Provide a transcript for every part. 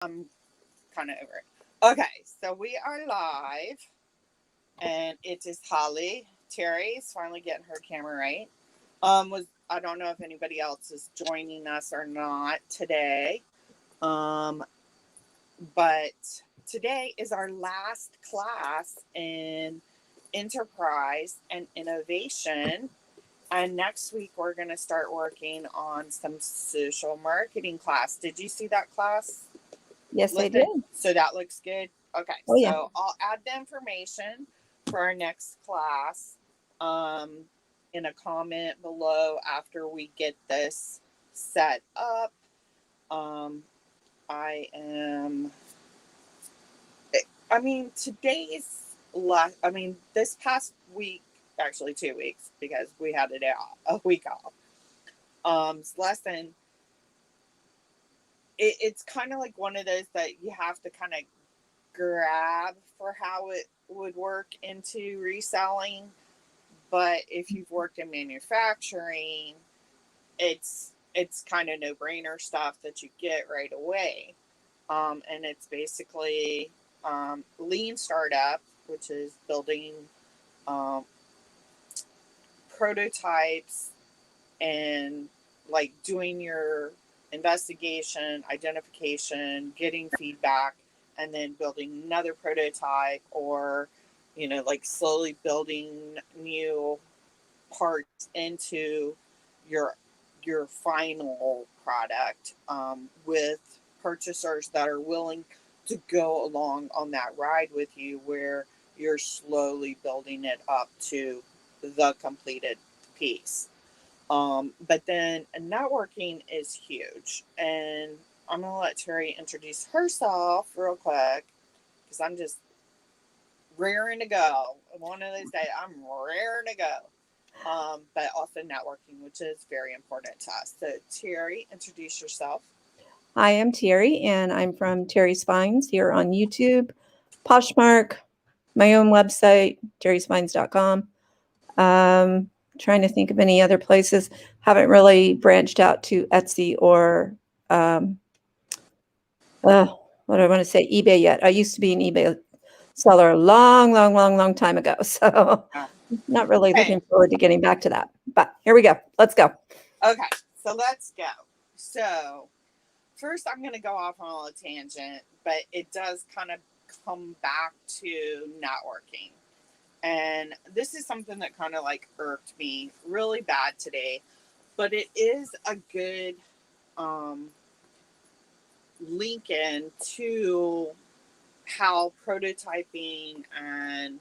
I'm kind of over it. Okay, so we are live, and it is Holly. Terry's finally getting her camera right. Was I don't know if anybody else is joining us or not today. Um, but today is our last class in enterprise and innovation. And next week, we're going to start working on some social marketing class. Did you see that class? Yes, I Listed. did. So that looks good. Okay, Oh, yeah. so I'll add the information for our next class um, in a comment below after we get this set up. Um, I am. I mean, today's last. I mean, this past week, actually 2 weeks, because we had a week off. Lesson. It's kind of like one of those that you have to kind of grab for how it would work into reselling. But if you've worked in manufacturing, it's kind of no brainer stuff that you get right away. And it's basically lean startup, which is building um, prototypes and like doing your investigation, identification, getting feedback, and then building another prototype, or like slowly building new parts into your your final product with purchasers that are willing to go along on that ride with you, where you're slowly building it up to the completed piece. But then networking is huge. And I'm going to let Terry introduce herself real quick, because I'm just raring to go. One of those days, I'm raring to go. But also networking, which is very important to us. So, Terry, introduce yourself. I am Terry, and I'm from Terry's Finds here on YouTube, Poshmark, my own website, terrysfinds.com. Trying to think of any other places. Haven't really branched out to Etsy or what do I want to say, eBay yet. I used to be an eBay seller a long, long, long, long time ago. So not really Okay. looking forward to getting back to that. But here we go. Let's go. Okay. So, let's go. So, first, I'm going to go off on a tangent, but it does kind of come back to networking. And this is something that kind of like irked me really bad today, but it is a good um, link in to how prototyping and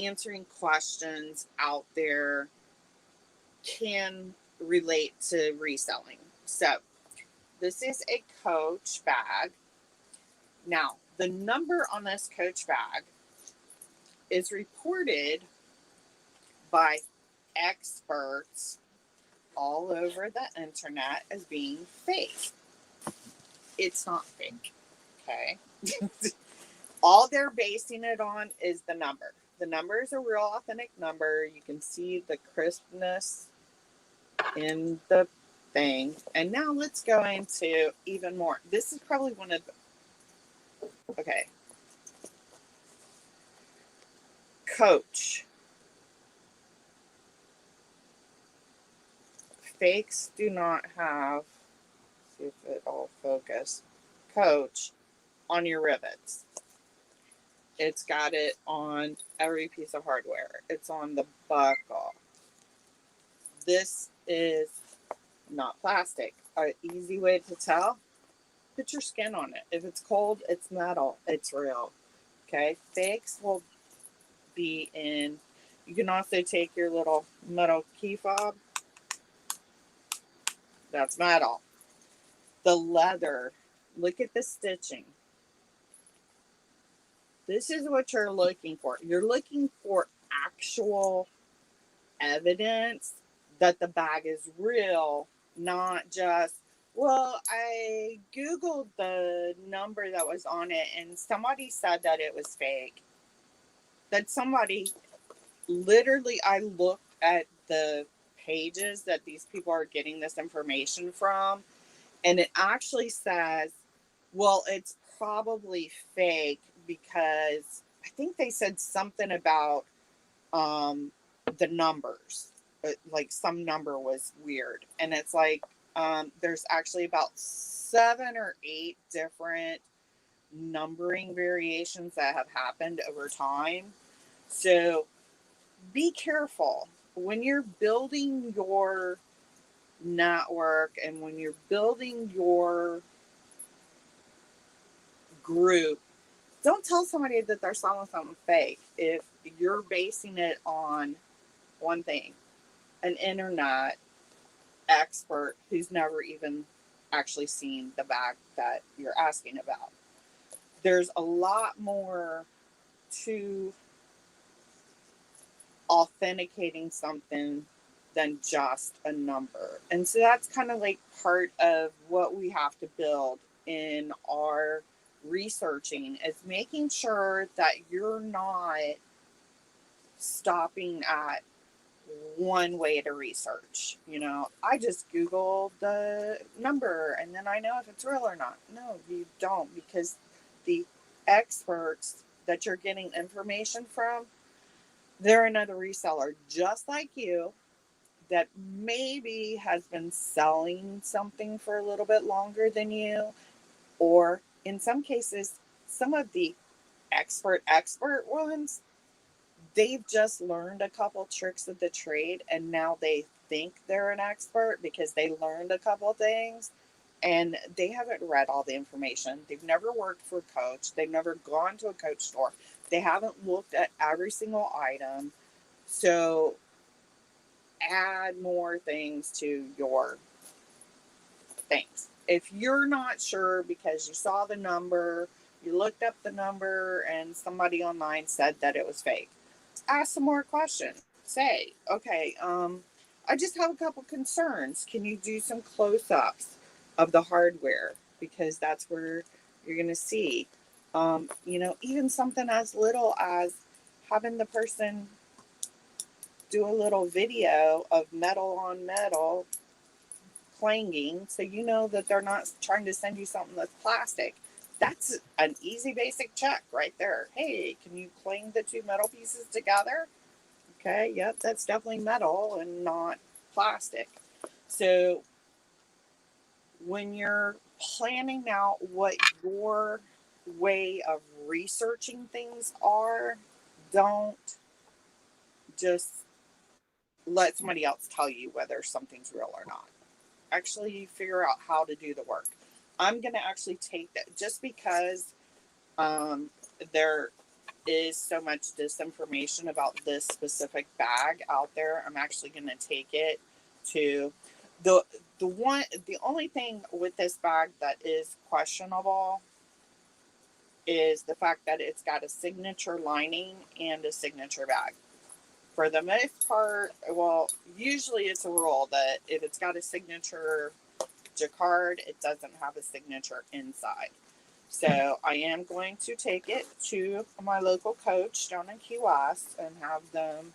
answering questions out there can relate to reselling. So, this is a Coach bag. Now, the number on this Coach bag is reported by experts all over the internet as being fake. It's not fake, okay? All they're basing it on is the number. The number is a real authentic number. You can see the crispness in the thing. And now let's go into even more. This is probably one of the, okay. Coach. Fakes do not have, see if it all focus. Coach on your rivets. It's got it on every piece of hardware. It's on the buckle. This is not plastic. An easy way to tell, put your skin on it. If it's cold, it's metal. It's real. Okay? Fakes will be in. You can also take your little metal key fob. That's metal. The leather. Look at the stitching. This is what you're looking for. You're looking for actual evidence that the bag is real, not just, well, I Googled the number that was on it and somebody said that it was fake. That somebody, literally, I looked at the pages that these people are getting this information from, and it actually says Well, it's probably fake because I think they said something about um, the numbers. Like some number was weird. And it's like there's actually about 7 or 8 different numbering variations that have happened over time. So be careful when you're building your network and when you're building your group. Don't tell somebody that they're selling something fake if you're basing it on one thing, an internet expert who's never even actually seen the bag that you're asking about. There's a lot more to authenticating something than just a number. And so that's kind of like part of what we have to build in our researching is making sure that you're not stopping at one way to research. I just Google the number and then I know if it's real or not. No, you don't, because the experts that you're getting information from, they're another reseller just like you that maybe has been selling something for a little bit longer than you, or in some cases, some of the expert ones, they've just learned a couple tricks of the trade and now they think they're an expert because they learned a couple things and they haven't read all the information. They've never worked for a coach. They've never gone to a coach store. They haven't looked at every single item. So add more things to your things. If you're not sure because you saw the number, you looked up the number, and somebody online said that it was fake, ask some more questions. Say, okay, I just have a couple concerns. Can you do some close ups of the hardware? Because that's where you're going to see, even something as little as having the person do a little video of metal on metal clanging so you know that they're not trying to send you something that's plastic. That's an easy basic check right there. Hey, can you clang the two metal pieces together? Okay, yep, that's definitely metal and not plastic. So when you're planning out what your way of researching things are, don't just let somebody else tell you whether something's real or not. Actually figure out how to do the work. I'm going to actually take that just because there is so much disinformation about this specific bag out there. I'm actually going to take it to the the only thing with this bag that is questionable is the fact that it's got a signature lining and a signature bag. For the most part, well, usually it's a rule that if it's got a signature jacquard, it doesn't have a signature inside. So I am going to take it to my local coach down in Key West and have them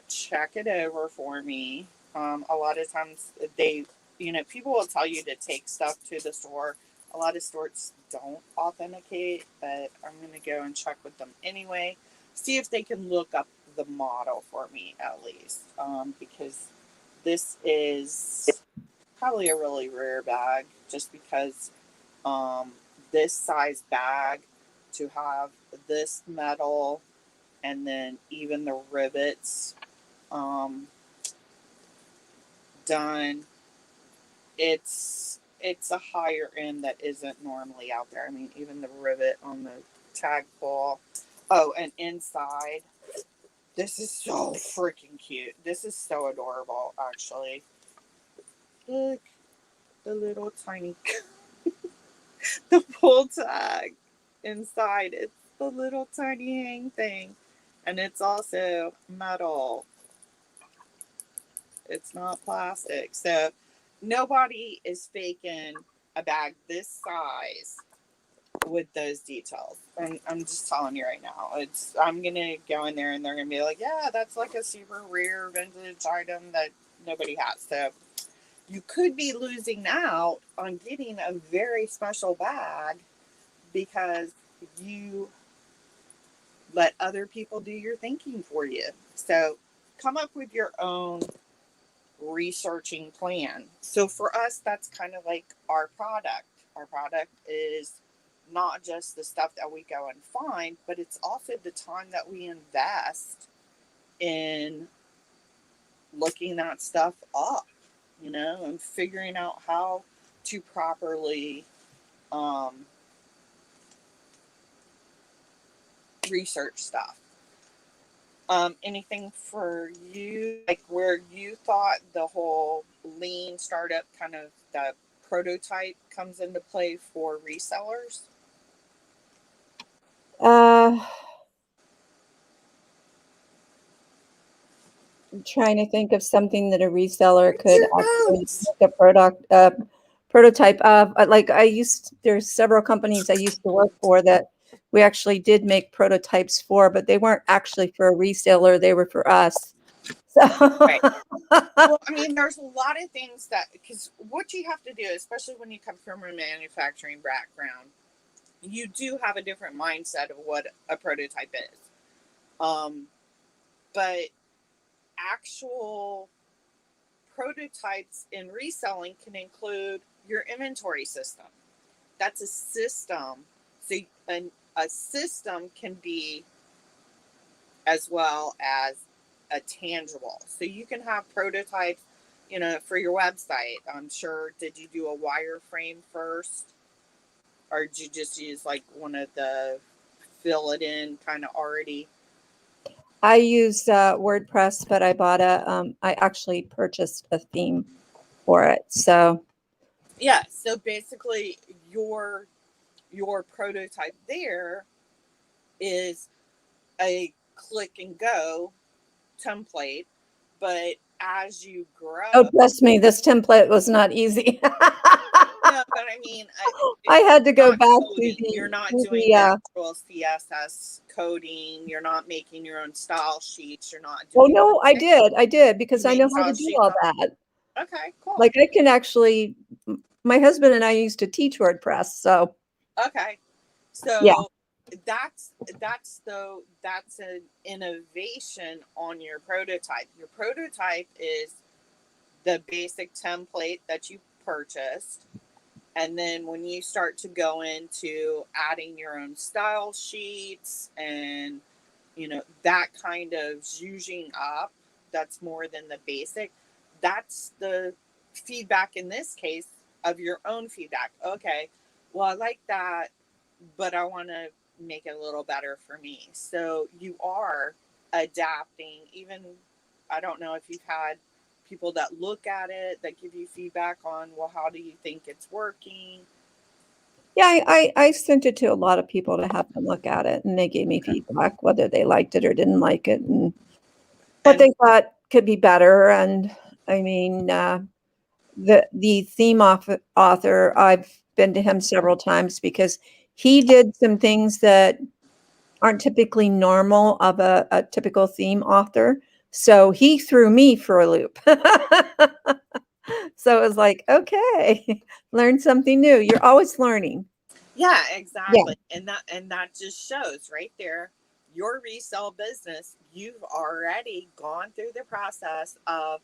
check it over for me. A lot of times people will tell you to take stuff to the store. A lot of stores don't authenticate, but I'm going to go and check with them anyway. See if they can look up the model for me at least, because this is probably a really rare bag just because this size bag to have this metal and then even the rivets done, it's a higher end that isn't normally out there. I mean, even the rivet on the tag pull. Oh, and inside, this is so freaking cute. This is so adorable, actually. Look, the little tiny the pull tag inside. It's the little tiny hang thing, and it's also metal. It's not plastic. So nobody is faking a bag this size with those details. I'm just telling you right now. I'm gonna go in there and they're gonna be like, yeah, that's like a super rare vintage item that nobody has. So you could be losing out on getting a very special bag because you let other people do your thinking for you. So come up with your own researching plan. So for us, that's kind of like our product. Our product is not just the stuff that we go and find, but it's also the time that we invest in looking that stuff up, and figuring out how to properly research stuff. Anything for you, like where you thought the whole lean startup kind of the prototype comes into play for resellers? I'm trying to think of something that a reseller could Your actually notes. make a prototype of. Like there's several companies I used to work for that we actually did make prototypes for, but they weren't actually for a reseller, they were for us. So Right. Well, I mean, there's a lot of things that, because what you have to do, especially when you come from a manufacturing background, you do have a different mindset of what a prototype is. But actual prototypes in reselling can include your inventory system. That's a system. So a system can be as well as a tangible. So you can have prototypes, for your website. I'm sure, did you do a wireframe first? Or did you just use like one of the fill it in kind of already? I use WordPress, but I actually purchased a theme for it. So Yeah. So basically your prototype there is a click and go template, but as you oh, grow, trust me, this template was not easy. no, but I mean, I had to go not back to coding. You're the not to doing the the actual CSS coding. You're not making your own style sheets. You're not oh doing no, I that. did You because I make know how to style do sheets all on. that. Okay, cool. Like I can actually, my husband and I used to teach WordPress, so Okay, yeah. so that's an innovation on your prototype. Your prototype is the basic template that you purchased. And then when you start to go into adding your own style sheets and, that kind of zhuzhing up, that's more than the basic. That's the feedback in this case of your own feedback. Okay, well, I like that, but I want to make it a little better for me. So you are adapting. Even, I don't know if you've had people that look at it that give you feedback on, well, how do you think it's working? Yeah, I sent it to a lot of people to have them look at it, and they gave me feedback whether they liked it or didn't like it, and what And they thought could be better. And I mean, the theme author, I've been to him several times because he did some things that aren't typically normal of a typical theme author. So he threw me for a loop. So it was like, okay, learn something new. You're always learning. yeah, Yeah. exactly. And that just shows right there your resale business. You've already gone through the process of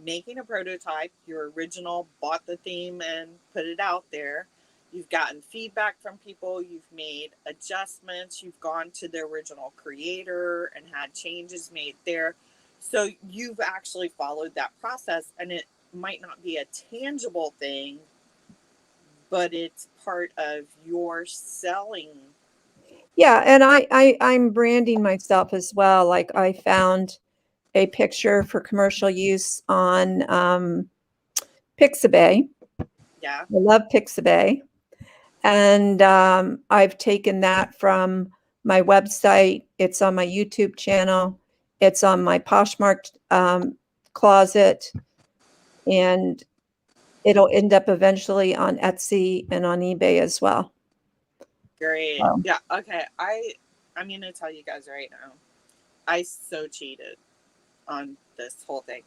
making a prototype. Your original bought the theme and put it out there. You've gotten feedback from people. You've made adjustments. You've gone to the original creator and had changes made there. So you've actually followed that process, and it might not be a tangible thing, but it's part of your selling. Yeah, and I'm branding myself as well. Like I found a picture for commercial use on Pixabay. Yeah, I love Pixabay. And I've taken that from my website. It's on my YouTube channel. It's on my Poshmark closet, and it'll end up eventually on Etsy and on eBay as well. great. So, Yeah, okay. I'm going to tell you guys right now. I so cheated on this whole thing.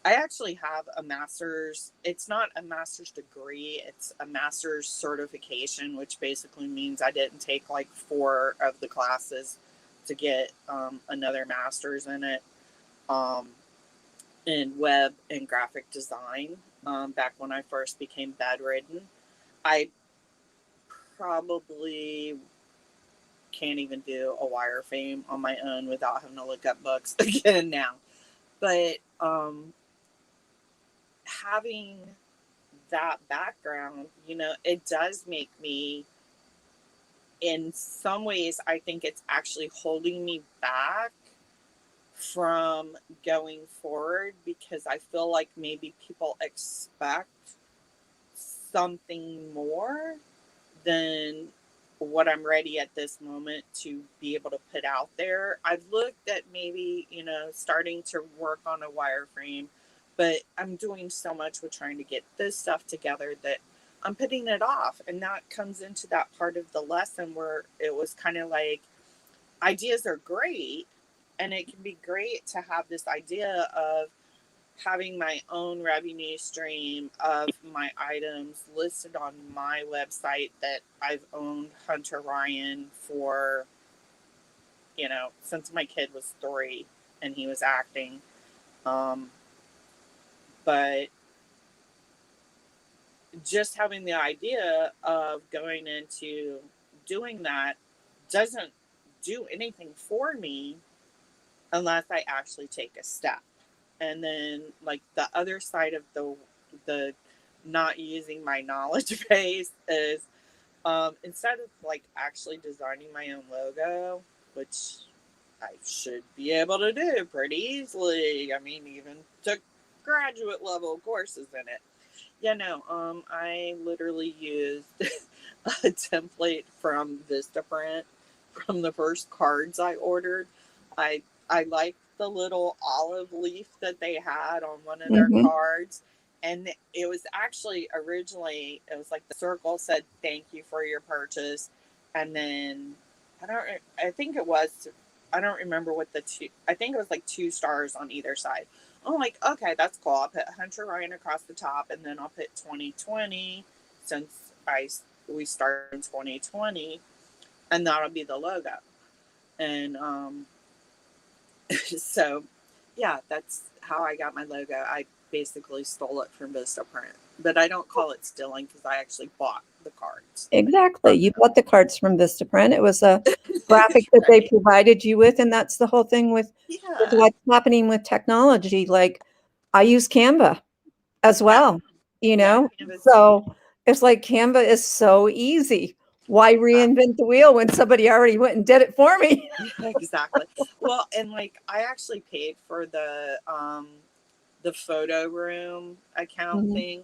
I actually have a master's. It's not a master's degree, it's a master's certification, which basically means I didn't take like 4 of the classes to get another master's in it, um, in web and graphic design, back when I first became bedridden. I probably can't even do a wireframe on my own without having to look up books again now. But having that background, it does make me, in some ways, I think it's actually holding me back from going forward because I feel like maybe people expect something more than what I'm ready at this moment to be able to put out there. I've looked at maybe, starting to work on a wireframe, but I'm doing so much with trying to get this stuff together that I'm putting it off. And that comes into that part of the lesson where it was kind of like, ideas are great, and it can be great to have this idea of having my own revenue stream of my items listed on my website that I've owned Hunter Ryan for, since my kid was 3 and he was acting. But just having the idea of going into doing that doesn't do anything for me unless I actually take a step. And then like the other side of the not using my knowledge base is, instead of like actually designing my own logo, which I should be able to do pretty easily. I mean, even took graduate level courses in it. I literally used a template from Vistaprint from the first cards I ordered. I I liked the little olive leaf that they had on one of their Mm-hmm. cards. And it was actually originally, it was like the circle said, "Thank you for your purchase." And then I think it was, I don't remember what I think it was like 2 stars on either side. I'm like, okay, that's cool. I'll put Hunter Ryan across the top, and then I'll put 2020 since we started in 2020, and that'll be the logo. And so, yeah, that's how I got my logo. I basically stole it from Vistaprint, but I don't call it stealing because I actually bought the cards Exactly. from You bought the cards from Vistaprint. It was a them. graphic that they Right? provided you with, and that's the whole thing with Yeah. what's happening with technology. Like I use Canva as Yeah. well, you Yeah. know? Canvas. So it's like Canva is so easy. Why reinvent the wheel when somebody already went and did it for me? Exactly. Well, and like I actually paid for the photo room account Mhm. thing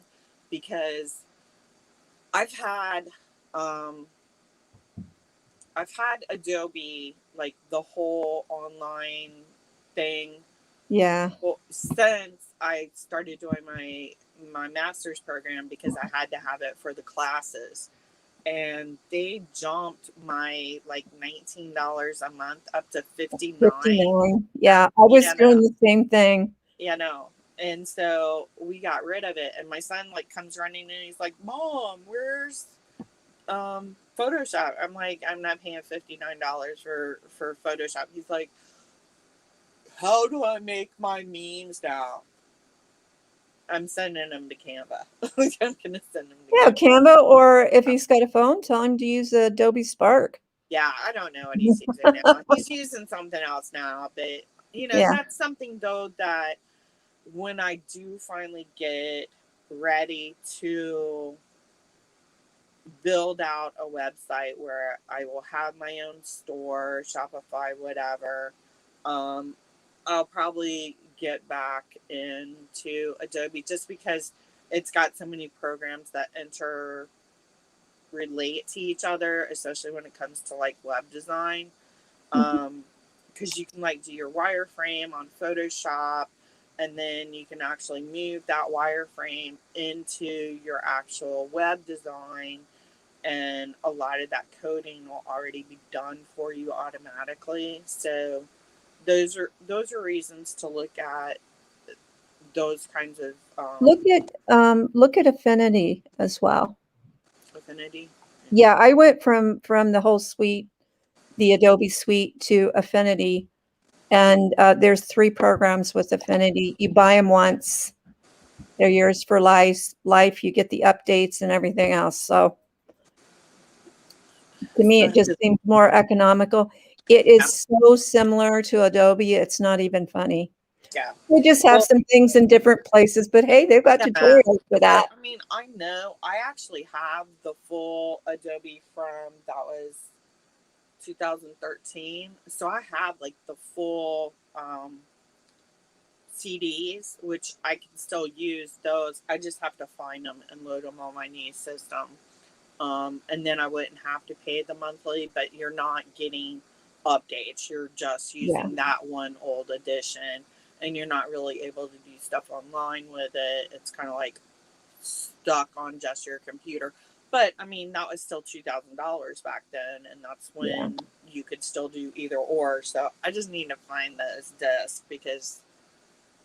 because I've had um I've had Adobe, like the whole online thing, Yeah. well, since I started doing my master's program because I had to have it for the classes. And they jumped my like $19 a month up to 59. 59. Yeah. I was Yeah, no. doing the same thing. Yeah, no. And so we got rid of it. And my son like comes running in and he's like, "Mom, where's Photoshop?" I'm like, "I'm not paying $59 for Photoshop." He's like, "How do I make my memes now?" I'm sending him to Canva. I'm gonna send him to Yeah, Canva. Canva, or if he's got a phone, tell him to use Adobe Spark. Yeah, I don't know what he's using now. He's using something else now, but Yeah. that's something though that when I do finally get ready to build out a website where I will have my own store, Shopify, whatever, um, I'll probably get back into Adobe just because it's got so many programs that relate to each other, especially when it comes to like web design. Mhm. Because you can like do your wireframe on Photoshop, and then you can actually move that wireframe into your actual web design, and a lot of that coding will already be done for you automatically. So those are reasons to look at those kinds of Look at Affinity as well. Affinity. Yeah, I went from the whole suite, the Adobe suite, to Affinity, and there's 3 programs with Affinity. You buy them once, they're yours for life. You get the updates and everything else. So to me, So it just seems more economical. It yeah, is so similar to Adobe. It's not even funny. yeah. They just have Well, some things in different places, but hey, they've got yeah. tutorials for But that. I mean, I know I actually have the full Adobe from that was 2013. So I have like the full CDs, which I can still use those. I just have to find them and load them on my niece's system. And then I wouldn't have to pay the monthly, but you're not getting updates. You're just Yeah. using that one old edition, and you're not really able to do stuff online with it. It's kind of like stuck on just your computer. But I mean, that was still $2,000 back then, and that's Yeah. when you could still do either or. So I just need to find those discs because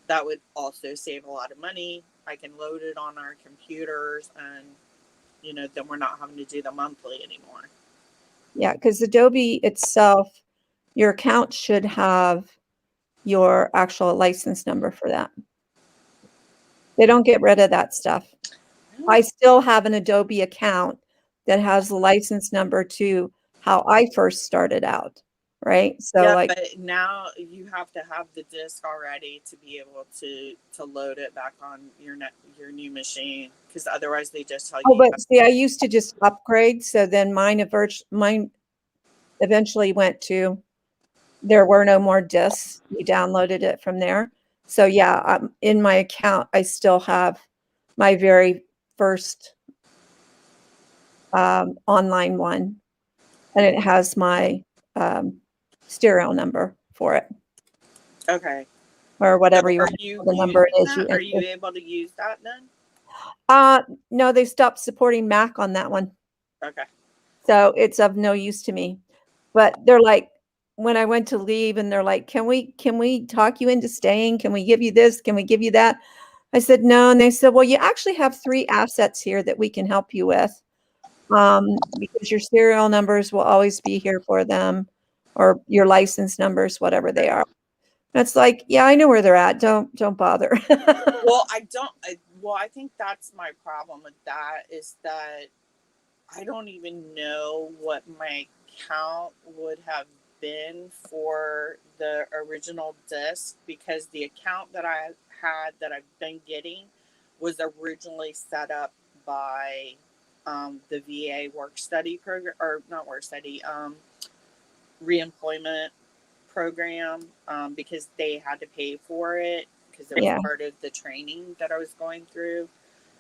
that would also save a lot of money. I can load it on our computers, and then we're not having to do the monthly anymore. Yeah, because Adobe itself, your account should have your actual license number for that. They don't get rid of that stuff. I still have an Adobe account that has the license number to how I first started out, right? So Yeah, like, but now you have to have the disc already to be able to load it back on your new machine, because otherwise they just tell oh, you. but see, I used to just upgrade. So then mine eventually went to, there were no more discs. You downloaded it from there. So yeah, in my account, I still have my very first online one, and it has my serial number for it, Okay. or So whatever you are want to you call the number using it is you that? Are you enter. able to use that then? No, they stopped supporting Mac on that one, Okay. so it's of no use to me. But they're like, when I went to leave, and they're like, "Can we talk you into staying? Can we give you this? Can we give you that?" I said, "No," and they said, "Well, you actually have 3 assets here that we can help you with, because your serial numbers will always be here for them, or your license numbers, whatever they are." And it's like, yeah, I know where they're at. Don't bother. Well, I don't. I think that's my problem with that is that I don't even know what my count would have been for the original disc, because the account that I had that I've been getting was originally set up by the VA work study program, or not work study, reemployment program, because they had to pay for it because it was Yeah. part of the training that I was going through.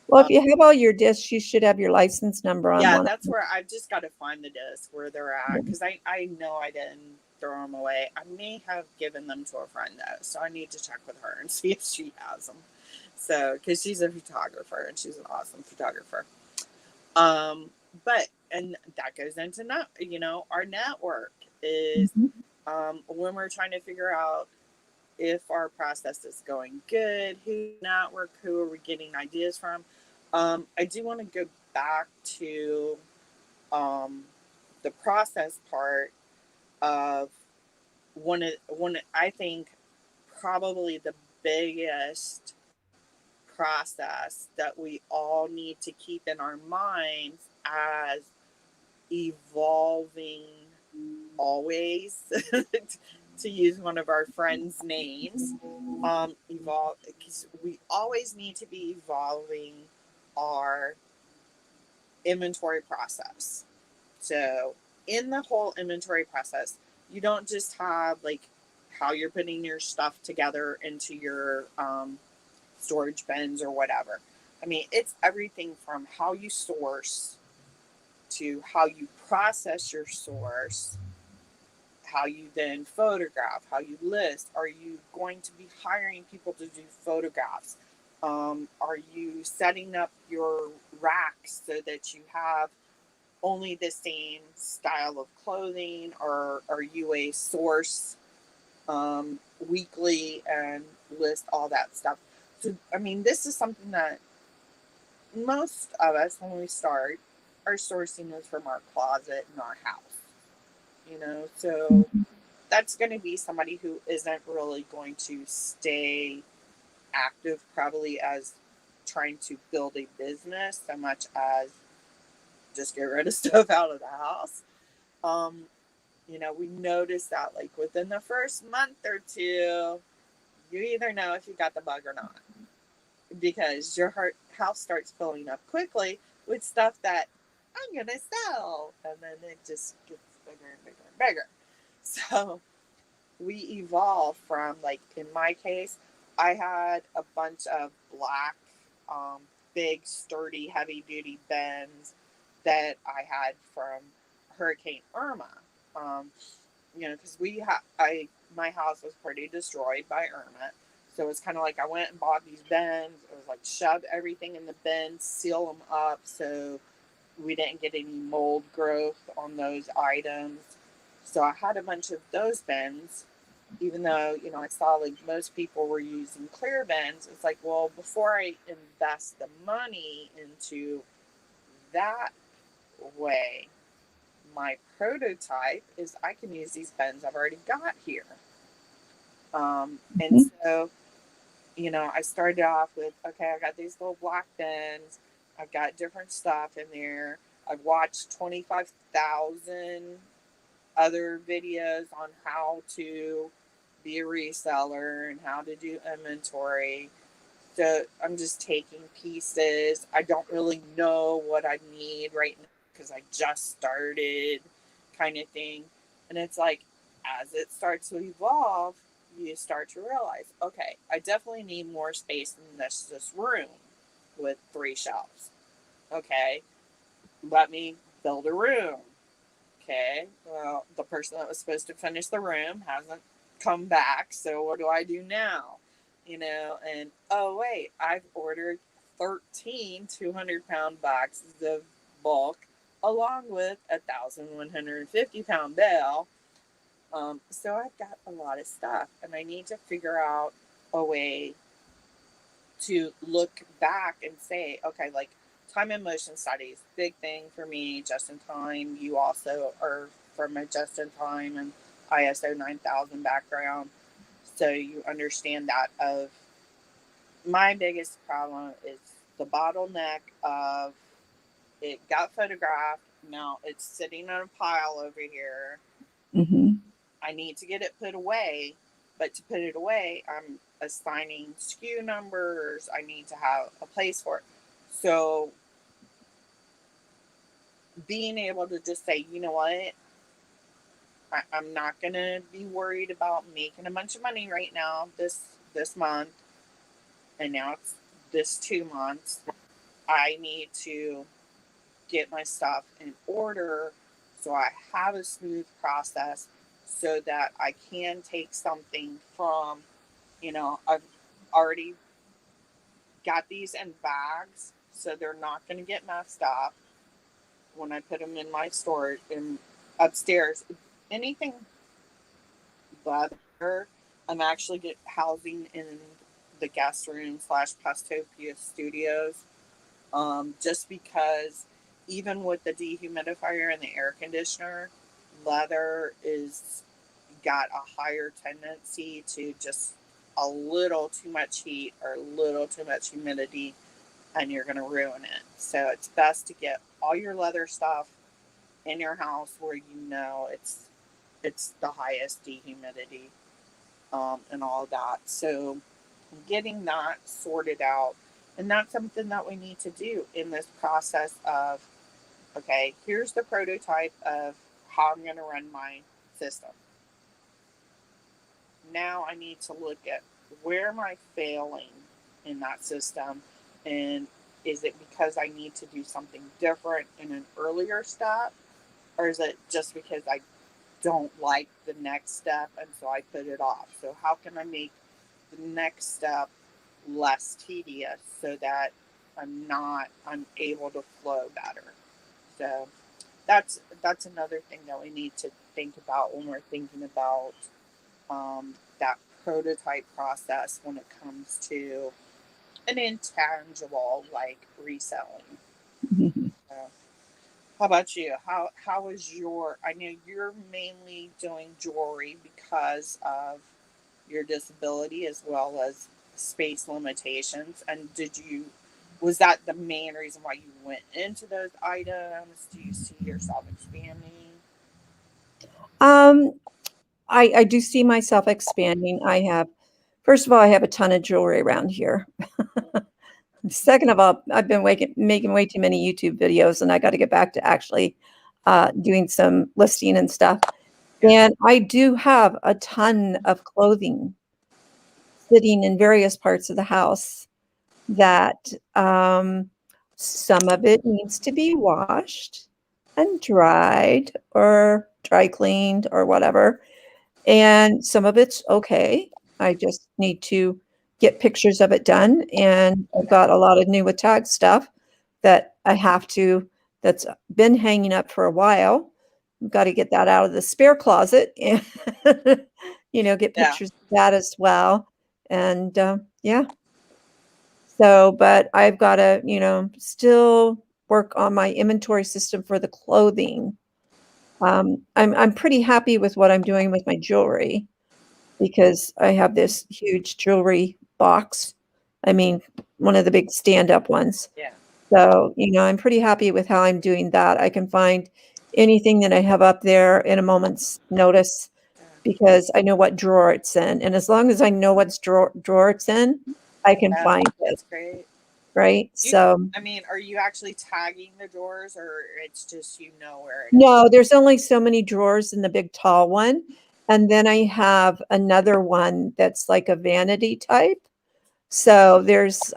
Well, if you have all your discs, you should have your license number on Yeah, one of that's where I've just got to find the disc where they're at, them. because I know I didn't throw them away. I may have given them to a friend though, so I need to check with her and see if she has them. So, because she's a photographer and she's an awesome photographer. Um, but and that goes into our network is Mhm. when we're trying to figure out if our process is going good, who network, who are we getting ideas from. I do want to go back to the process part of one I think probably the biggest process that we all need to keep in our minds as evolving always to use one of our friends' names, evolve, because we always need to be evolving our inventory process. So in the whole inventory process, you don't just have like how you're putting your stuff together into your storage bins or whatever. I mean, it's everything from how you source to how you process your source, how you then photograph, how you list. Are you going to be hiring people to do photographs? Are you setting up your racks so that you have only the same style of clothing, or are you a source weekly and list all that stuff? So, I mean, this is something that most of us, when we start, our sourcing is from our closet and our house. So that's going to be somebody who isn't really going to stay active, probably as trying to build a business so much as just get rid of stuff out of the house. Um, we noticed that like within the first month or two, you either know if you got the bug or not, because your house starts filling up quickly with stuff that I'm gonna sell, and then it just gets bigger and bigger and bigger. So we evolve from, like, in my case, I had a bunch of black, big, sturdy, heavy duty bins that I had from Hurricane Irma. Um, because my house was pretty destroyed by Irma. So it's kind of like I went and bought these bins. It was like shove everything in the bins, seal them up so we didn't get any mold growth on those items. So I had a bunch of those bins, even though, I saw like most people were using clear bins. It's like, well, before I invest the money into that way, my prototype is I can use these bins I've already got here. And so, I started off with, okay, I got these little black bins. I've got different stuff in there. I've watched 25,000 other videos on how to be a reseller and how to do inventory. So I'm just taking pieces. I don't really know what I need right now because I just started, kind of thing. And it's like, as it starts to evolve, you start to realize, okay, I definitely need more space than this room with 3 shelves. Okay, let me build a room. Okay, well, the person that was supposed to finish the room hasn't come back, so what do I do now? And oh wait, I've ordered 13 200-pound boxes of bulk along with 1,150-pound bale. So I've got a lot of stuff, and I need to figure out a way to look back and say, okay, like time and motion studies, big thing for me, just in time. You also are from a just in time and ISO 9000 background. So you understand that of my biggest problem is the bottleneck of it got photographed. Now it's sitting in a pile over here. Mm-hmm. I need to get it put away, but to put it away, I'm assigning SKU numbers. I need to have a place for it. So being able to just say, you know what, I'm not gonna be worried about making a bunch of money right now this month, and now it's this 2 months. I need to get my stuff in order so I have a smooth process so that I can take something from, I've already got these in bags so they're not going to get messed up when I put them in my storage in upstairs. Anything leather, I'm actually housing in the guest room / Pastopia Studios, just because even with the dehumidifier and the air conditioner, leather is got a higher tendency to just a little too much heat or a little too much humidity, and you're going to ruin it. So it's best to get all your leather stuff in your house where it's the highest dehumidity, and all of that. So getting that sorted out, and that's something that we need to do in this process of, okay, here's the prototype of how I'm going to run my system. Now I need to look at where am I failing in that system, and is it because I need to do something different in an earlier step, or is it just because I don't like the next step and so I put it off? So how can I make the next step less tedious so that I'm able to flow better? So that's another thing that we need to think about when we're thinking about that prototype process when it comes to an intangible like reselling. Mhm. So, how about you? How is your? I know you're mainly doing jewelry because of your disability as well as space limitations. And was that the main reason why you went into those items? Do you see yourself expanding? Um, I do see myself expanding. First of all, I have a ton of jewelry around here. Second of all, I've been making way too many YouTube videos, and I got to get back to actually doing some listing and stuff. Yeah. And I do have a ton of clothing sitting in various parts of the house that some of it needs to be washed and dried or dry cleaned or whatever. And some of it's okay. I just need to get pictures of it done. And I've got a lot of new with tag stuff that that's been hanging up for a while. I've got to get that out of the spare closet and, get Yeah. pictures of that as well. And yeah. So, but I've got to, still work on my inventory system for the clothing. I'm pretty happy with what I'm doing with my jewelry because I have this huge jewelry box. I mean, one of the big stand-up ones. Yeah. So, I'm pretty happy with how I'm doing that. I can find anything that I have up there in a moment's notice because I know what drawer it's in. And as long as I know what's drawer it's in, I can Yeah. find it, That's great. right? You, So, I mean, are you actually tagging the drawers, or it's just you know where it is? no, there's only so many drawers in the big tall one. And then I have another one that's like a vanity type. So there's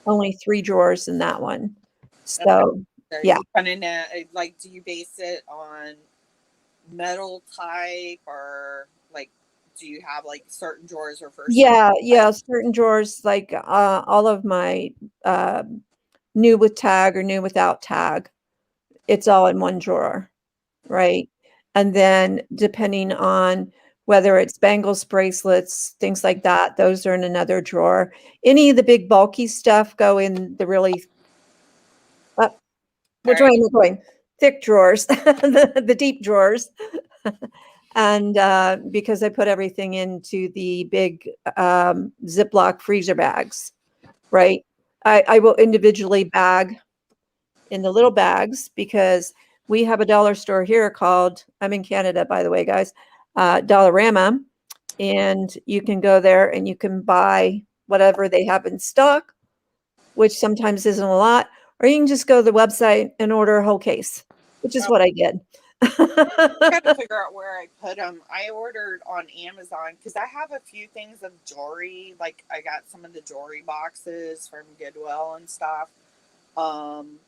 only 3 drawers in that one. Okay. So, So yeah. you kind of know, like, do you base it on metal type, or like, do you have like certain drawers or for certain Yeah, yeah, types? certain drawers, like, all of my, new with tag or new without tag, it's all in one drawer, right? And then depending on whether it's bangles, bracelets, things like that, those are in another drawer. Any of the big bulky stuff go in the really uh, All which way right. am I going? Thick drawers, the deep drawers. And because I put everything into the big Ziploc freezer bags, right? I will individually bag in the little bags because we have a dollar store here called, I'm in Canada, by the way, guys, Dollarama. And you can go there and you can buy whatever they have in stock, which sometimes isn't a lot, or you can just go to the website and order a whole case, which is Oh, what I did. I got to figure out where I put them. I ordered on Amazon because I have a few things of jewelry. Like, I got some of the jewelry boxes from Goodwill and stuff. Um,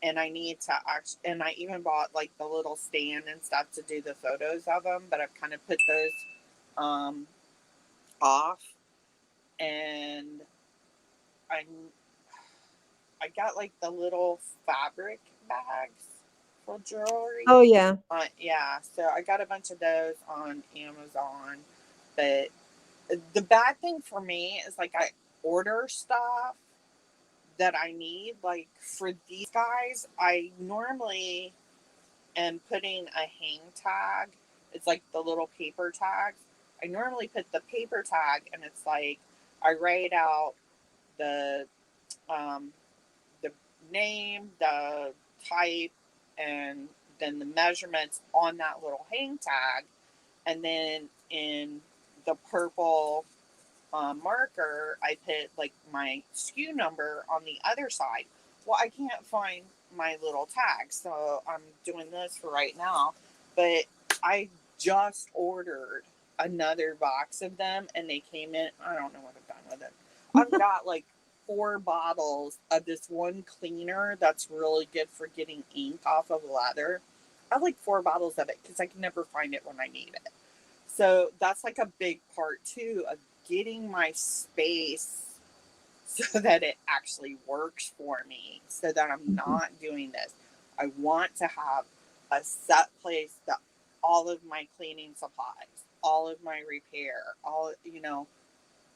and I need to actually, and I even bought like the little stand and stuff to do the photos of them, but I've kind of put those um, off. And I I got like the little fabric bags for jewelry. Oh, yeah. Yeah, so I got a bunch of those on Amazon. But the bad thing for me is like I order stuff that I need. Like for these guys, I normally am putting a hang tag. It's like the little paper tags. I normally put the paper tag, and it's like I write out the um, the name, the type, and then the measurements on that little hang tag. And then in the purple marker, I put like my SKU number on the other side. Well, I can't find my little tag, so I'm doing this for right now. But I just ordered another box of them, and they came in. I don't know what I've done with it. I've got like 4 bottles of this one cleaner that's really good for getting ink off of leather. I have like 4 bottles of it because I can never find it when I need it. So that's like a big part too of getting my space so that it actually works for me, so that I'm Mhm. not doing this. I want to have a set place that all of my cleaning supplies, all of my repair, all,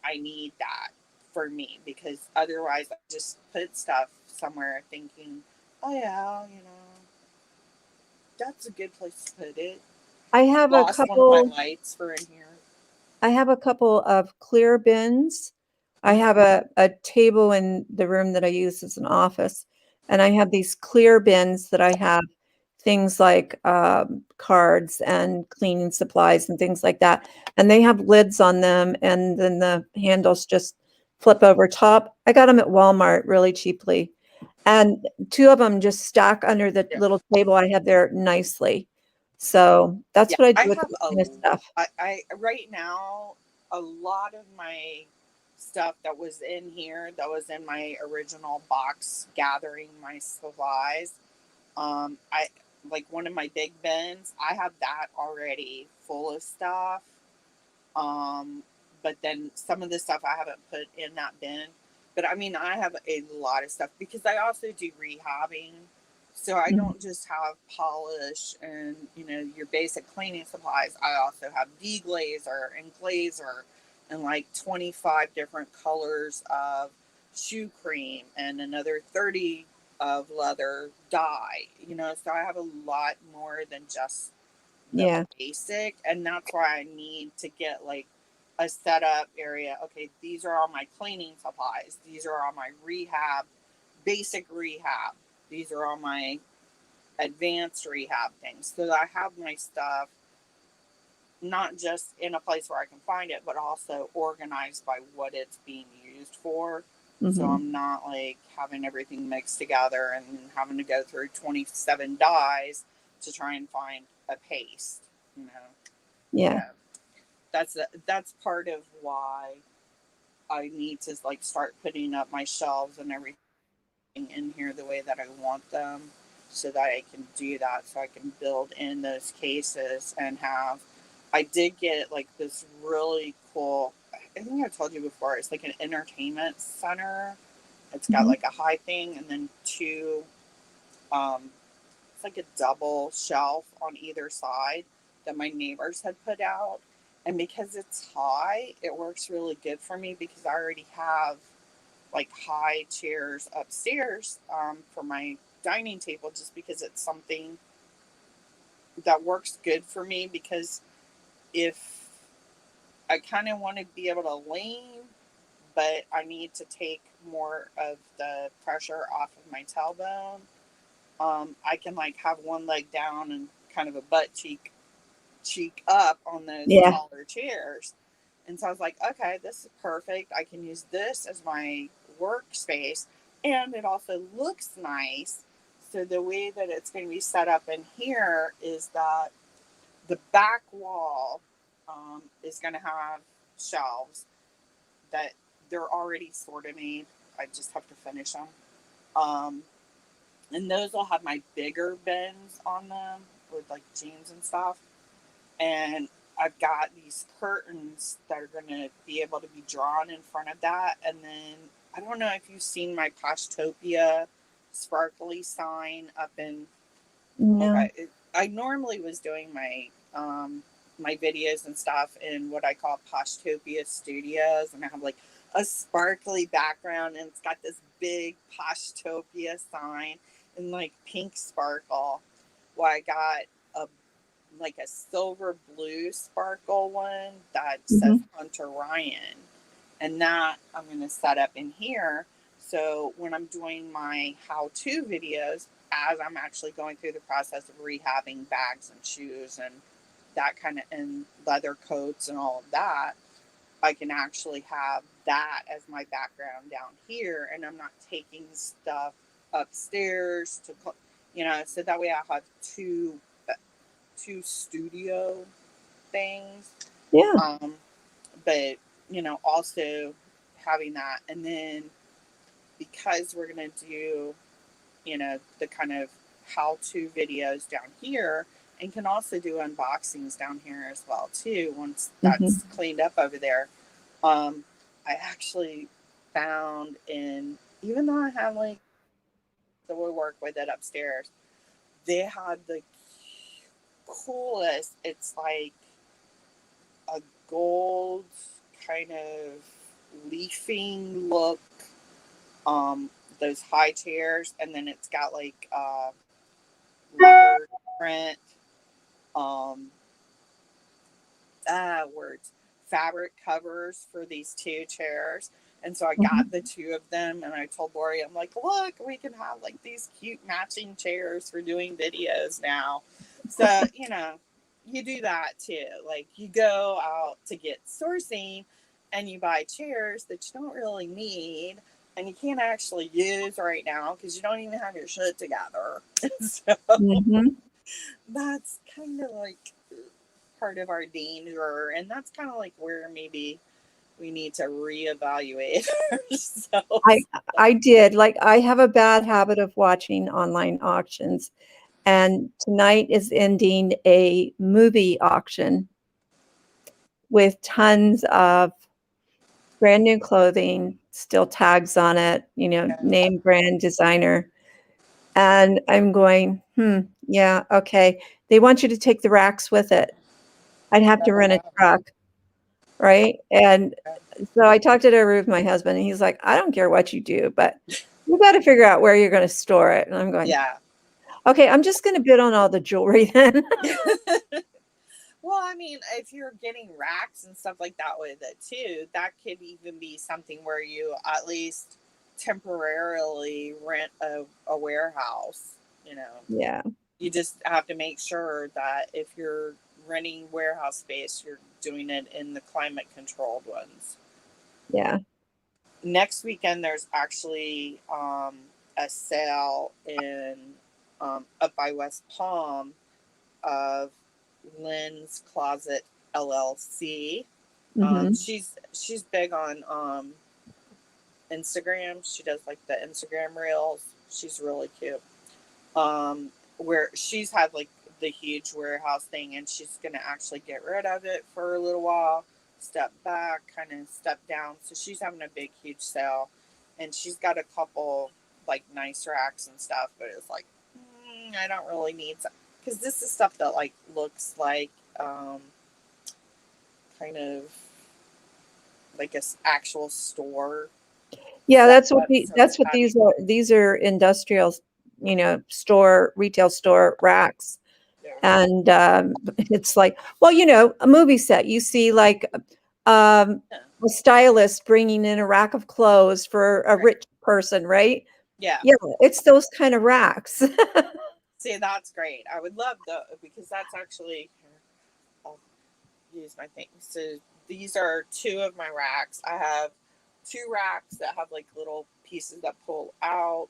I need that for me, because otherwise I just put stuff somewhere thinking, oh yeah, that's a good place to put it. I have a Lost one of my couple. lights for in here. I have a couple of clear bins. I Mm-hmm. have a table in the room that I use as an office, and I have these clear bins that I have things like cards and cleaning supplies and things like that. And they have lids on them, and then the handles just flip over top. I got them at Walmart really cheaply. And two of them just stack under the Yeah. little table I have there nicely. So that's Yeah, what I do I with have this kind of stuff. I right now, a lot of my stuff that was in here, that was in my original box gathering my supplies. I like one of my big bins. I have that already full of stuff. But then some of the stuff I haven't put in that bin. But I mean, I have a lot of stuff because I also do rehabbing. So I Mhm. don't just have polish and, your basic cleaning supplies. I also have deglazer and glazer and like 25 different colors of shoe cream and another 30 of leather dye, so I have a lot more than just the Yeah. basic, and that's why I need to get like a setup area. Okay, these are all my cleaning supplies. These are all my rehab, basic rehab. These are all my advanced rehab things. So I have my stuff not just in a place where I can find it, but also organized by what it's being used for. So Hmm. I'm not like having everything mixed together and having to go through 27 dyes to try and find a paste, you know. So Yeah. that's part of why I need to like start putting up my shelves and everything in here the way that I want them, so that I can do that, so I can build in those cases and have. I did get like this really cool. I think I told you before. It's like an entertainment center. It's got Hmm. like a high thing and then two. Um, it's like a double shelf on either side that my neighbors had put out. And because it's high, it works really good for me because I already have like high chairs upstairs for my dining table, just because it's something that works good for me. Because if I kind of want to be able to lean, but I need to take more of the pressure off of my tailbone, I can like have one leg down and kind of a butt cheek up on those Yeah. taller chairs. And so I was like, okay, this is perfect. I can use this as my workspace, and it also looks nice. So the way that it's going to be set up in here is that the back wall is going to have shelves that they're already sort of made. I just have to finish them. Um, and those will have my bigger bins on them with like jeans and stuff. And I've got these curtains that are going to be able to be drawn in front of that. And then I don't know if you've seen my Poshtopia sparkly sign up in. No. Okay, I normally was doing my videos and stuff in what I call Poshtopia Studios, and I have like a sparkly background, and it's got this big Poshtopia sign in like pink sparkle. Well, I got a like a silver blue sparkle one that says Hmm. Hunter Ryan, and that I'm going to set up in here. So when I'm doing my how-to videos, as I'm actually going through the process of rehabbing bags and shoes and that kind of, and leather coats and all of that, I can actually have that as my background down here, and I'm not taking stuff upstairs to, so that way I have two studio things. Yeah. Um, but also having that, and then because we're gonna do the kind of how-to videos down here, and can also do unboxings down here as well too once Hmm. that's cleaned up over there. um I actually found, in even though I have like the woodwork with it upstairs, they had the coolest, it's like a gold kind of leafing look, those high chairs, and then it's got like leopard print, um, words, fabric covers for these two chairs. And so I got the two of them, and I told Lori, I'm like, look, we can have like these cute matching chairs for doing videos now. So, you do that too. Like, you go out to get sourcing and you buy chairs that you don't really need and you can't actually use right now because you don't even have your shit together. So that's kind of like part of our danger, and that's kind of like where maybe we need to reevaluate ourselves. I did. Like, I have a bad habit of watching online auctions, and tonight is ending a movie auction with tons of brand new clothing, still tags on it, name, brand, designer. And I'm going, yeah, okay. They want you to take the racks with it. I'd have to rent a truck, right? And so I talked it over with my husband, and he's like, I don't care what you do, but you got to figure out where you're going to store it. And I'm going, Yeah. Okay, I'm just going to bid on all the jewelry then. Well, I mean, if you're getting racks and stuff like that with it too, that could even be something where you at least temporarily rent a warehouse, Yeah. You just have to make sure that if you're renting warehouse space, you're doing it in the climate controlled ones. Yeah. Next weekend, there's actually a sale in up by West Palm of Lynn's Closet LLC. She's big on Instagram. She does like the Instagram reels. She's really cute. Where she's had like the huge warehouse thing, and she's gonna actually get rid of it for a little while, step back, kind of step down. So she's having a big, huge sale, and she's got a couple like nice racks and stuff. But it's like, I don't really need some, because this is stuff that like looks like kind of like a actual store. Yeah, that's what these are. These are industrial, retail store racks. Yeah. And it's like, well, a movie set. You see like a stylist bringing in a rack of clothes for a rich person, right? Yeah. Yeah, it's those kind of racks. See, that's great. I would love because that's actually, I'll use my thing. So these are two of my racks. I have two racks that have like little pieces that pull out.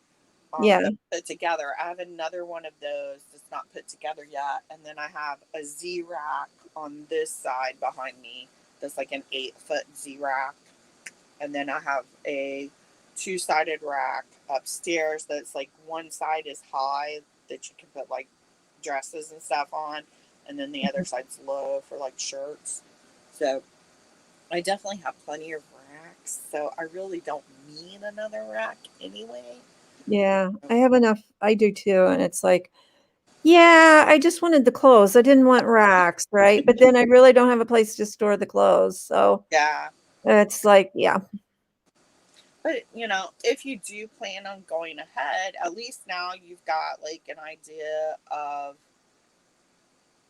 That put together. I have another one of those that's not put together yet. And then I have a Z rack on this side behind me that's like an 8-foot Z rack. And then I have a 2-sided rack upstairs that's like one side is high that you can put like dresses and stuff on, and then the other side's low for like shirts. So I definitely have plenty of racks, so I really don't need another rack anyway. Yeah, I have enough. I do too. And it's like, yeah, I just wanted the clothes. I didn't want racks, right? But then I really don't have a place to store the clothes. So yeah, it's like, yeah. But, if you do plan on going ahead, at least now you've got like an idea of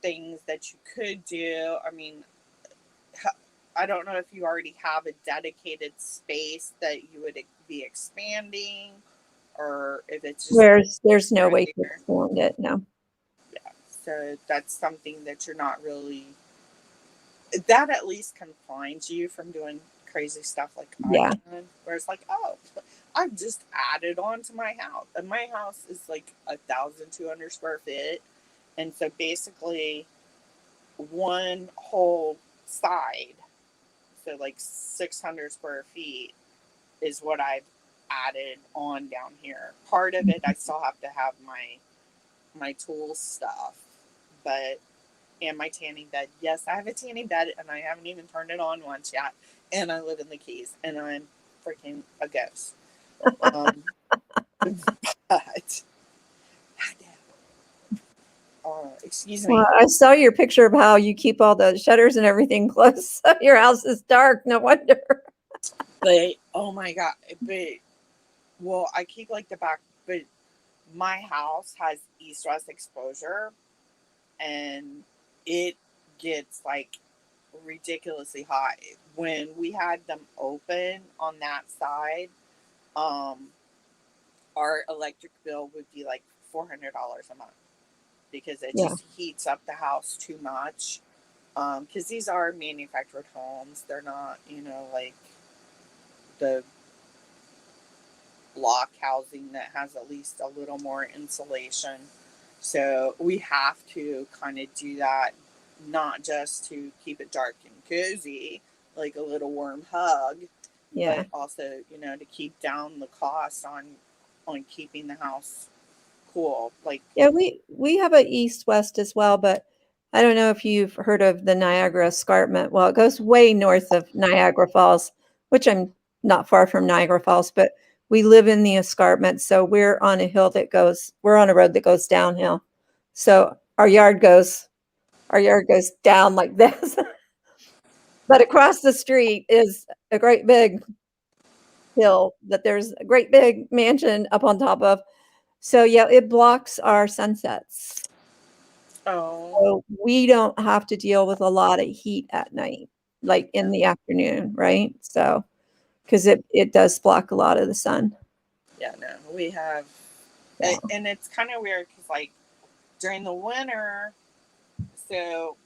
things that you could do. I mean, I don't know if you already have a dedicated space that you would be expanding, or if it's just there's no way to expand it. No. Yeah. So that's something that you're not really, that at least confines you from doing crazy stuff like I've done, where it's like, oh, I've just added on to my house, and my house is like 1,200 square feet, and so basically one whole side, so like 600 square feet, is what I've added on down here. Part of it I still have to have my tools stuff, but and my tanning bed. Yes, I have a tanning bed, and I haven't even turned it on once yet. And I live in the Keys, and I'm freaking a ghost. But excuse me. Well, I saw your picture of how you keep all the shutters and everything closed, so your house is dark. No wonder. But oh my god, but well, I keep like the back, but my house has east-west exposure, and it gets like ridiculously hot. When we had them open on that side, um, our electric bill would be like $400 a month because it Yeah. just heats up the house too much. Because these are manufactured homes, they're not, like the block housing that has at least a little more insulation. So we have to kind of do that, not just to keep it dark and cozy, like a little warm hug, Yeah. but also, to keep down the cost on keeping the house cool. Like, Yeah, we have a east-west as well, but I don't know if you've heard of the Niagara Escarpment. Well, it goes way north of Niagara Falls, which I'm not far from Niagara Falls, but we live in the escarpment, so we're on a road that goes downhill. So our yard goes down like this. But across the street is a great big hill that there's a great big mansion up on top of. So yeah, it blocks our sunsets. oh, So we don't have to deal with a lot of heat at night, like in yeah, the afternoon, right? So, because it does block a lot of the sun. yeah, no, we have, Yeah. and it's kind of weird because, like, during the winter, so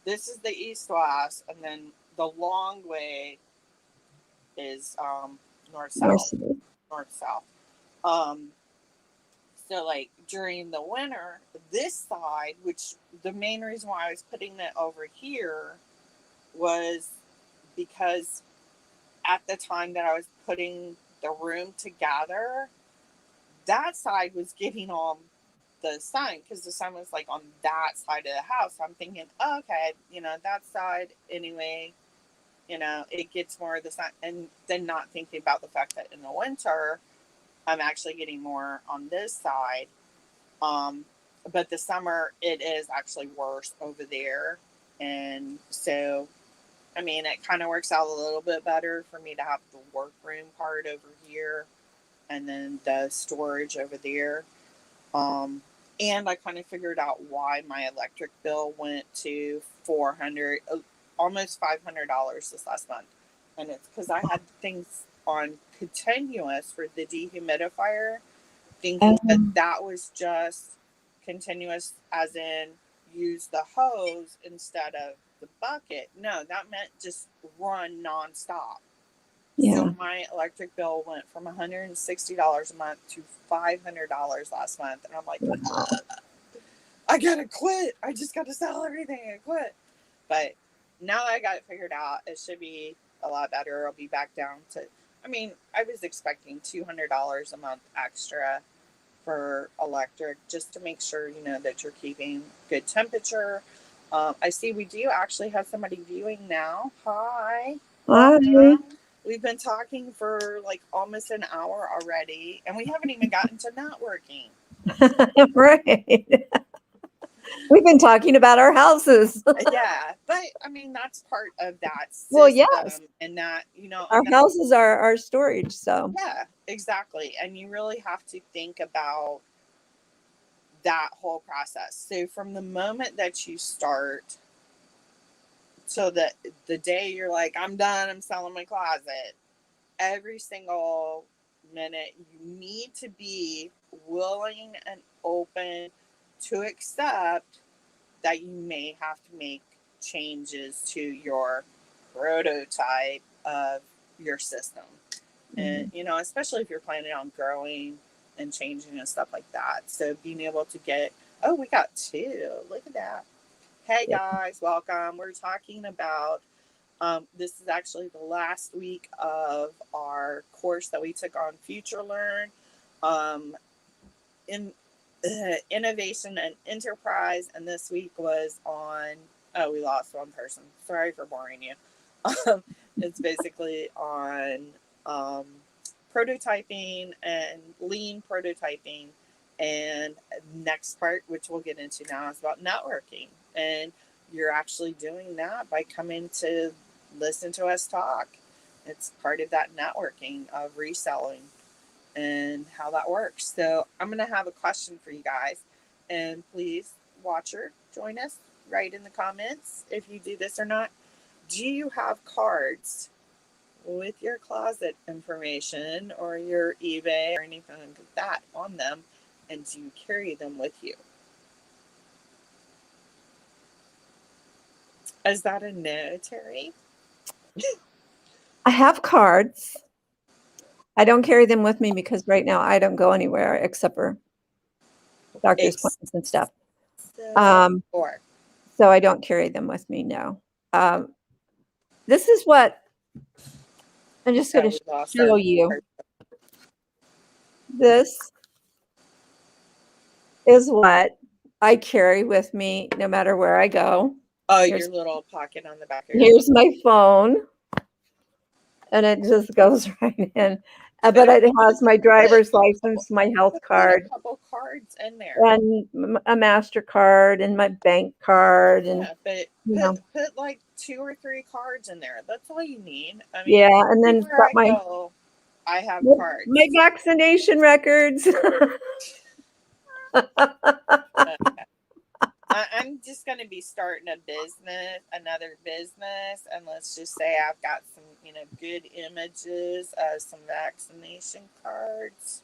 this is the east west, and then the long way is north south, North. north south. Um, so like during the winter, this side, which the main reason why I was putting it over here was because at the time that I was putting the room together, that side was getting all the sun because the sun was like on that side of the house. I'm thinking, oh, okay, that side anyway, it gets more of the sun. And then not thinking about the fact that in the winter, I'm actually getting more on this side. Um, but the summer, it is actually worse over there. And so, I mean, it kind of works out a little bit better for me to have the workroom part over here and then the storage over there. Um, and I kind of figured out why my electric bill went to 400, almost $500 this last month. And it's because I had things on continuous for the dehumidifier, thinking that Um, that was just continuous, as in use the hose instead of the bucket. No, that meant just run nonstop. So yeah. my electric bill went from $160 a month to $500 last month, and I'm like, Wow. I gotta quit. I just gotta sell everything and quit. But now that I got it figured out, it should be a lot better. I'll be back down to. I mean, I was expecting $200 a month extra for electric just to make sure that you're keeping good temperature. I see we do actually have somebody viewing now. Hi, Hi. welcome. We've been talking for like almost an hour already, and we haven't even gotten to networking. Right. We've been talking about our houses. Yeah, but I mean that's part of that Well, yes, system, and that our and that houses are our storage. So, yeah, exactly. And you really have to think about that whole process. So from the moment that you start, so that the day you're like, I'm done, I'm selling my closet, every single minute you need to be willing and open to accept that you may have to make changes to your prototype of your system. And, mhm. especially if you're planning on growing and changing and stuff like that. So being able to get, oh, we got two. Look at that. Hey Yeah. guys, welcome. We're talking about this is actually the last week of our course that we took on Future Learn, in innovation and enterprise. And this week was on, oh, we lost one person. Sorry for boring you. It's basically on um, prototyping and lean prototyping. And next part, which we'll get into now, is about networking. And you're actually doing that by coming to listen to us talk. It's part of that networking of reselling and how that works. So I'm going to have a question for you guys. And please, watcher, join us. Write in the comments if you do this or not. Do you have cards with your closet information or your eBay or anything like that on them? And do you carry them with you? Is that a no, Terry? I have cards. I don't carry them with me because right now I don't go anywhere except for doctor's appointments and stuff. So I don't carry them with me, no. This is what I'm just going to show you. This is what I carry with me no matter where I go. Oh, your little pocket on the back of your Here's my phone. And it just goes right in. But it has my driver's license, my health card. A couple cards in there. And a MasterCard and my bank card. And yeah, but put like 2 or 3 cards in there. That's all you need. I mean, yeah, and then I have cards. My vaccination records. I'm just going to be starting another business, and let's just say I've got some, good images of some vaccination cards.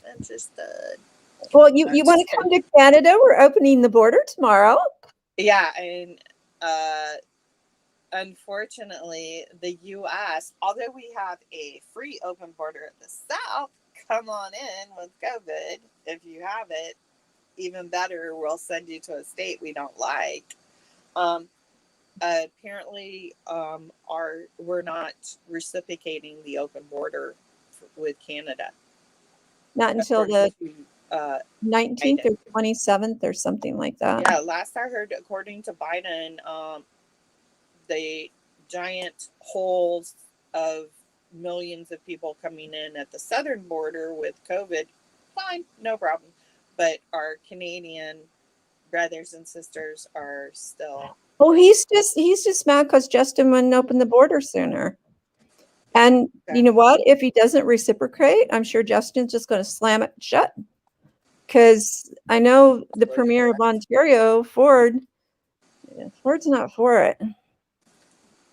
Interested. Well, you want to come to Canada? We're opening the border tomorrow. Yeah, and unfortunately, the U.S., although we have a free open border at the south, come on in with COVID if you have it. Even better, we'll send you to a state we don't like. Apparently, we're not reciprocating the open border with Canada. Not until the 19th or 27th or something like that. Yeah, last I heard, according to Biden, the giant holes of millions of people coming in at the southern border with COVID, fine, no problem. But our Canadian brothers and sisters are still. Oh, he's just mad because Justin wouldn't open the border sooner. And you know what? If he doesn't reciprocate, I'm sure Justin's just going to slam it shut. Because I know the Premier of Ontario, Ford's not for it.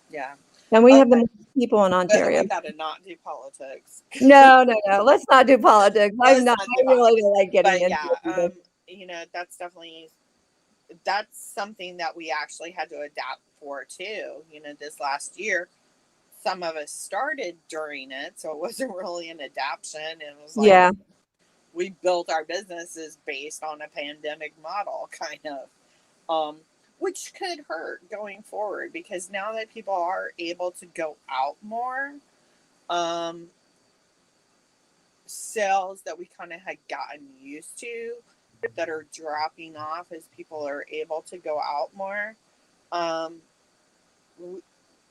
Yeah. And we have the most people in Ontario. We got to not do politics. No. Let's not do politics. I really don't like getting into it. That's something that we actually had to adapt for too. This last year, some of us started during it, so it wasn't really an adaptation. It was like, we built our businesses based on a pandemic model, kind of. Which could hurt going forward, because now that people are able to go out more, sales that we kind of had gotten used to that are dropping off as people are able to go out more.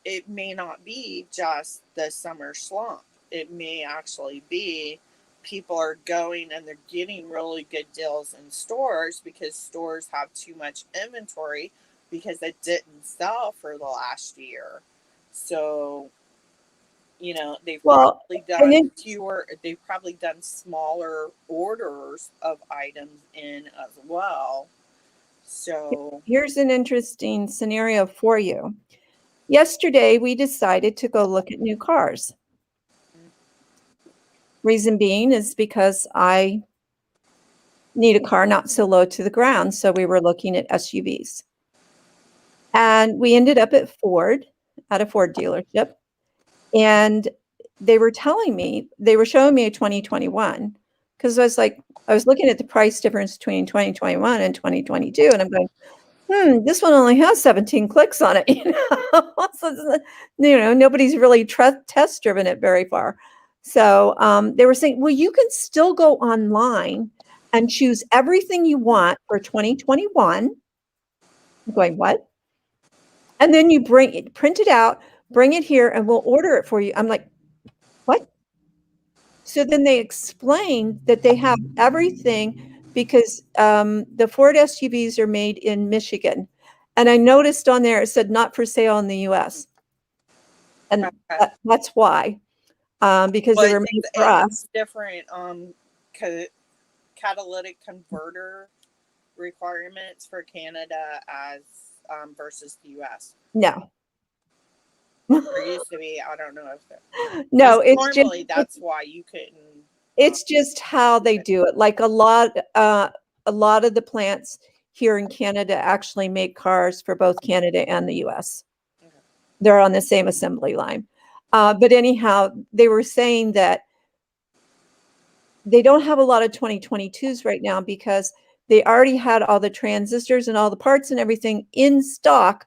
It may not be just the summer slump. It may actually be people are going and they're getting really good deals in stores because stores have too much inventory because it didn't sell for the last year. So, they've probably done smaller orders of items in as well. So here's an interesting scenario for you. Yesterday, we decided to go look at new cars. Reason being is because I need a car not so low to the ground. So we were looking at SUVs. And we ended up at a Ford dealership. And they were showing me a 2021. Because I was looking at the price difference between 2021 and 2022. And I'm going, this one only has 17 clicks on it. So, nobody's really test driven it very far. So they were saying, well, you can still go online and choose everything you want for 2021. I'm going, what? And then you print it out, bring it here, and we'll order it for you. I'm like, what? So then they explained that they have everything because the Ford SUVs are made in Michigan. And I noticed on there, it said not for sale in the US. And Okay. that's why, because they But were made for it us. has different catalytic converter requirements for Canada as versus the US. No. There used to be, I don't know if there, No, because normally that's why you couldn't. it's just how they do it. Like a lot of the plants here in Canada actually make cars for both Canada and the US. Okay. They're on the same assembly line. But anyhow, they were saying that they don't have a lot of 2022s right now because they already had all the transistors and all the parts and everything in stock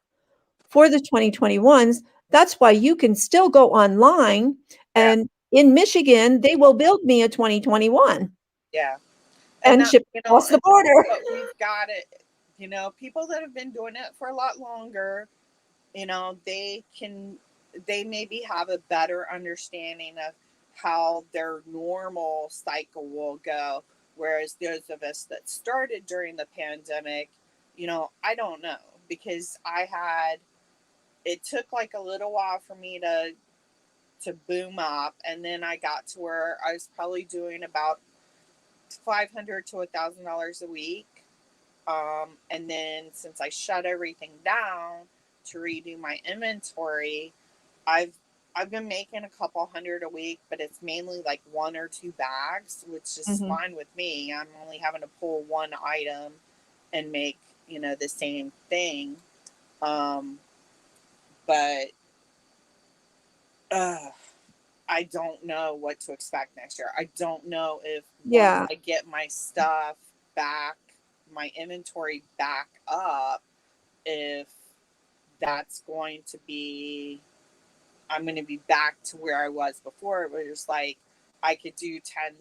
for the 2021s. That's why you can still go online, Yeah, and in Michigan, they will build me a 2021 yeah, and and that, ship you know, across the and border. but we've got it. You know, people that have been doing it for a lot longer, you know, they maybe have a better understanding of how their normal cycle will go, whereas those of us that started during the pandemic, you know, I don't know, because it took like a little while for me to boom up, and then I got to where I was probably doing about $500 to $1,000 a week. And then since I shut everything down to redo my inventory, I've I've been making a couple hundred a week, but it's mainly like one or two bags, which is Mhm. fine with me. I'm only having to pull one item and make, you know, the same thing. Um, but uh, I don't know what to expect next year. I don't know if once Yeah, I get my stuff back, my inventory back up, if that's going to be, I'm going to be back to where I was before. It was like I could do 10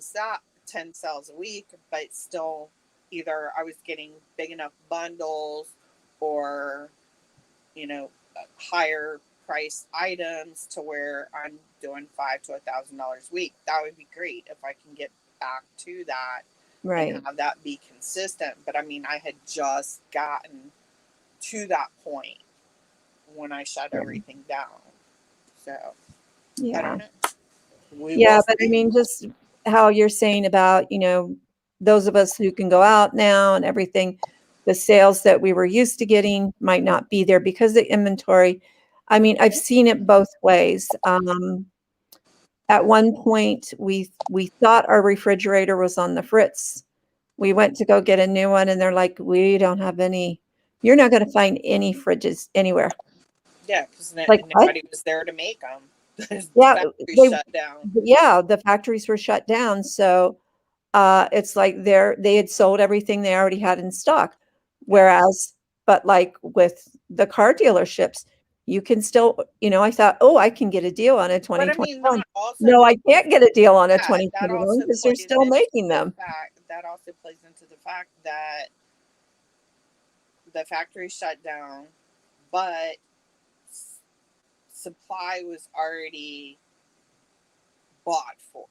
sales a week, but still either I was getting big enough bundles or, you know, higher price items to where I'm doing $500 to $1,000 a week. That would be great if I can get back to that and right. have that be consistent. But I mean, I had just gotten to that point when I shut Yeah. everything down. So I Yeah. don't know. We will Yeah, but I see. mean, just how you're saying about, those of us who can go out now and everything, the sales that we were used to getting might not be there because the inventory. I mean, I've seen it both ways. At one point, we thought our refrigerator was on the fritz. We went to go get a new one, and they're like, "We don't have any. You're not going to find any fridges anywhere." Yeah, because Like what? nobody was there to make them. The Yeah, factory they. shut down. Yeah, the factories were shut down, so it's like they had sold everything they already had in stock. Yeah. Whereas, but like with the car dealerships, you can still, I thought, oh, I can get a deal on a But I mean, 2021. that also No, I can't get a deal on a that 2021 also because they're plays still into making them. the fact that the factory shut down, but supply was already bought for.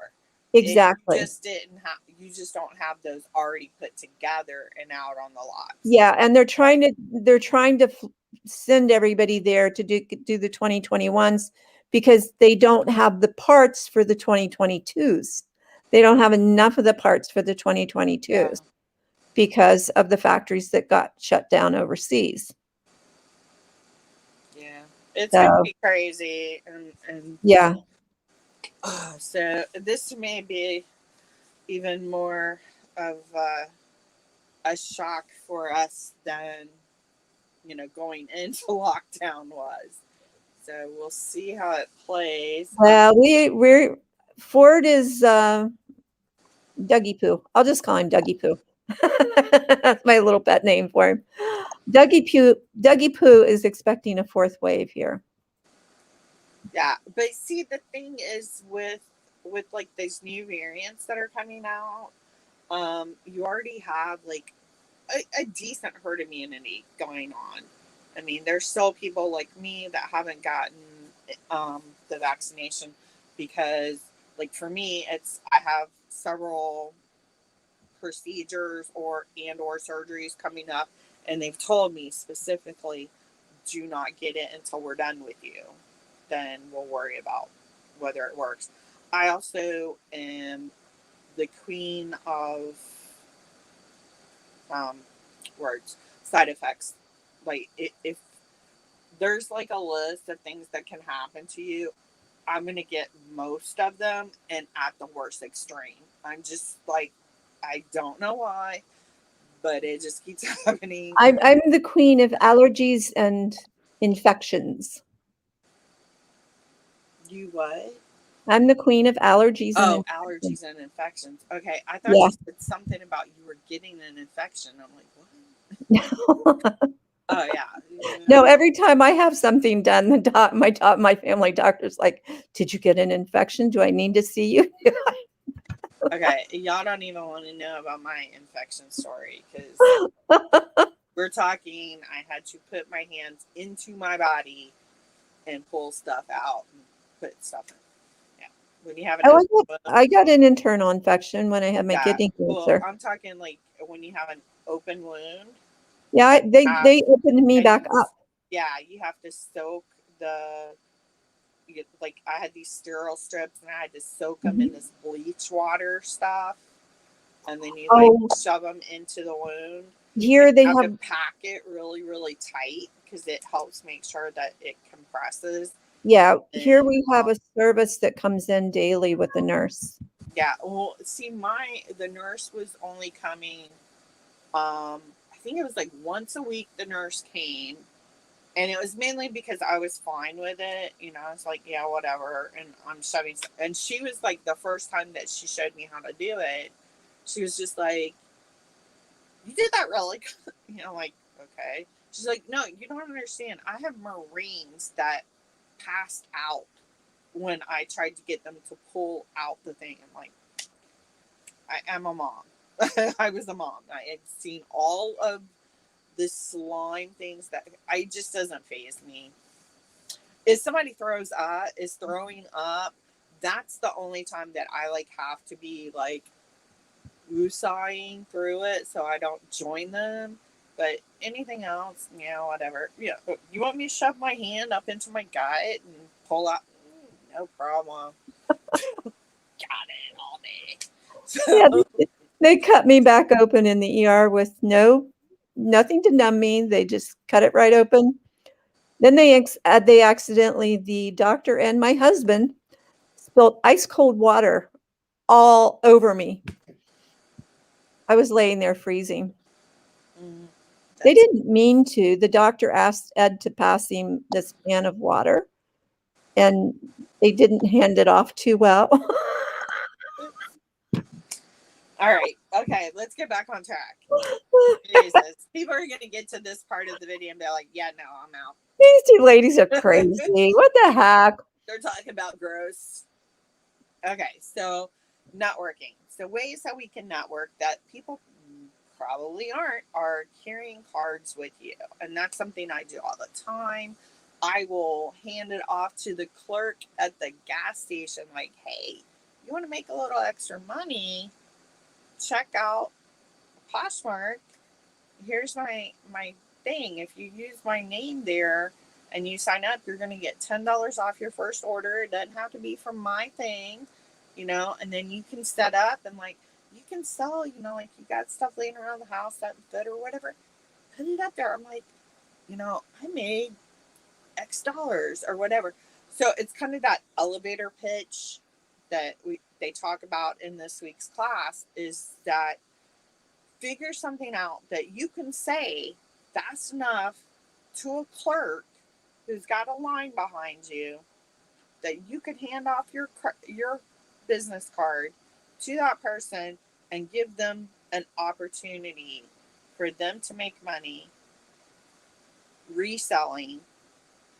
Exactly. You just don't have those already put together and out on the lots. Yeah, and they're trying to send everybody there to do the 2021s because they don't have the parts for the 2022s. They don't have enough of the parts for the Yeah. 2022s because of the factories that got shut down overseas. Yeah. It's gonna So, be crazy, and yeah. so this may be even more of a shock for us than, you know, going into lockdown was. So we'll see how it plays. Well, we're Ford is Dougie Poo. I'll just call him Dougie Poo. That's my little pet name for him. Dougie Poo is expecting a fourth wave here. Yeah, but see, the thing is with like these new variants that are coming out, you already have like a decent herd immunity going on. I mean, there's still people like me that haven't gotten the vaccination because, like, for me, it's I have several procedures or surgeries coming up, and they've told me specifically, do not get it until we're done with you. Then we'll worry about whether it works. I also am the queen of words, side effects. Like if there's like a list of things that can happen to you, I'm gonna get most of them and at the worst extreme. I'm just like, I don't know why, but it just keeps happening. I'm the queen of allergies and infections. You what? I'm the queen of allergies and Oh, infections. allergies and infections. Okay, I thought Yeah. you said something about you were getting an infection. I'm like, what? Oh yeah. No, every time I have something done, my family doctor's like, "Did you get an infection? Do I need to see you?" Okay, y'all don't even want to know about my infection story because we're talking. I had to put my hands into my body and pull stuff out and put stuff in. Yeah, when you have an open wound. I got an internal infection when I had my Yeah, kidney well, cancer. I'm talking like when you have an open wound. Yeah, they opened me And back up. yeah, you have to soak like I had these sterile strips and I had to soak them in this bleach water stuff, and then you like Oh, shove them into the wound. And here you they have to have. pack it really, really tight because it helps make sure that it compresses. Yeah, here And we have a service that comes in daily with the nurse. yeah, well, see, the nurse was only coming. I think it was like once a week. The nurse came, and it was mainly because I was fine with it. You know, I was like, yeah, whatever. And I'm shoving. And she was like, the first time that she showed me how to do it, she was just like, you did that really good. You know, like, okay. She's like, no, you don't understand. I have Marines that passed out when I tried to get them to pull out the thing. I'm like, I am a mom. I was a mom. I had seen all of the slime things that I just doesn't faze me. If somebody is throwing up, that's the only time that I like have to be like woosahing through it so I don't join them. But anything else, yeah, whatever. Yeah, you want me to shove my hand up into my gut and pull out? No problem. Got it all day. Yeah, So they cut me back open in the ER with nothing to numb me. They just cut it right open. Then they accidentally, the doctor and my husband spilled ice cold water all over me. I was laying there freezing. They that's didn't mean to. The doctor asked Ed to pass him this can of water, and they didn't hand it off too well. all right. Okay, let's get back on track. Jesus, people are gonna get to this part of the video and be like, "Yeah, no, I'm out." These two ladies are crazy. What the heck? They're talking about gross. Okay, so networking. So ways that we can network that people probably aren't are carrying cards with you, and that's something I do all the time. I will hand it off to the clerk at the gas station, like, "Hey, you want to make a little extra money? Check out Poshmark. Here's my thing. If you use my name there and you sign up, you're gonna get $10 off your first order. It doesn't have to be from my thing, and then you can set up and like you can sell, like you got stuff laying around the house that fit or whatever. Put it up there." I'm like, I made X dollars or whatever. So it's kind of that elevator pitch that they talk about in this week's class, is that figure something out that you can say fast enough to a clerk who's got a line behind you that you could hand off your business card to that person and give them an opportunity for them to make money reselling.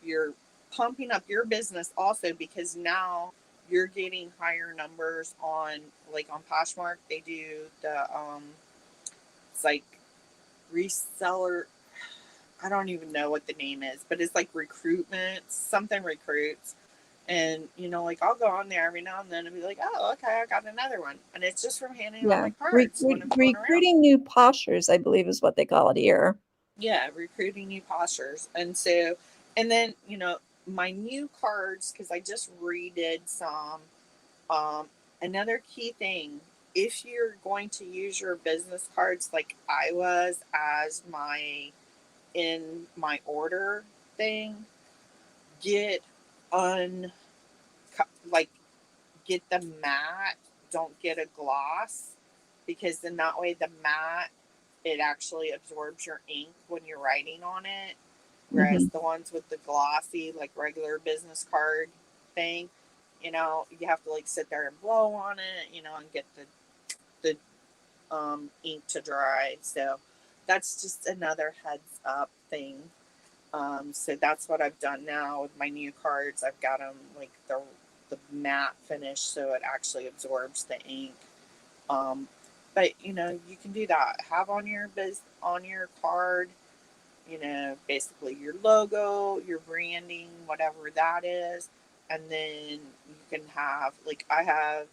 You're pumping up your business also because now you're getting higher numbers on, like on Poshmark. They do it's like reseller. I don't even know what the name is, but it's like recruitment, something recruits. And, like I'll go on there every now and then and be like, oh, okay, I got another one. And it's just from handing out Yeah. my cards when I'm going around. Recruiting new poshers, I believe is what they call it here. Yeah, recruiting new postures. And so, and then, my new cards, because I just redid some. Um, Another key thing, if you're going to use your business cards like I was as in my order thing, get un like get the matte, don't get a gloss, because then that way the matte, it actually absorbs your ink when you're writing on it, whereas Hmm. the ones with the glossy like regular business card thing, you have to like sit there and blow on it, and get the ink to dry. So that's just another heads up thing. So that's what I've done now with my new cards. I've got them like the matte finish, so it actually absorbs the ink. Um, but you can do that. Have on your card, basically your logo, your branding, whatever that is, and then you can have like I have.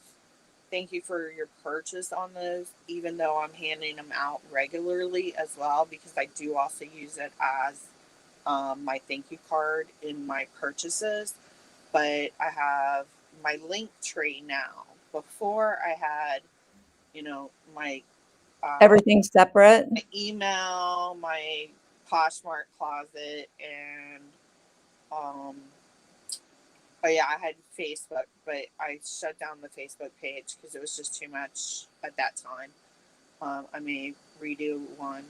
Thank you for your purchase on those, even though I'm handing them out regularly as well, because I do also use it as my thank you card in my purchases. But I have my link tree now. Before I had, my Everything's separate. my email, my Poshmark closet, and um, oh yeah, I had Facebook, but I shut down the Facebook page because it was just too much at that time. I may redo one.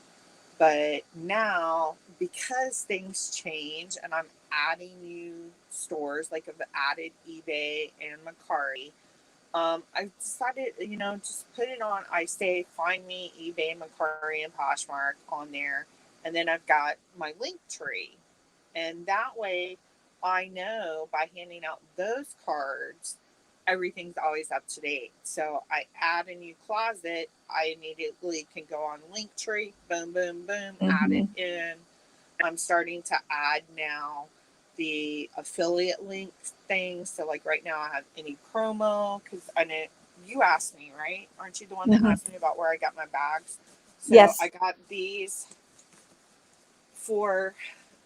But now, because things change and I'm adding new stores, like I've added eBay and Mercari, I've decided, just put it on. I say, find me eBay, Mercari, and Poshmark on there. And then I've got my link tree. And that way, I know by handing out those cards, everything's always up to date. So I add a new closet, I immediately can go on Linktree, boom, boom, boom, add it Hmm. in. I'm starting to add now the affiliate link thing. So like right now, I have any promo because I know you asked me, right? Aren't you the one that Hmm. asked me about where I got my bags? So Yes. I got these for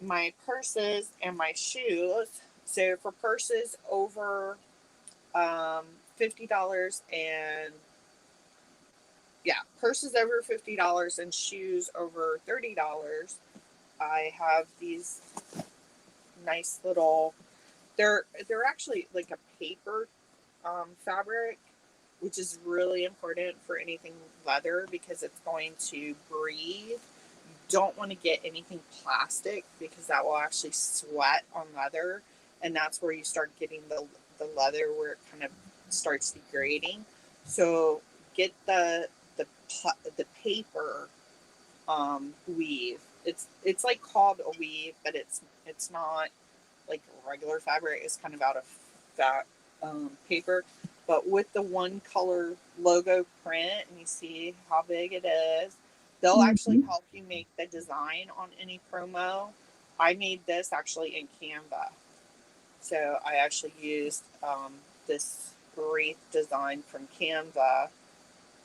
my purses and my shoes. So for purses over $50, and yeah, purses over $50 and shoes over $30. I have these nice little. They're actually like a paper fabric, which is really important for anything leather because it's going to breathe. Don't want to get anything plastic because that will actually sweat on leather, and that's where you start getting the leather where it kind of starts degrading. So get the paper weave. It's like called a weave, but it's not like regular fabric. It's kind of out of that paper, but with the one color logo print, and you see how big it is. They'll actually Hmm. help you make the design on any promo. I made this actually in Canva, so I actually used this wreath design from Canva,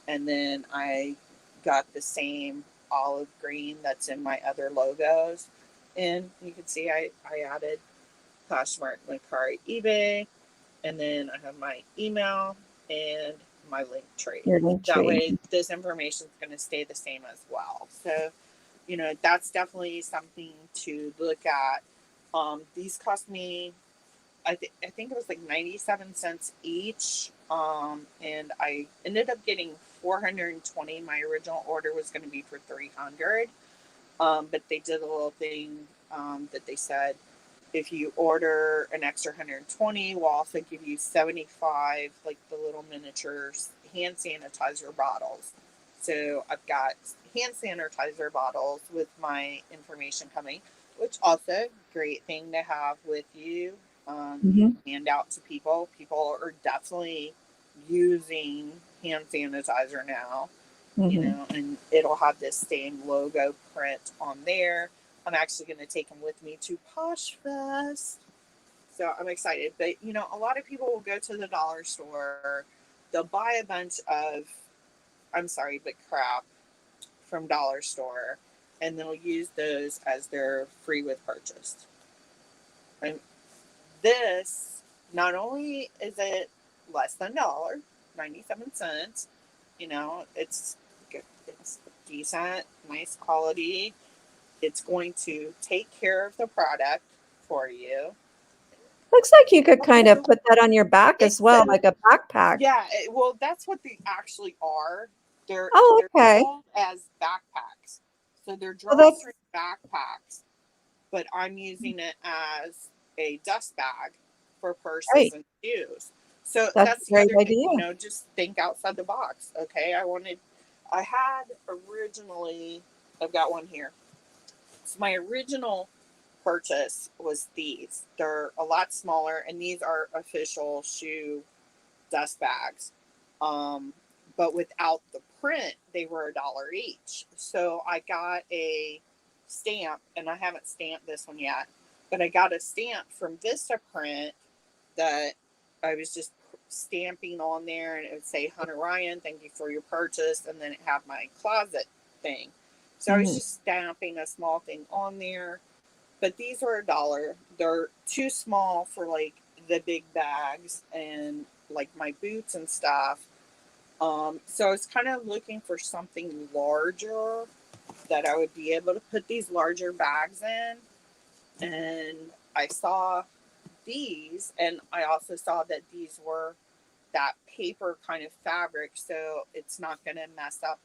and then I got the same olive green that's in my other logos. And you can see I added Poshmark, Mercari, eBay, and then I have my email and my link tree. Your link That tree. way, this information is going to stay the same as well. So, that's definitely something to look at. These cost me, I think it was like 97 cents each. And I ended up getting 420. My original order was going to be for 300. But they did a little thing that they said if you order an extra 120, we'll also give you 75, like the little miniature hand sanitizer bottles. So I've got hand sanitizer bottles with my information coming, which also great thing to have with you. You Hmm. can hand out to people. People are definitely using hand sanitizer now, Hmm. and it'll have this same logo print on there. I'm actually going to take them with me to Posh Fest. So I'm excited. But, a lot of people will go to the dollar store, they'll buy a bunch of, I'm sorry, but crap from dollar store, and they'll use those as their free with purchase. And this, not only is it less than $1.97, it's good, it's decent, nice quality. It's going to take care of the product for you. Looks like you could kind of put that on your back as It's well, like a backpack. Yeah, well, that's what they actually are. They're Oh, they're okay. sold as backpacks, so they're Well, that's drawstring backpacks. But I'm using it as a dust bag for purses great. and shoes. So That's that's a the great other thing, idea. just think outside the box. Okay, I had originally, I've got one here. So my original purchase was these. They're a lot smaller, and these are official shoe dust bags. Um, but without the print, they were $1 each. So I got a stamp, and I haven't stamped this one yet, but I got a stamp from Vista Print that I was just stamping on there, and it would say Hunter Ryan, thank you for your purchase, and then it had my closet thing. So I was Mhm. just stamping a small thing on there. But these are $1. They're too small for like the big bags and like my boots and stuff. So I was kind of looking for something larger that I would be able to put these larger bags in. And I saw these, and I also saw that these were that paper kind of fabric, so it's not going to mess up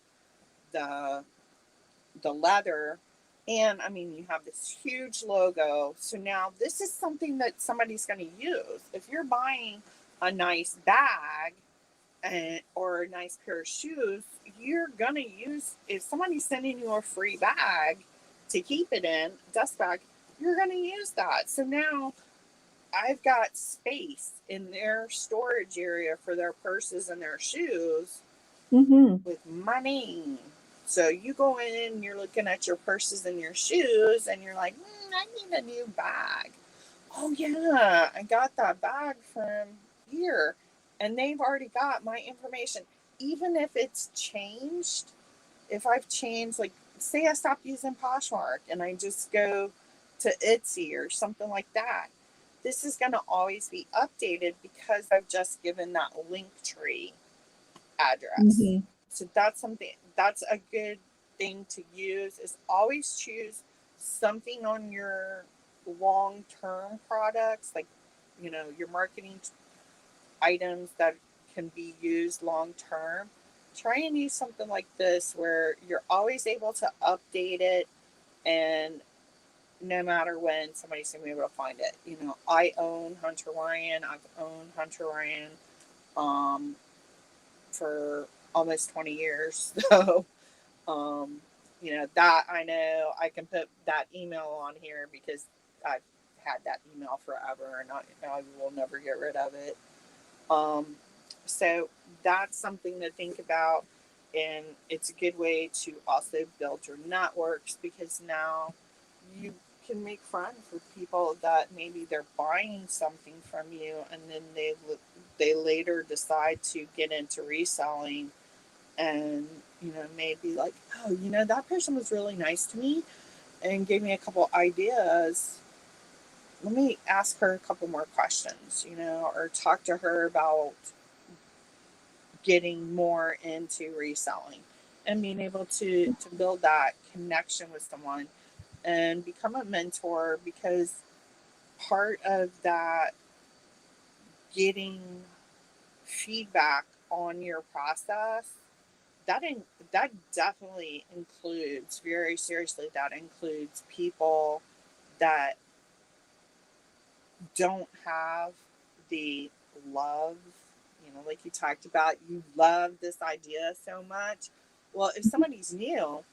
the leather. And I mean, you have this huge logo. So now this is something that somebody's going to use. If you're buying a nice bag or a nice pair of shoes, you're going to use, if somebody's sending you a free bag to keep it in, dust bag, you're going to use that. So now I've got space in their storage area for their purses and their shoes Mhm. with money. So you go in and you're looking at your purses and your shoes, and you're like, I need a new bag. Oh, yeah, I got that bag from here. And they've already got my information. Even if it's changed, if I've changed, like, say I stopped using Poshmark and I just go to Etsy or something like that, this is going to always be updated because I've just given that link tree address. Mhm. So that's a good thing to use, is always choose something on your long-term products, like, your marketing items that can be used long term. Try and use something like this where you're always able to update it, and no matter when, somebody's gonna be able to find it. I own Hunter Ryan. I've owned Hunter Ryan um, for almost 20 years. So, um, that I know I can put that email on here because I've had that email forever, and I will never get rid of it. Um, so that's something to think about. And it's a good way to also build your networks, because now you can make friends with people that maybe they're buying something from you, and then they later decide to get into reselling, and maybe like, oh, that person was really nice to me and gave me a couple ideas. Let me ask her a couple more questions, or talk to her about getting more into reselling, and being able to build that connection with someone and become a mentor, because part of that, getting feedback on your process, that that definitely includes, very seriously, that includes people that don't have the love, like you talked about, you love this idea so much. Well, if somebody's new,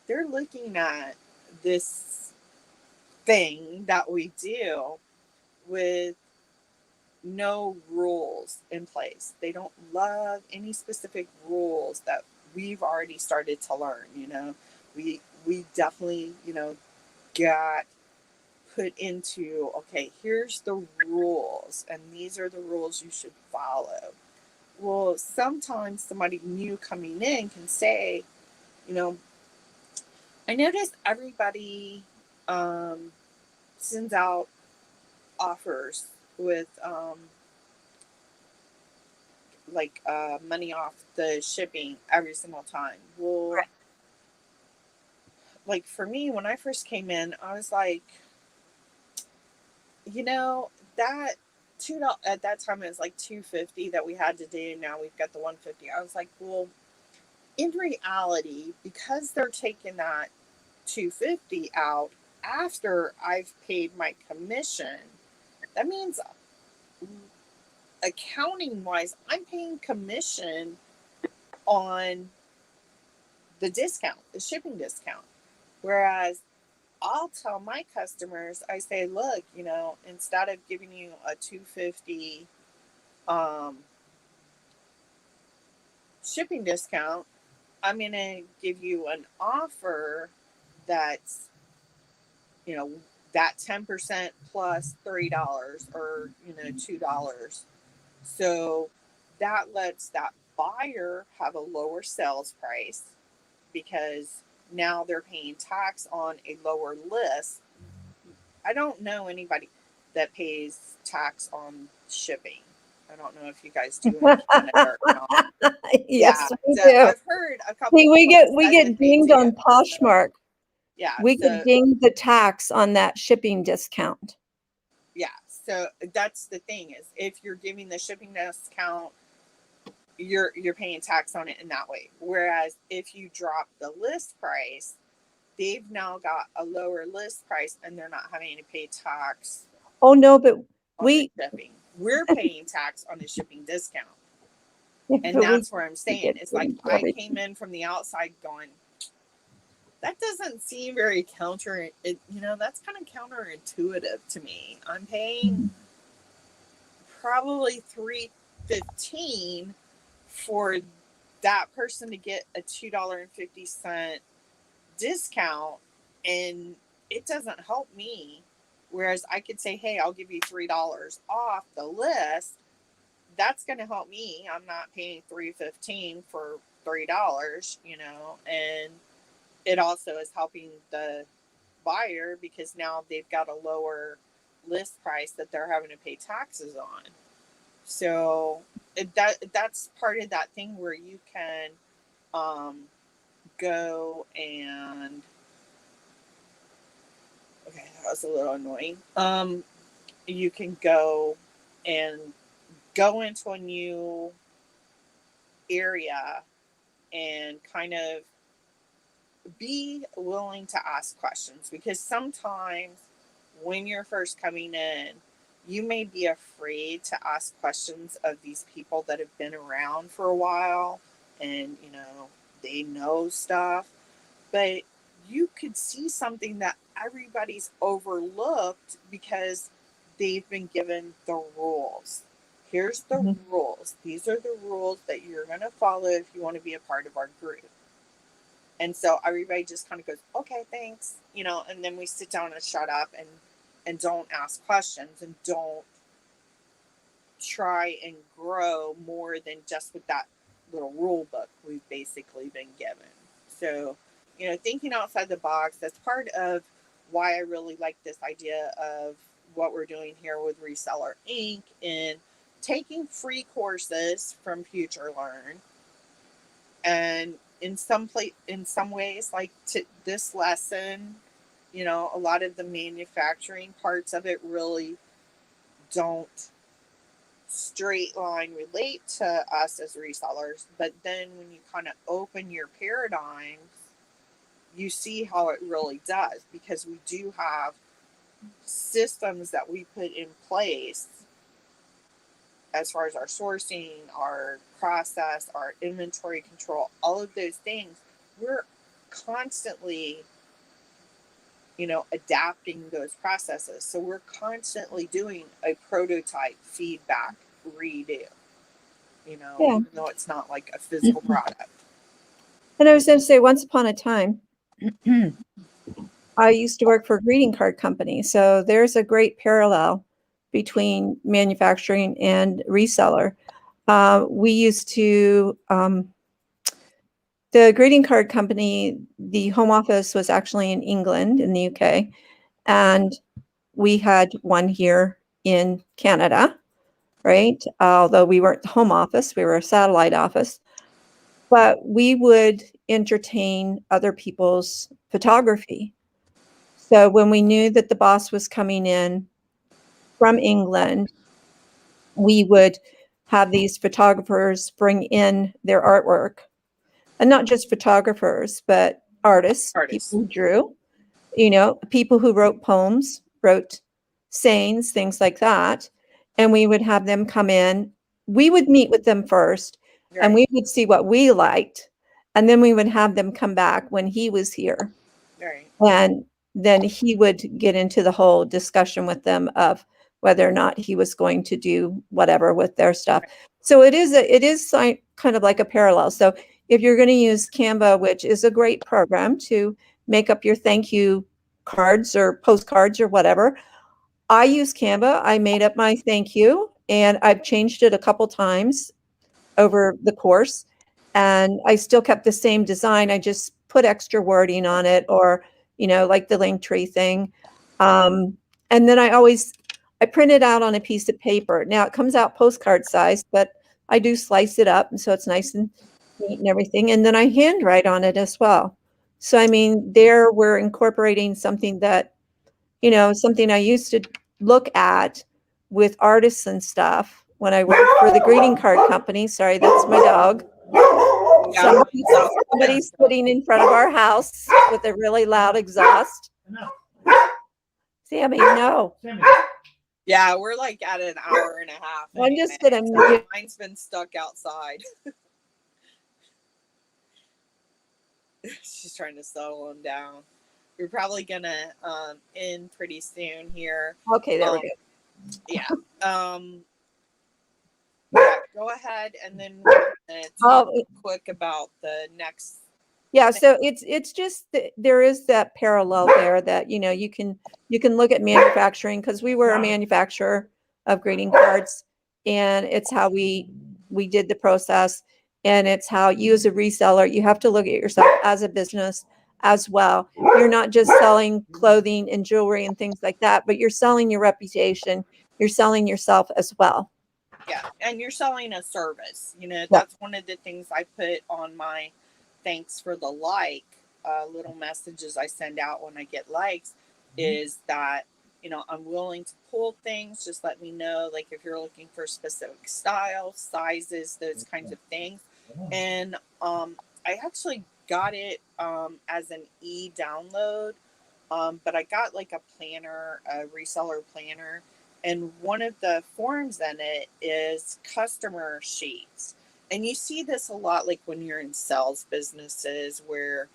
they're looking at this thing that we do with no rules in place. They don't love any specific rules that we've already started to learn. We definitely, got put into, okay, here's the rules, and these are the rules you should follow. Well, sometimes somebody new coming in can say, you know, I noticed everybody sends out offers with money off the shipping every single time. Well, like for me, when I first came in, I was like, that $2 at that time it was like $250 that we had to do. Now we've got the $150. I was like, well, in reality, because they're taking that $250 out after I've paid my commission, that means accounting wise, I'm paying commission on the discount, the shipping discount. Whereas I'll tell my customers, I say, look, instead of giving you a $250 shipping discount, I'm going to give you an offer that's, that 10% plus $3 or, $2. So that lets that buyer have a lower sales price because now they're paying tax on a lower list. I don't know anybody that pays tax on shipping. I don't know if you guys do in Canada or not. Yes, we so do. I've heard a couple. See, we get dinged on Poshmark. Yeah, we get dinged the tax on that shipping discount. Yeah, so that's the thing is, if you're giving the shipping discount, you're paying tax on it in that way. Whereas if you drop the list price, they've now got a lower list price and they're not having to pay tax. Oh no, but we're paying tax on the shipping discount. And that's where I'm saying, it's like I came in from the outside going, that doesn't seem very that's kind of counterintuitive to me. I'm paying probably $3.15 for that person to get a $2.50 discount, and it doesn't help me. Whereas I could say, hey, I'll give you $3 off the list. That's going to help me. I'm not paying $3.15 for $3, and it also is helping the buyer because now they've got a lower list price that they're having to pay taxes on. So that's part of that thing where you can go and okay, that was a little annoying. You can go into a new area and kind of be willing to ask questions, because sometimes when you're first coming in, you may be afraid to ask questions of these people that have been around for a while and, they know stuff, but you could see something that everybody's overlooked because they've been given the rules. Here's the rules. These are the rules that you're going to follow if you want to be a part of our group. And so everybody just kind of goes, okay, thanks, and then we sit down and shut up and don't ask questions and don't try and grow more than just with that little rule book we've basically been given. So, thinking outside the box, that's part of why I really like this idea of what we're doing here with Reseller Inc. and taking free courses from Future Learn. And in some ways, like this lesson, a lot of the manufacturing parts of it really don't straight line relate to us as resellers. But then when you kind of open your paradigms, you see how it really does, because we do have systems that we put in place as far as our sourcing, our process, our inventory control, all of those things. We're constantly, adapting those processes. So we're constantly doing a prototype, feedback, redo, even though it's not like a physical product. And I was going to say, once upon a time, I used to work for a greeting card company. So there's a great parallel between manufacturing and reseller. We used to, the greeting card company, the home office was actually in England, in the UK, and we had one here in Canada, right? Although we weren't the home office, we were a satellite office, but we would entertain other people's photography. So when we knew that the boss was coming in from England, we would have these photographers bring in their artwork, and not just photographers, but artists, Artists. people who drew, people who wrote poems, wrote sayings, things like that. And we would have them come in. We would meet with them first, and Right. we would see what we liked. And then we would have them come back when he was here. Right. And then he would get into the whole discussion with them of whether or not he was going to do whatever with their stuff. So it is kind of like a parallel. So if you're going to use Canva, which is a great program to make up your thank you cards or postcards or whatever, I use Canva. I made up my thank you, and I've changed it a couple times over the course, and I still kept the same design. I just put extra wording on it, or like the link tree thing. And then I print it out on a piece of paper. Now it comes out postcard size, but I do slice it up, and so it's nice and neat and everything. And then I handwrite on it as well. So I mean, there we're incorporating something that something I used to look at with artists and stuff when I worked for the greeting card company. Sorry, that's my dog. Yeah. Somebody's sitting in front of our house with a really loud exhaust. Sammy, no. Yeah, we're like at an hour and a half. I'm just gonna mute. Mine's been stuck outside. She's trying to settle him down. We're probably gonna end pretty soon here. Okay, there we go. Yeah. Yeah, go ahead, and then we're gonna talk quick about the next. Yeah, so it's just there is that parallel there that you can look at manufacturing, because we were a manufacturer of greeting cards, and it's how we did the process, and it's how you as a reseller, you have to look at yourself as a business as well. You're not just selling clothing and jewelry and things like that, but you're selling your reputation, you're selling yourself as well. Yeah, and you're selling a service. That's one of the things I put on my thanks for the little messages I send out when I get likes, is that I'm willing to pull things. Just let me know, like, if you're looking for specific styles, sizes, those kinds of things. And I actually got it as an e-download, but I got like a planner, a reseller planner, and one of the forms in it is customer sheets. And you see this a lot, like when you're in sales businesses, where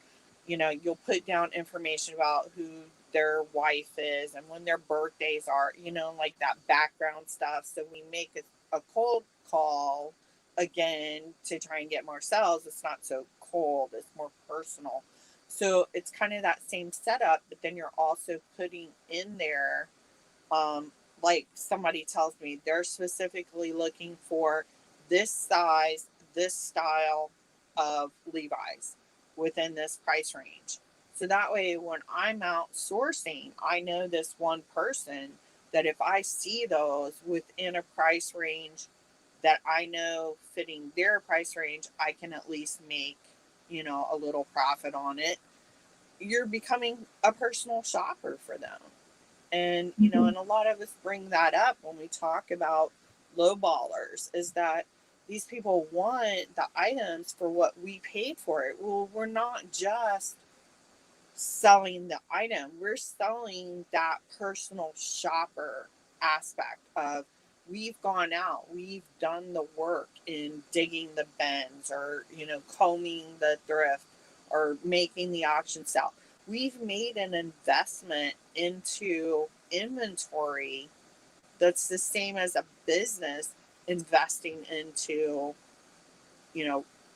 you'll put down information about who their wife is and when their birthdays are, like that background stuff. So we make a cold call again to try and get more sales. It's not so cold, it's more personal. So it's kind of that same setup, but then you're also putting in there, like somebody tells me they're specifically looking for this size, this style of Levi's within this price range. So that way, when I'm out sourcing, I know this one person that if I see those within a price range that I know fitting their price range, I can at least make, a little profit on it. You're becoming a personal shopper for them. And, and a lot of us bring that up when we talk about low ballers, is that these people want the items for what we paid for it. Well, we're not just selling the item, we're selling that personal shopper aspect of, we've gone out, we've done the work in digging the bins, or combing the thrift, or making the auction sale. We've made an investment into inventory that's the same as a business investing into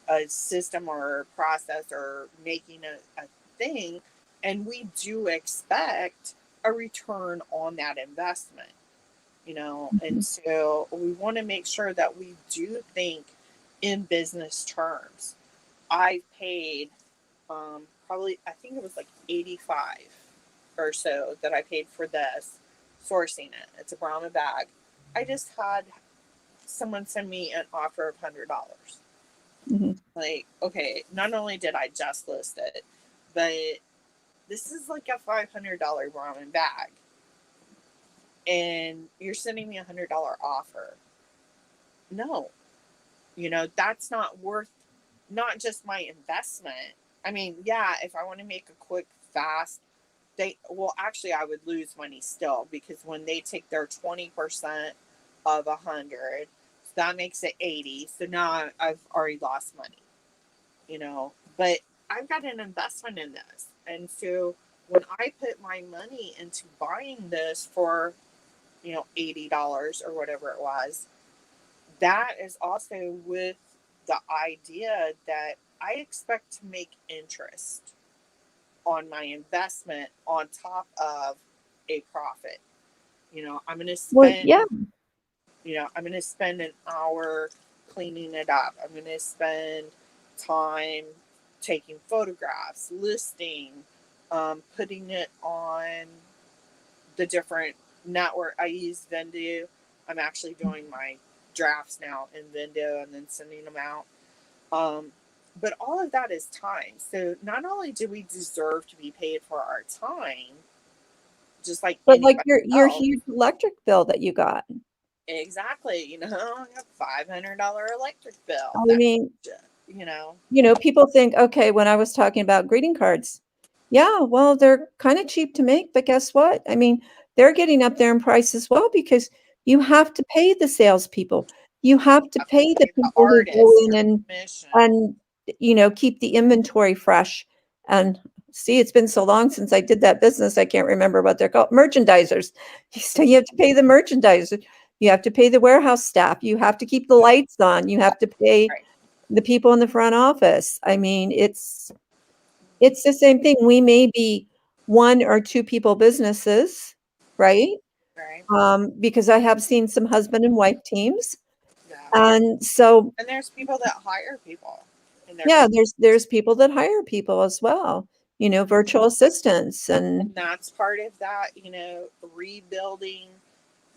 a system or a process, or making a thing. And we do expect a return on that investment, you know, and so we want to make sure that we do think in business terms. I paid probably, I think it was like 85 or so that I paid for this, sourcing it. It's a Brahma bag. I just had someone send me an offer of $100. Mm-hmm. Like, okay, not only did I just list it, but this is like a $500 Brahmin bag. And you're sending me $100 offer. No, you know, that's not worth not just my investment. I mean, yeah, if I want to make a quick, fast, actually, I would lose money still, because when they take their 20% of 100, so that makes it 80. So now I've already lost money, you know, but I've got an investment in this. And so when I put my money into buying this for, you know, $80 or whatever it was, that is also with the idea that I expect to make interest on my investment on top of a profit. You know, I'm going to Well, spend, yeah. you know, I'm going to spend an hour cleaning it up. I'm going to spend time taking photographs, listing, putting it on the different network. I use Vendu. I'm actually doing my drafts now in Vendu and then sending them out. But all of that is time. So not only do we deserve to be paid for our time, just like But like anybody your else. huge electric bill that you got. Exactly. You know, a $500 electric bill. I That, mean, you know, people think, okay, when I was talking about greeting cards, yeah, well, they're kind of cheap to make, but guess what? I mean, they're getting up there in price as well, because you have to pay the salespeople. You have to have to pay the pay the people who go artist in their and commission. and keep the inventory fresh. And see, it's been so long since I did that business, I can't remember what they're called. Merchandisers. So you have to pay the merchandiser. You have to pay the warehouse staff. You have to keep the lights on. You have to pay Right. the people in the front office. I mean, it's the same thing. We may be one or two people businesses, right? Right. Because I have seen some husband and wife teams. Yeah. And so, And there's people that hire people in their yeah, business. there's people that hire people as well, virtual assistants. And And that's part of that, you know, rebuilding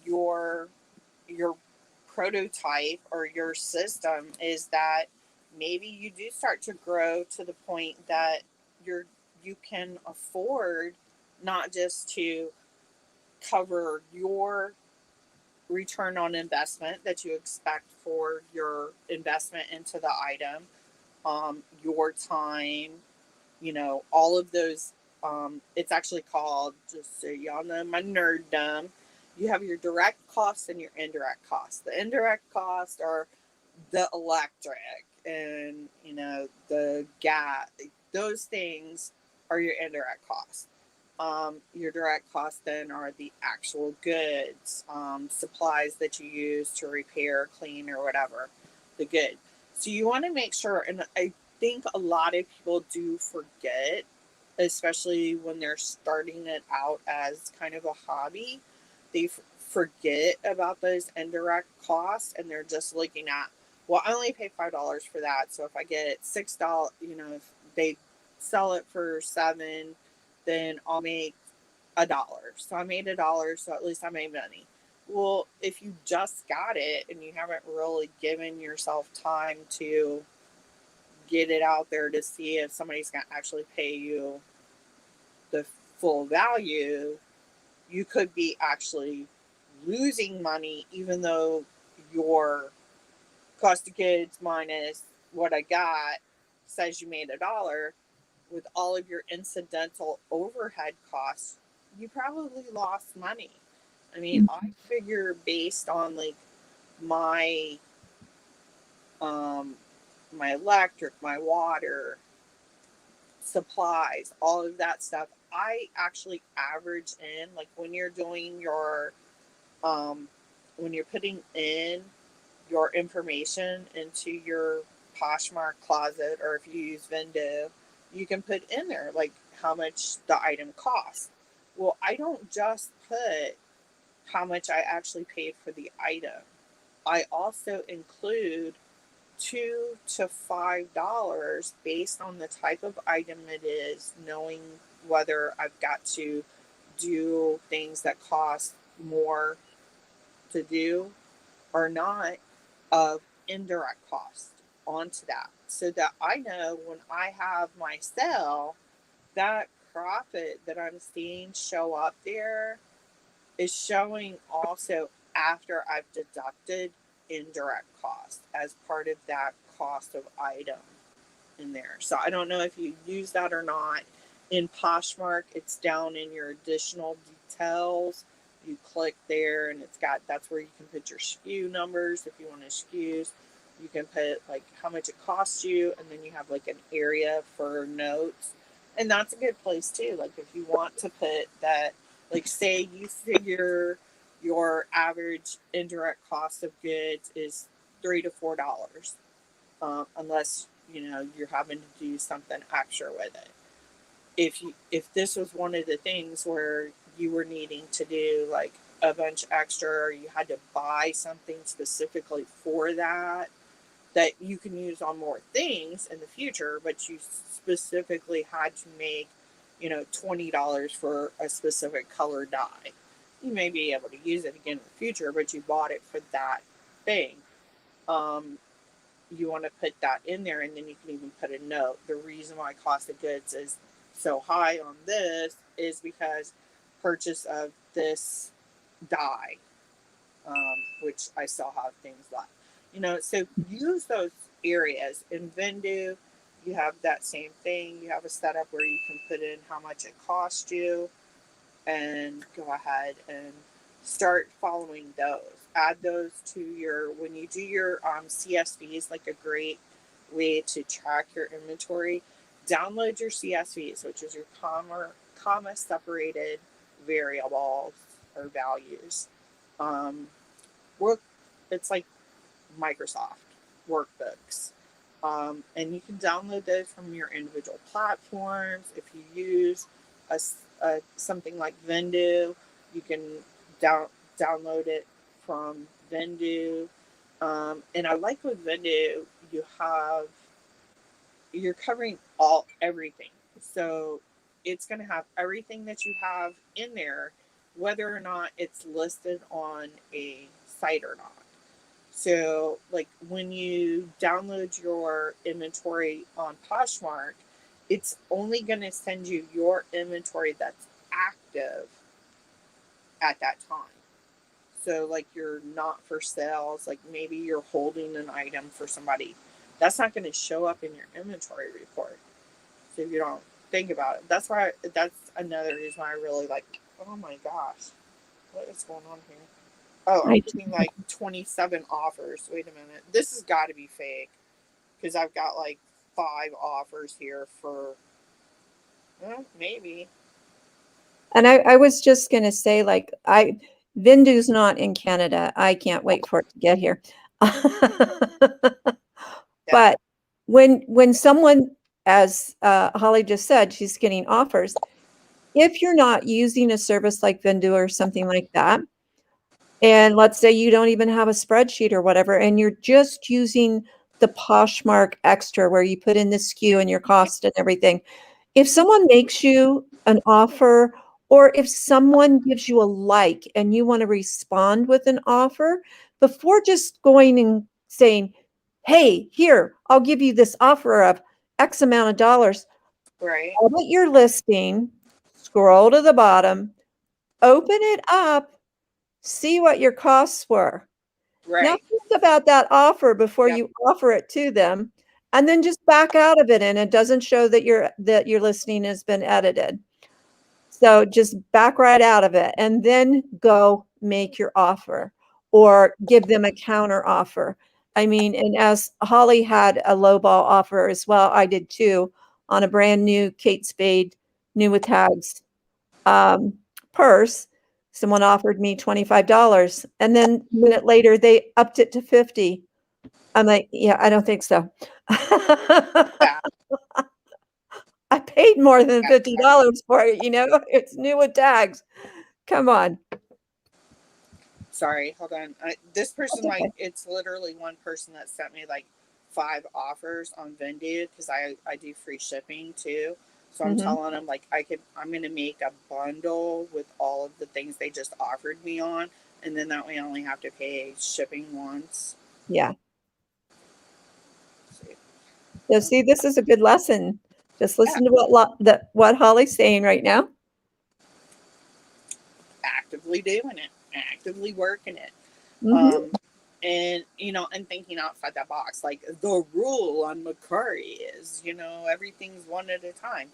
your your prototype or your system, is that maybe you do start to grow to the point that you can afford not just to cover your return on investment that you expect for your investment into the item, your time, you know, all of those. It's actually called, just so y'all know my nerddom, you have your direct costs and your indirect costs. The indirect costs are the electric and, you know, the gas. Those things are your indirect costs. Your direct costs then are the actual goods, supplies that you use to repair, clean, or whatever, the good. So you want to make sure, and I think a lot of people do forget, especially when they're starting it out as kind of a hobby, they forget about those indirect costs, and they're just looking at, well, I only pay $5 for that. So if I get $6, you know, if they sell it for 7, then I'll make $1. So I made $1, so at least I made money. Well, if you just got it and you haven't really given yourself time to get it out there to see if somebody's going to actually pay you the full value, you could be actually losing money, even though your cost of goods minus what I got says you made $1. With all of your incidental overhead costs, you probably lost money. I mean, I figure based on like my um my electric, my water, supplies, all of that stuff, I actually average in, like when you're doing your um when you're putting in your information into your Poshmark closet, or if you use Vendo, you can put in there like how much the item costs. Well, I don't just put how much I actually paid for the item. I also include $2 to $5 based on the type of item it is, knowing whether I've got to do things that cost more to do or not, of indirect cost onto that, so that I know when I have my sale, that profit that I'm seeing show up there is showing also after I've deducted indirect cost as part of that cost of item in there. So I don't know if you use that or not. In Poshmark, it's down in your additional details. You click there and it's got, that's where you can put your SKU numbers if you want to SKUs. You can put like how much it costs you, and then you have like an area for notes. And that's a good place too. Like if you want to put that, like say you figure your average indirect cost of goods is $3 to $4, unless you're having to do something extra with it. If this was one of the things where you were needing to do like a bunch extra, or you had to buy something specifically for that you can use on more things in the future, but you specifically had to make $20 for a specific color dye, you may be able to use it again in the future, but you bought it for that thing. You want to put that in there, and then you can even put a note. The reason why cost of goods is so high on this is because purchase of this dye, which I still have things left. So use those areas. In Vendu, you have that same thing. You have a setup where you can put in how much it cost you, and go ahead and start following those. Add those to your, when you do your CSVs, like a great way to track your inventory, download your CSVs, which is your comma separated variables or values. It's like Microsoft workbooks. And you can download those from your individual platforms. If you use something like Vendu, you can download it from Vendu. And I like with Vendu, you're covering everything. So it's going to have everything that you have in there, whether or not it's listed on a site or not. So like when you download your inventory on Poshmark, it's only going to send you your inventory that's active at that time. So like you're not for sales, like maybe you're holding an item for somebody, that's not going to show up in your inventory report. So if you don't think about it, that's another reason why I really like, oh my gosh, what is going on here? Oh, I'm getting like 27 offers. Wait a minute. This has got to be fake, because I've got like 5 offers here for, maybe. And I was just going to say, like, Vindu's not in Canada. I can't wait for it to get here. Yeah. But when someone, as Holly just said, she's getting offers, if you're not using a service like Vindu or something like that, and let's say you don't even have a spreadsheet or whatever, and you're just using the Poshmark Extra where you put in the SKU and your cost and everything. If someone makes you an offer, or if someone gives you a like and you want to respond with an offer, before just going and saying, hey, here, I'll give you this offer of X amount of dollars, Right. edit your listing, scroll to the bottom, open it up, see what your costs were. Now Right. think about that offer before Yep. you offer it to them, and then just back out of it, and it doesn't show that your listing has been edited. So just back right out of it, and then go make your offer or give them a counter offer. I mean, and as Holly had a lowball offer as well, I did too, on a brand new Kate Spade new with tags purse. Someone offered me $25, and then a minute later they upped it to 50. I'm like, yeah, I don't think so. Yeah. I paid more than Yeah, $50 for it, It's new with tags. Come on. sorry, hold on. This That's person, like, okay. it's literally one person that sent me like 5 offers on Vendu because I do free shipping too. So I'm Hmm. telling them like I'm gonna make a bundle with all of the things they just offered me on, and then that way I only have to pay shipping once. Yeah. Let's see. So see, this is a good lesson. Just Yeah, listen to what Holly's saying right now. actively doing it, actively working it. Hmm. Um, and and thinking outside that box. Like the rule on Macari is, everything's one at a time.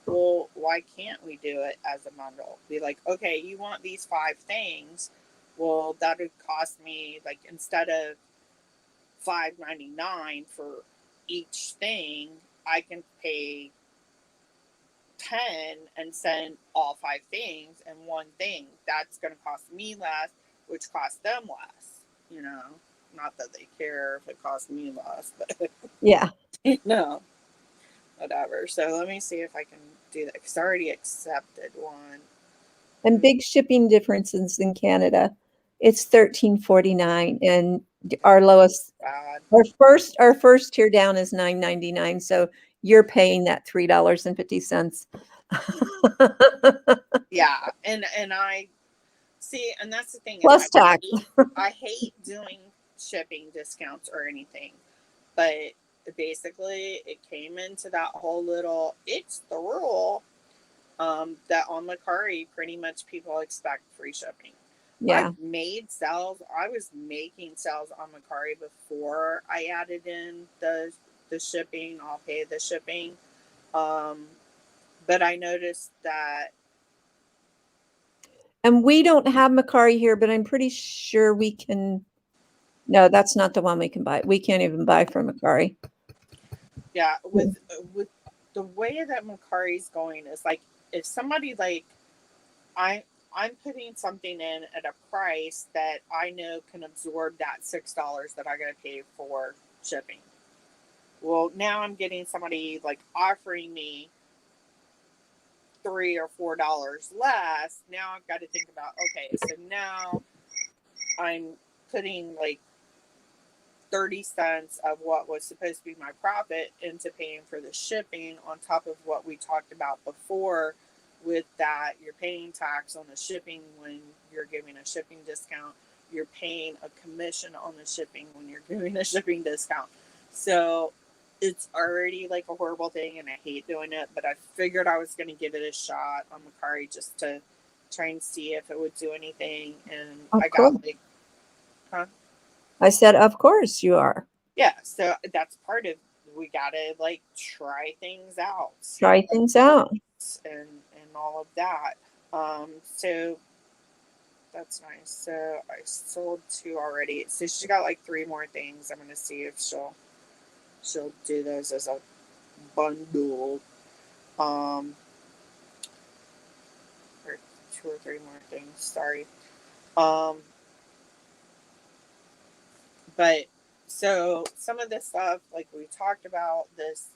Well, why can't we do it as a bundle? Be like, okay, you want these 5 things. Well, that would cost me, like, instead of $5.99 for each thing, I can pay 10 and send all 5 things and one thing. That's going to cost me less, which costs them less. You know, not that they care if it costs me less, but Yeah. whatever. So let me see if I can do that because I already accepted one. And big shipping differences in Canada. It's $13.49, and our lowest, Bad. our first tier down is $9.99. So you're paying that $3.50. Yeah, and I see, and that's the thing is Plus tax. I hate doing shipping discounts or anything, but basically it came into that whole little it's the rule that on Macari pretty much people expect free shipping. Yeah. I've made sales. I was making sales on Macari before I added in the shipping. I'll pay the shipping, um, but I noticed that And we don't have Macari here, but I'm pretty sure we can. No, that's not the one we can buy. We can't even buy from Macari. yeah, with the way that Macari's going is like if somebody like I I'm putting something in at a price that I know can absorb that $6 that I gotta pay for shipping. Well, now I'm getting somebody like offering me $3 or $4 less. Now I've got to think about okay, so now I'm putting like 30 cents of what was supposed to be my profit into paying for the shipping on top of what we talked about before with that you're paying tax on the shipping when you're giving a shipping discount, you're paying a commission on the shipping when you're giving a shipping discount. So it's already like a horrible thing and I hate doing it, but I figured I was going to give it a shot on Macari just to try and see if it would do anything, and Of I course. got like, huh? I said, of course you are. Yeah, so that's part of we gotta like try things out, see Try what things out. works and all of that. So that's nice. So I sold 2 already. So she got like 3 more things. I'm gonna see if she'll do those as a bundle. Um, or 2 or 3 more things. Sorry. Um, but so some of this stuff, like we talked about this,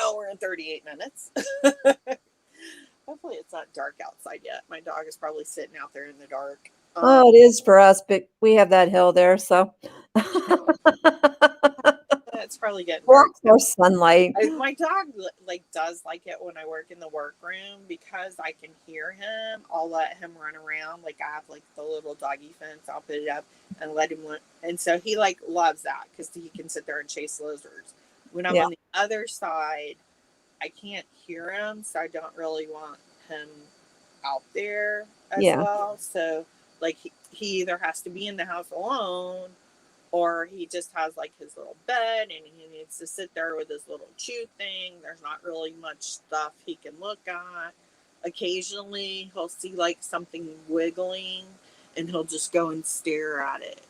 hour and 38 minutes. Hopefully, it's not dark outside yet. My dog is probably sitting out there in the dark. Oh, it is for us, but we have that hill there, so It's probably getting dark. blocks our sunlight. My dog like does like it when I work in the workroom because I can hear him. I'll let him run around. Like I have like the little doggy fence. I'll put it up and let him run. And so he like loves that because he can sit there and chase lizards. When I'm Yeah, on the other side, I can't hear him, so I don't really want him out there as yeah, well. So like he either has to be in the house alone or he just has like his little bed and he needs to sit there with his little chew thing. There's not really much stuff he can look at. Occasionally he'll see like something wiggling and he'll just go and stare at it.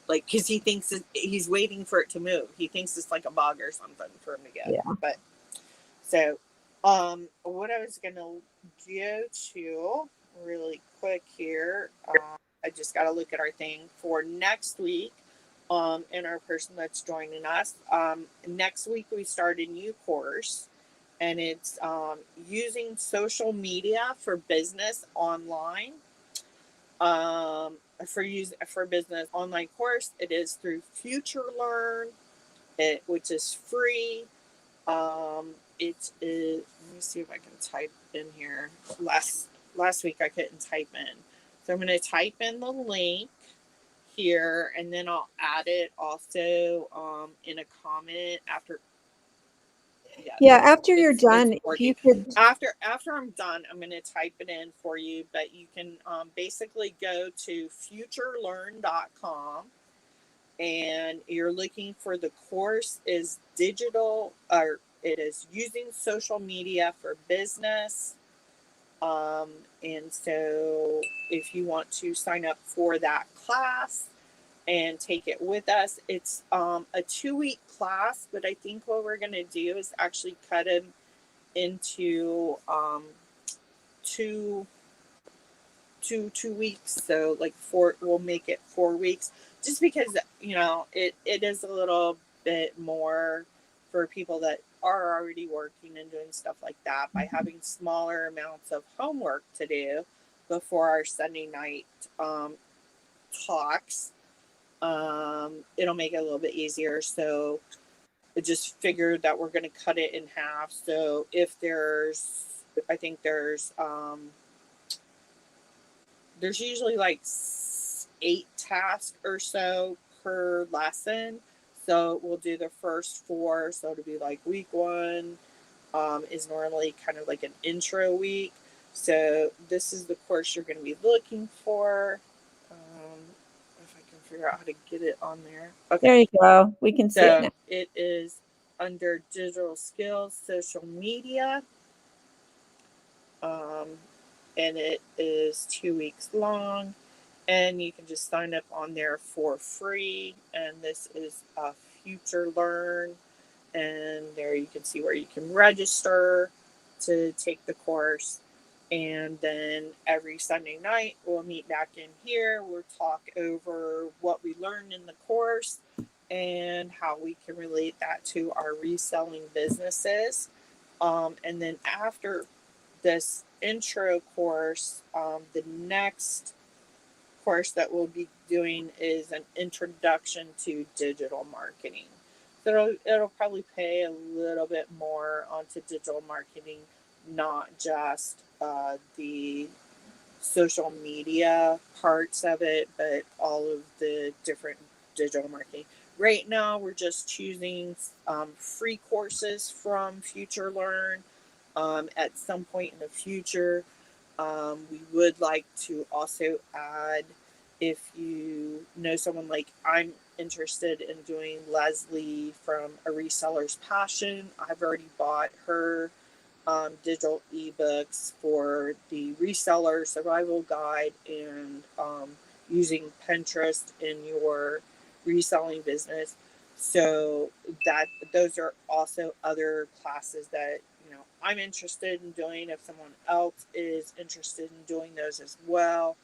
Like, because he thinks he's waiting for it to move. He thinks it's like a bug or something for him to get. yeah. But so, what I was gonna go to really quick here, I just got to look at our thing for next week. And our person that's joining us. Next week we start a new course, and it's using social media for business online. For business online course, it is through Future Learn, which is free. It is. Let me see if I can type in here. Last week I couldn't type in, so I'm going to type in the link here, and then I'll add it also in a comment after. Yes, Yeah, after you're it's done, if working. you could, After I'm done, I'm going to type it in for you. But you can basically go to futurelearn.com, and you're looking for the course is digital, or it is using social media for business. Um, and so if you want to sign up for that class and take it with us, it's a 2-week class, but I think what we're going to do is actually cut it into two 2 weeks, so like we'll make it 4 weeks, just because it is a little bit more for people that are already working and doing stuff like that, by having smaller amounts of homework to do before our Sunday night um, talks. It'll make it a little bit easier, so I just figured that we're going to cut it in half. So if I think there's usually like 8 tasks or so per lesson. So we'll do the first 4. So it'll be like week 1 is normally kind of like an intro week. So this is the course you're going to be looking for. If I can figure out how to get it on there. Okay. there you go. We can see it So now. it is under digital skills, social media. Um, and it is 2 weeks long, and you can just sign up on there for free. And this is a Future Learn, and there you can see where you can register to take the course. And then every Sunday night we'll meet back in here. We'll talk over what we learned in the course and how we can relate that to our reselling businesses. And then after this intro course, the next course that we'll be doing is an introduction to digital marketing. So it'll probably pay a little bit more onto digital marketing, not just the social media parts of it, but all of the different digital marketing. Right now, we're just choosing free courses from Future Learn. At some point in the future, we would like to also add, if you know someone, like I'm interested in doing Leslie from A Reseller's Passion. I've already bought her digital ebooks for the Reseller Survival Guide, and using Pinterest in your reselling business. So that those are also other classes that I'm interested in doing. If someone else is interested in doing those as well,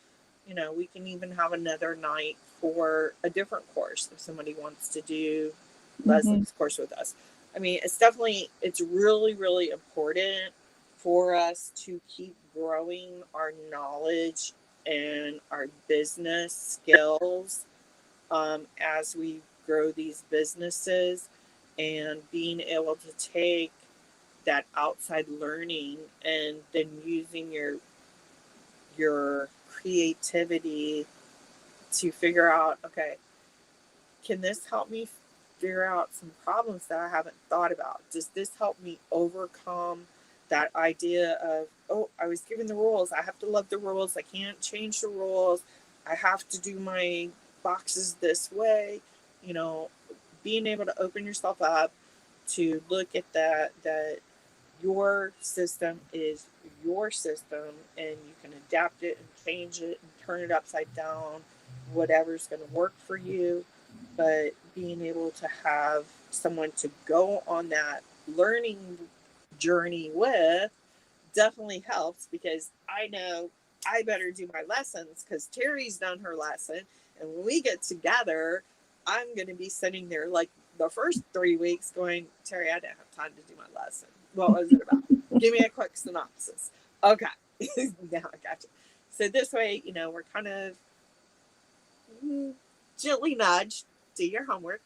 we can even have another night for a different course if somebody wants to do Mhm. Leslie's course with us. I mean, it's really, really important for us to keep growing our knowledge and our business skills as we grow these businesses, and being able to take that outside learning and then using your creativity to figure out, okay, can this help me figure out some problems that I haven't thought about? Does this help me overcome that idea of, oh, I was given the rules, I have to love the rules, I can't change the rules, I have to do my boxes this way? You know, being able to open yourself up to look at that your system is your system, and you can adapt it and change it and turn it upside down, whatever's going to work for you. But being able to have someone to go on that learning journey with definitely helps, because I know I better do my lessons because Terry's done her lesson. And when we get together, I'm going to be sitting there like the first 3 weeks going, Terry, I didn't have time to do my lesson. What was it about? Give me a quick synopsis. Okay. Now I got you. So this way, we're kind of gently nudged. Do your homework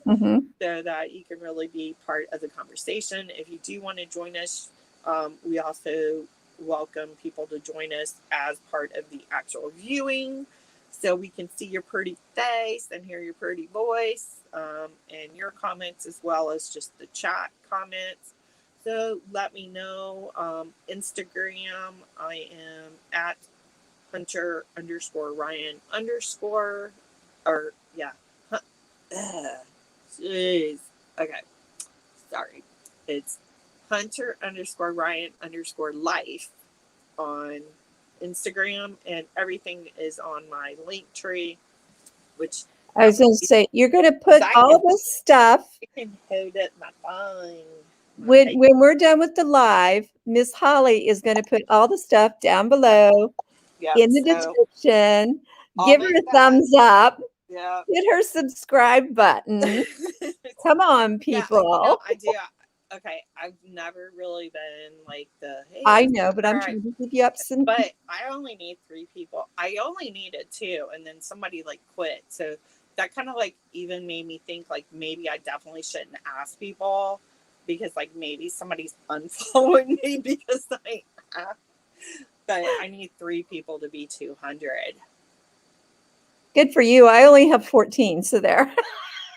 Mm-hmm. so that you can really be part of the conversation. If you do want to join us, we also welcome people to join us as part of the actual viewing so we can see your pretty face and hear your pretty voice, and your comments as well as just the chat comments. So let me know. Instagram, I am at Hunter underscore Ryan underscore, or yeah. Jeez. Okay. Sorry. It's Hunter underscore Ryan underscore life on Instagram, and everything is on my link tree, which I was going to say, you're going to put I all the stuff can hold up my phone. when we're done with the live. Miss Holly is going to put all the stuff down below Yep. in the So description. I'll Give her make a that. thumbs up. Yeah. Hit her subscribe button. Come on, people. I do. Okay, I've never really been like the hey. I know, but I'm trying to give you up some. But I only need 3 people. I only needed 2, and then somebody like quit. So that kind of like even made me think like maybe I definitely shouldn't ask people, because like maybe somebody's unfollowing me because I asked. But I need 3 people to be 200. Good for you. I only have 14, so there.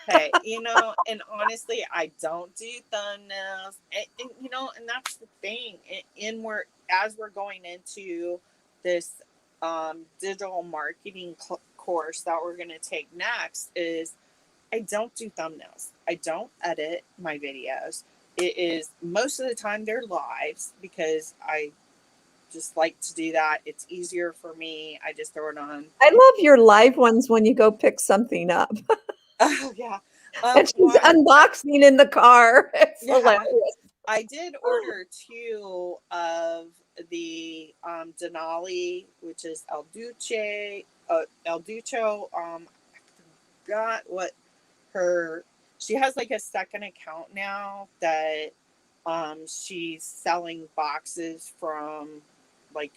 Hey, and honestly, I don't do thumbnails, and that's the thing. As we're going into this digital marketing course that we're going to take next, is I don't do thumbnails. I don't edit my videos. It is most of the time they're lives because I just like to do that. It's easier for me. I just throw it on. I love your live ones when you go pick something up. Oh yeah. And she's unboxing in the car. It's hilarious. I did order 2 of the Denali, which is El Duce, El Ducho. I forgot what she has like a second account now that she's selling boxes from, like,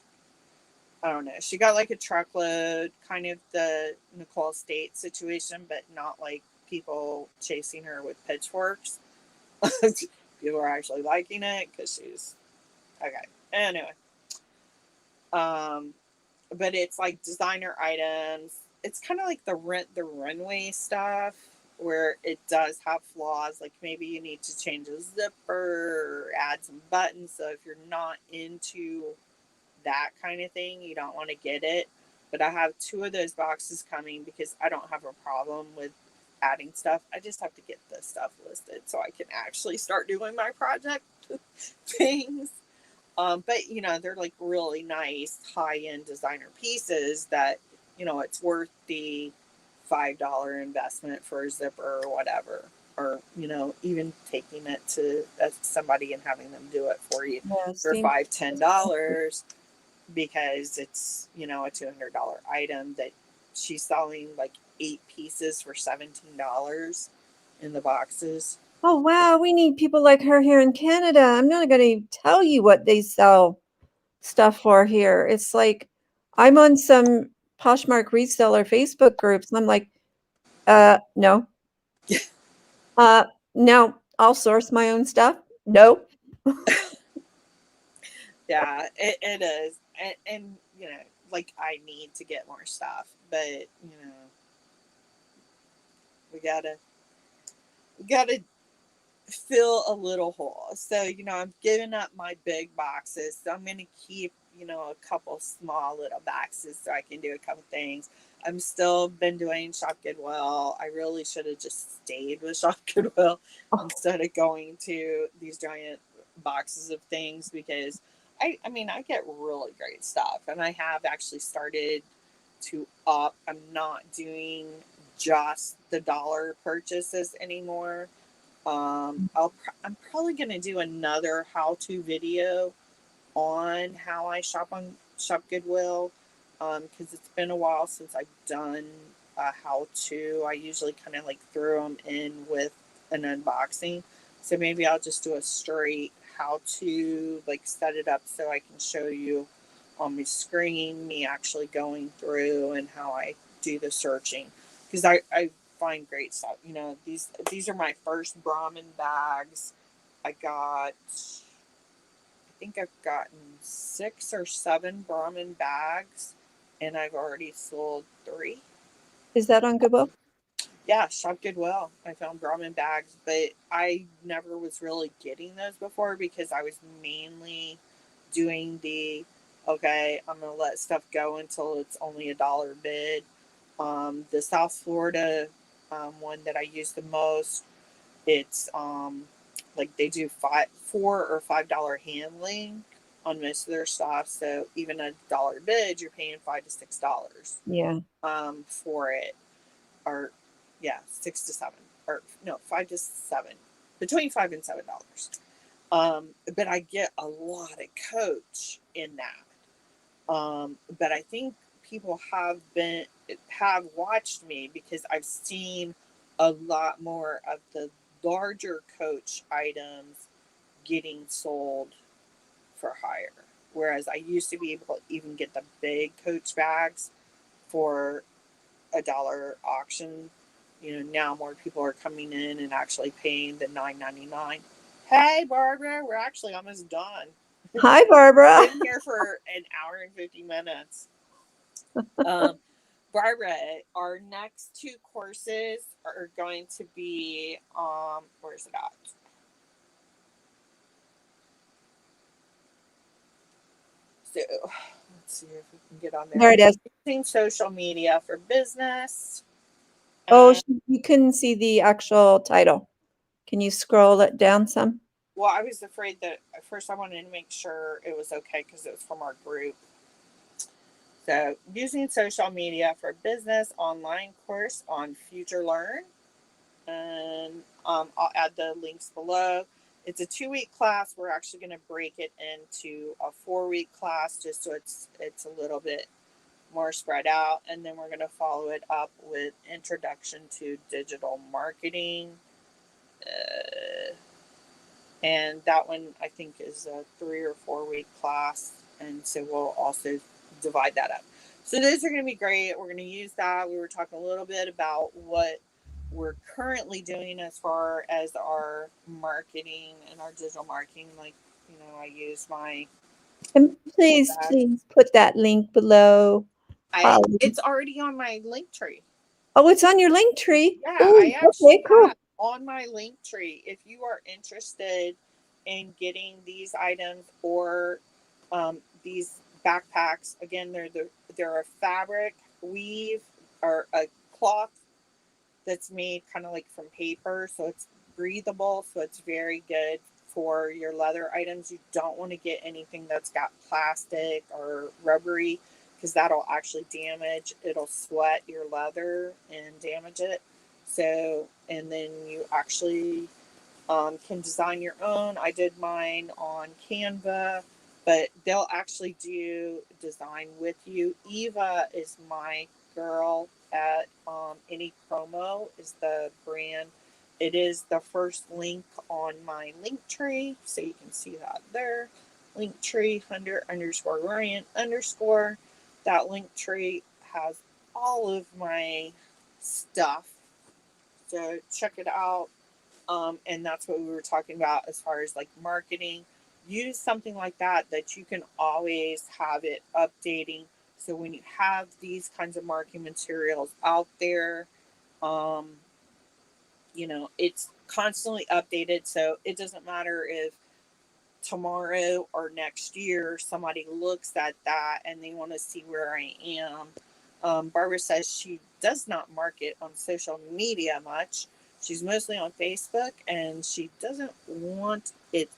I don't know. She got like a truckload, kind of the Nicole State situation, but not like people chasing her with pitchforks. People are actually liking it because she's okay. Anyway, but it's like designer items. It's kind of like the Rent the Runway stuff, where it does have flaws. Like maybe you need to change a zipper or add some buttons. So if you're not into that kind of thing, you don't want to get it. But I have 2 of those boxes coming because I don't have a problem with adding stuff. I just have to get the stuff listed so I can actually start doing my project things. But they're like really nice high-end designer pieces that it's worth the $5 investment for a zipper or whatever, or even taking it to somebody and having them do it for you for $5-10, because it's a $200 item that she's selling like 8 pieces for $17 in the boxes. Oh, wow. We need people like her here in Canada. I'm not going to tell you what they sell stuff for here. It's like I'm on some Poshmark reseller Facebook groups, and I'm like, no. No, I'll source my own stuff. No. Yeah, it is. And like I need to get more stuff, but we gotta fill a little hole. So, I'm giving up my big boxes. So I'm going to keep, a couple small little boxes so I can do a couple things. I'm still been doing Shop Goodwill. I really should have just stayed with Shop Goodwill instead of going to these giant boxes of things, because I get really great stuff, and I have actually started to up. I'm not doing just the dollar purchases anymore. I'm probably going to do another how-to video on how I shop on Shop Goodwill, because it's been a while since I've done a how-to. I usually kind of like throw them in with an unboxing, so maybe I'll just do a straight how to like set it up so I can show you on my screen, me actually going through and how I do the searching. Because I find great stuff. You know, these are my first Brahmin bags. I think I've gotten 6 or 7 Brahmin bags, and I've already sold 3. Is that on Goodwill? Yeah, Shop Goodwill. I found Brahmin bags, but I never was really getting those before because I was mainly doing okay, I'm gonna let stuff go until it's only $1 bid. The South Florida one that I use the most, it's like they do $4 or $5 handling on most of their stuff. So even $1 bid, you're paying $5 to $6 Yeah. for it, or yeah, 6 to 7, or no, 5 to 7, between $5 and $7. But I get a lot of coach in that. But I think people have watched me because I've seen a lot more of the larger coach items getting sold for higher. Whereas I used to be able to even get the big coach bags for $1 auction. You know, now more people are coming in and actually paying the $9.99. Hey, Barbara, we're actually almost done. Hi, Barbara. Been here for an hour and 50 minutes. Barbara, our next 2 courses are going to be, where's it at? So let's see if we can get on There there. it is. Using social media for business. Oh, And, you couldn't see the actual title. Can you scroll it down some? well, I was afraid that at first I wanted to make sure it was okay because it was from our group. So, using social media for business online course on Future Learn. And I'll add the links below. It's a 2-week class. We're actually going to break it into a 4-week class just so it's a little bit more spread out. And then we're going to follow it up with Introduction to Digital Marketing. And that one, I think, is a 3 or 4-week class. And so we'll also divide that up. So those are going to be great. We're going to use that. We were talking a little bit about what we're currently doing as far as our marketing and our digital marketing. Like, you know, I use my And please put that link below. it's already on my link tree. Oh, it's on your link tree. Yeah, Ooh, I actually okay, cool. have on my link tree. If you are interested in getting these items or these backpacks, again, they're a fabric weave or a cloth that's made kind of like from paper, so it's breathable, so it's very good for your leather items. You don't want to get anything that's got plastic or rubbery because that'll actually damage. It'll sweat your leather and damage it. So, and then you actually can design your own. I did mine on Canva, but they'll actually do design with you. Eva is my girl at Any Promo is the brand. It is the first link on my link tree, so you can see that there. Link tree _Ryan_. That link tree has all of my stuff. So check it out. And that's what we were talking about as far as like marketing. Use something like that you can always have it updating. So when you have these kinds of marketing materials out there, you know, it's constantly updated. So it doesn't matter if tomorrow or next year somebody looks at that and they want to see where I am. Barbara says she does not market on social media much. She's mostly on Facebook and she doesn't want it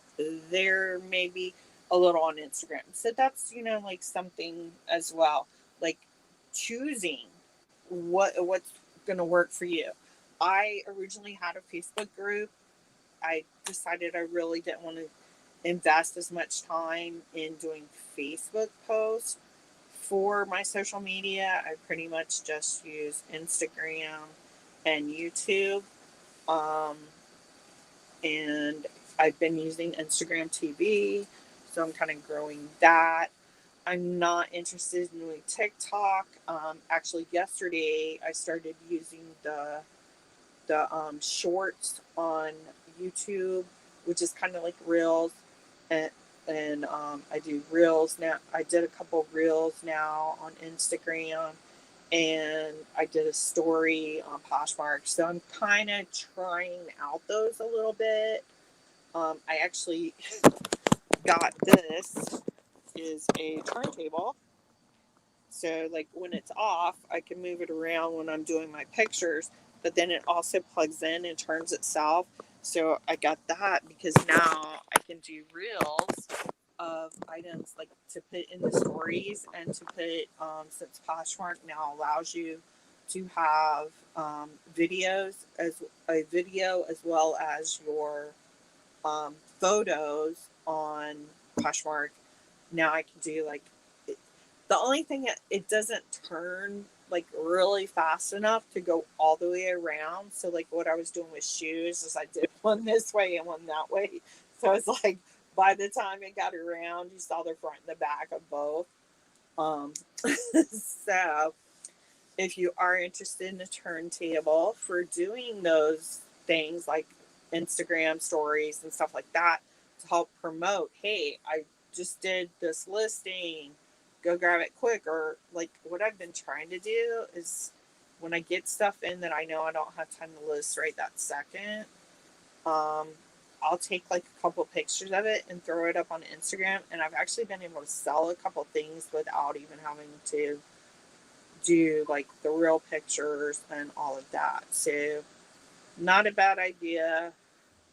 there, maybe a little on Instagram. So that's, you know, like something as well, like choosing what's going to work for you. I originally had a Facebook group. I decided I really didn't want to invest as much time in doing Facebook posts for my social media. I pretty much just use Instagram and YouTube. And I've been using Instagram TV, so I'm kind of growing that. I'm not interested in doing TikTok. Actually, yesterday I started using the shorts on YouTube, which is kind of like reels, and I do reels now. I did a couple reels now on Instagram, and I did a story on Poshmark. So I'm kind of trying out those a little bit. I actually got this is a turntable. So like when it's off, I can move it around when I'm doing my pictures, but then it also plugs in and turns itself. So I got that because now I can do reels of items like to put in the stories and to put since Poshmark now allows you to have videos as a video as well as your photos on Poshmark. Now I can do like the only thing it doesn't turn like really fast enough to go all the way around. So like what I was doing with shoes is I did one this way and one that way. So it's like by the time it got around, you saw the front and the back of both. Um, so if you are interested in a turntable for doing those things like Instagram stories and stuff like that to help promote, hey, I just did this listing, go grab it quick. Or like what I've been trying to do is when I get stuff in that I know I don't have time to list right that second, um, I'll take like a couple pictures of it and throw it up on Instagram. And I've actually been able to sell a couple things without even having to do like the real pictures and all of that. So not a bad idea.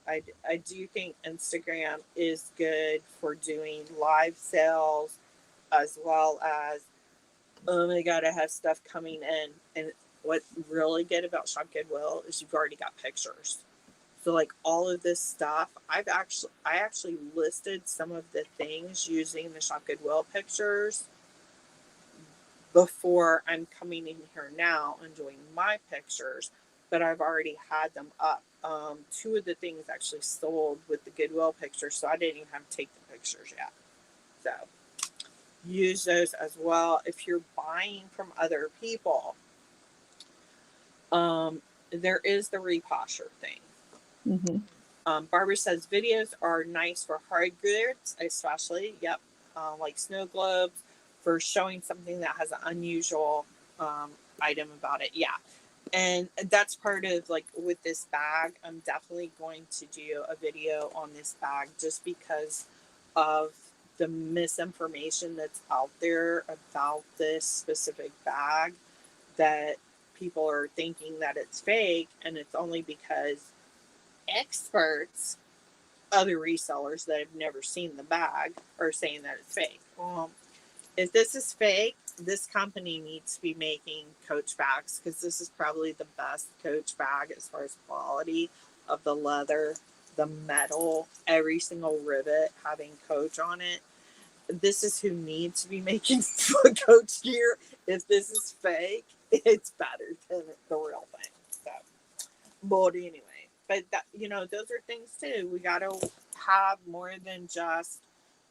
I do think Instagram is good for doing live sales as well as, oh my God, I have stuff coming in. And what's really good about Shop Goodwill is you've already got pictures. So like all of this stuff, I actually listed some of the things using the Shop Goodwill pictures before I'm coming in here now and doing my pictures, but I've already had them up. Two of the things actually sold with the Goodwill pictures, so I didn't even have to take the pictures yet. So use those as well if you're buying from other people. There is the reposher thing. Mm-hmm. Barbara says videos are nice for hard goods, especially, yep, like snow globes, for showing something that has an unusual item about it. Yeah. And that's part of like with this bag, I'm definitely going to do a video on this bag just because of the misinformation that's out there about this specific bag, that people are thinking that it's fake, and it's only because experts, other resellers that have never seen the bag, are saying that it's fake. Well, if this is fake, this company needs to be making Coach bags because this is probably the best Coach bag as far as quality of the leather, the metal, every single rivet having Coach on it. This is who needs to be making Coach gear. If this is fake, it's better than the real thing. So, but anyway, but that, those are things too. We got to have more than just,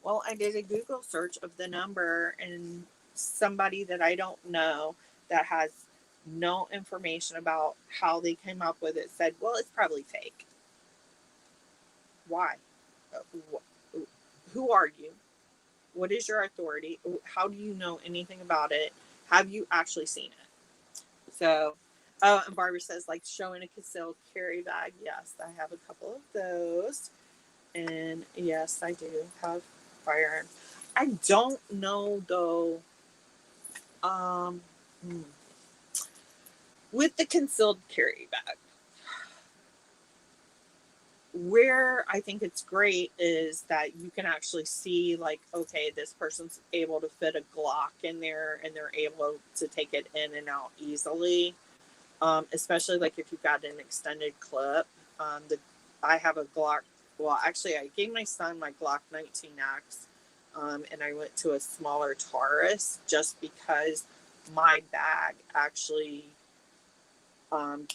well, I did a Google search of the number and somebody that I don't know that has no information about how they came up with it said, well, it's probably fake. Why? Who are you? What is your authority? How do you know anything about it? Have you actually seen it? So, and Barbara says, like showing a concealed carry bag. Yes, I have a couple of those. And yes, I do have firearms. I don't know though. Um, with the concealed carry bag, where I think it's great is that you can actually see, like, okay, this person's able to fit a Glock in there and they're able to take it in and out easily. Especially like if you've got an extended clip. I have a Glock. Well, actually, I gave my son my Glock 19X, and I went to a smaller Taurus just because my bag actually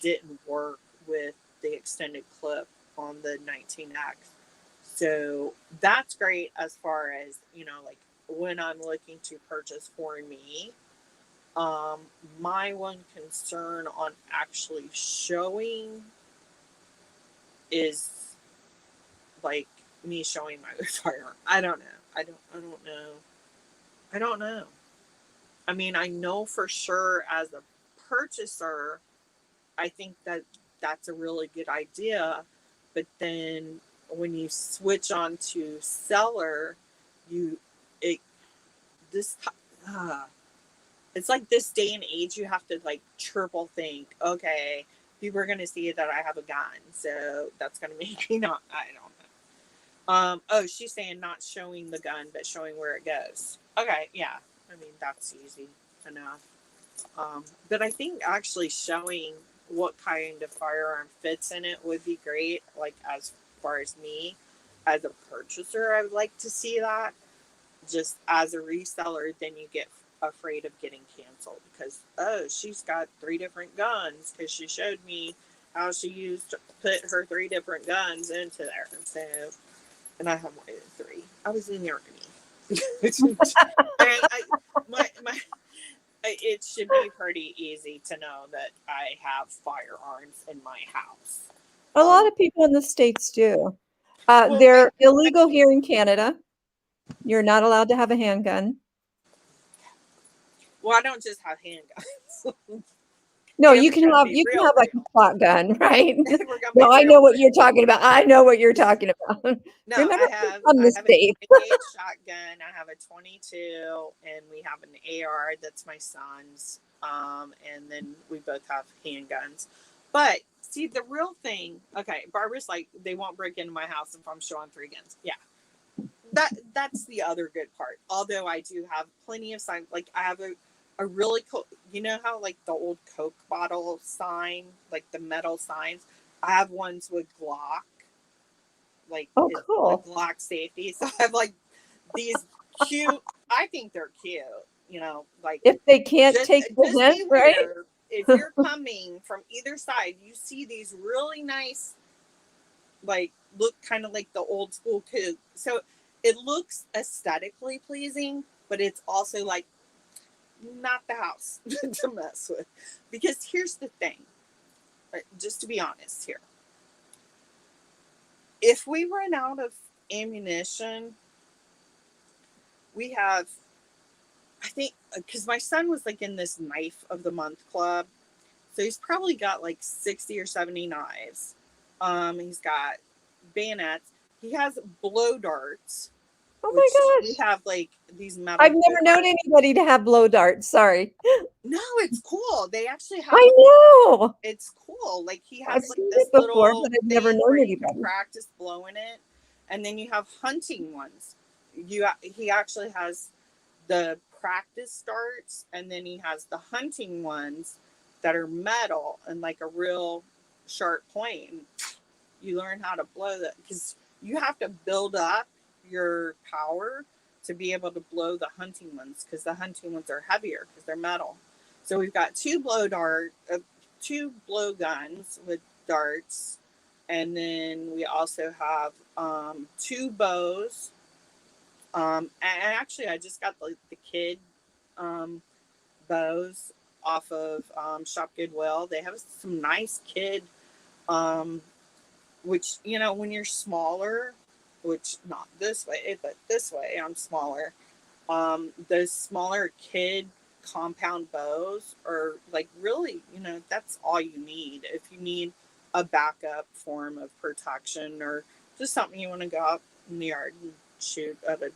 didn't work with the extended clip on the 19X. So that's great as far as, like when I'm looking to purchase for me. Um, my one concern on actually showing is like me showing my firearm. I don't know. I don't know. I don't know. I mean, I know for sure as a purchaser, I think that that's a really good idea. But then when you switch on to seller, you it this uh, it's like this day and age you have to like triple think. Okay, people are gonna see that I have a gun, so that's gonna make me not. I don't know. Oh, she's saying not showing the gun, but showing where it goes. Okay, yeah. I mean, that's easy enough. But I think actually showing what kind of firearm fits in it would be great. Like, as far as me, as a purchaser, I would like to see that. Just as a reseller, then you get afraid of getting canceled because, oh, she's got 3 different guns because she showed me how she put her 3 different guns into there. So, and I have more than 3. I was in the army. I it should be pretty easy to know that I have firearms in my house. A lot of people in the States do. Well, They're illegal here in Canada. You're not allowed to have a handgun. I don't just have handguns. No, And you we're can gonna have be real, like a shotgun, right? We're gonna be No, I real. know what you're talking about. I know what you're talking about. No, Remember, I from the have a States. 20 gauge shotgun. I have a 22, and we have an AR. That's my son's. And then we both have handguns. But see, the real thing. Okay, Barbara's like, they won't break into my house if I'm showing 3 guns. Yeah, that's the other good part. Although I do have plenty of signs. Like I have a really cool. You know how like the old Coke bottle sign, like the metal signs. I have ones with Glock, like Oh, the cool. Glock safety. So I have like these cute. I think they're cute. Like If they can't take the just hint, right? beware if you're coming from either side. You see these really nice, like look kind of like the old school Coke. So it looks aesthetically pleasing, but it's also like not the house to mess with. Because here's the thing, right, just to be honest here. If we run out of ammunition, we have, I think, because my son was like in this knife of the month club. So he's probably got like 60 or 70 knives. He's got bayonets. He has blow darts, Oh which my we gosh. have like these metal I've blow never known darts. anybody to have blow darts. Sorry. No, it's cool. They actually have. I know. It's cool. Like he I've has like seen this it before, but little I've never thing known where you can anybody. practice blowing it, and then you have hunting ones. He actually has the practice darts, and then he has the hunting ones that are metal and like a real sharp point. You learn how to blow that because you have to build up your power to be able to blow the hunting ones because the hunting ones are heavier because they're metal. So we've got 2 blow guns with darts, and then we also have 2 bows. And actually, I just got the kid um, bows off of Shop Goodwill. They have some nice kid, um, which, when you're smaller, which not this way, but this way, I'm smaller. Those smaller kid compound bows are like really, that's all you need. If you need a backup form of protection or just something you want to go out in the yard and shoot at a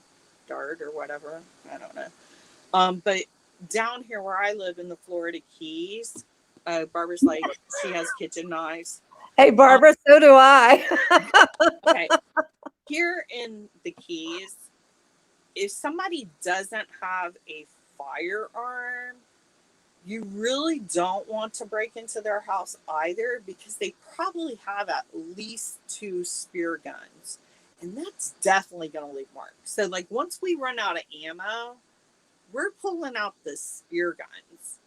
dart or whatever, I don't know. But down here where I live in the Florida Keys, Barbara's like, she has kitchen knives. Hey, Barbara, so do I. Okay. Here in the Keys, if somebody doesn't have a firearm, you really don't want to break into their house either because they probably have at least 2 spear guns. And that's definitely going to leave marks. So, like, once we run out of ammo, we're pulling out the spear guns.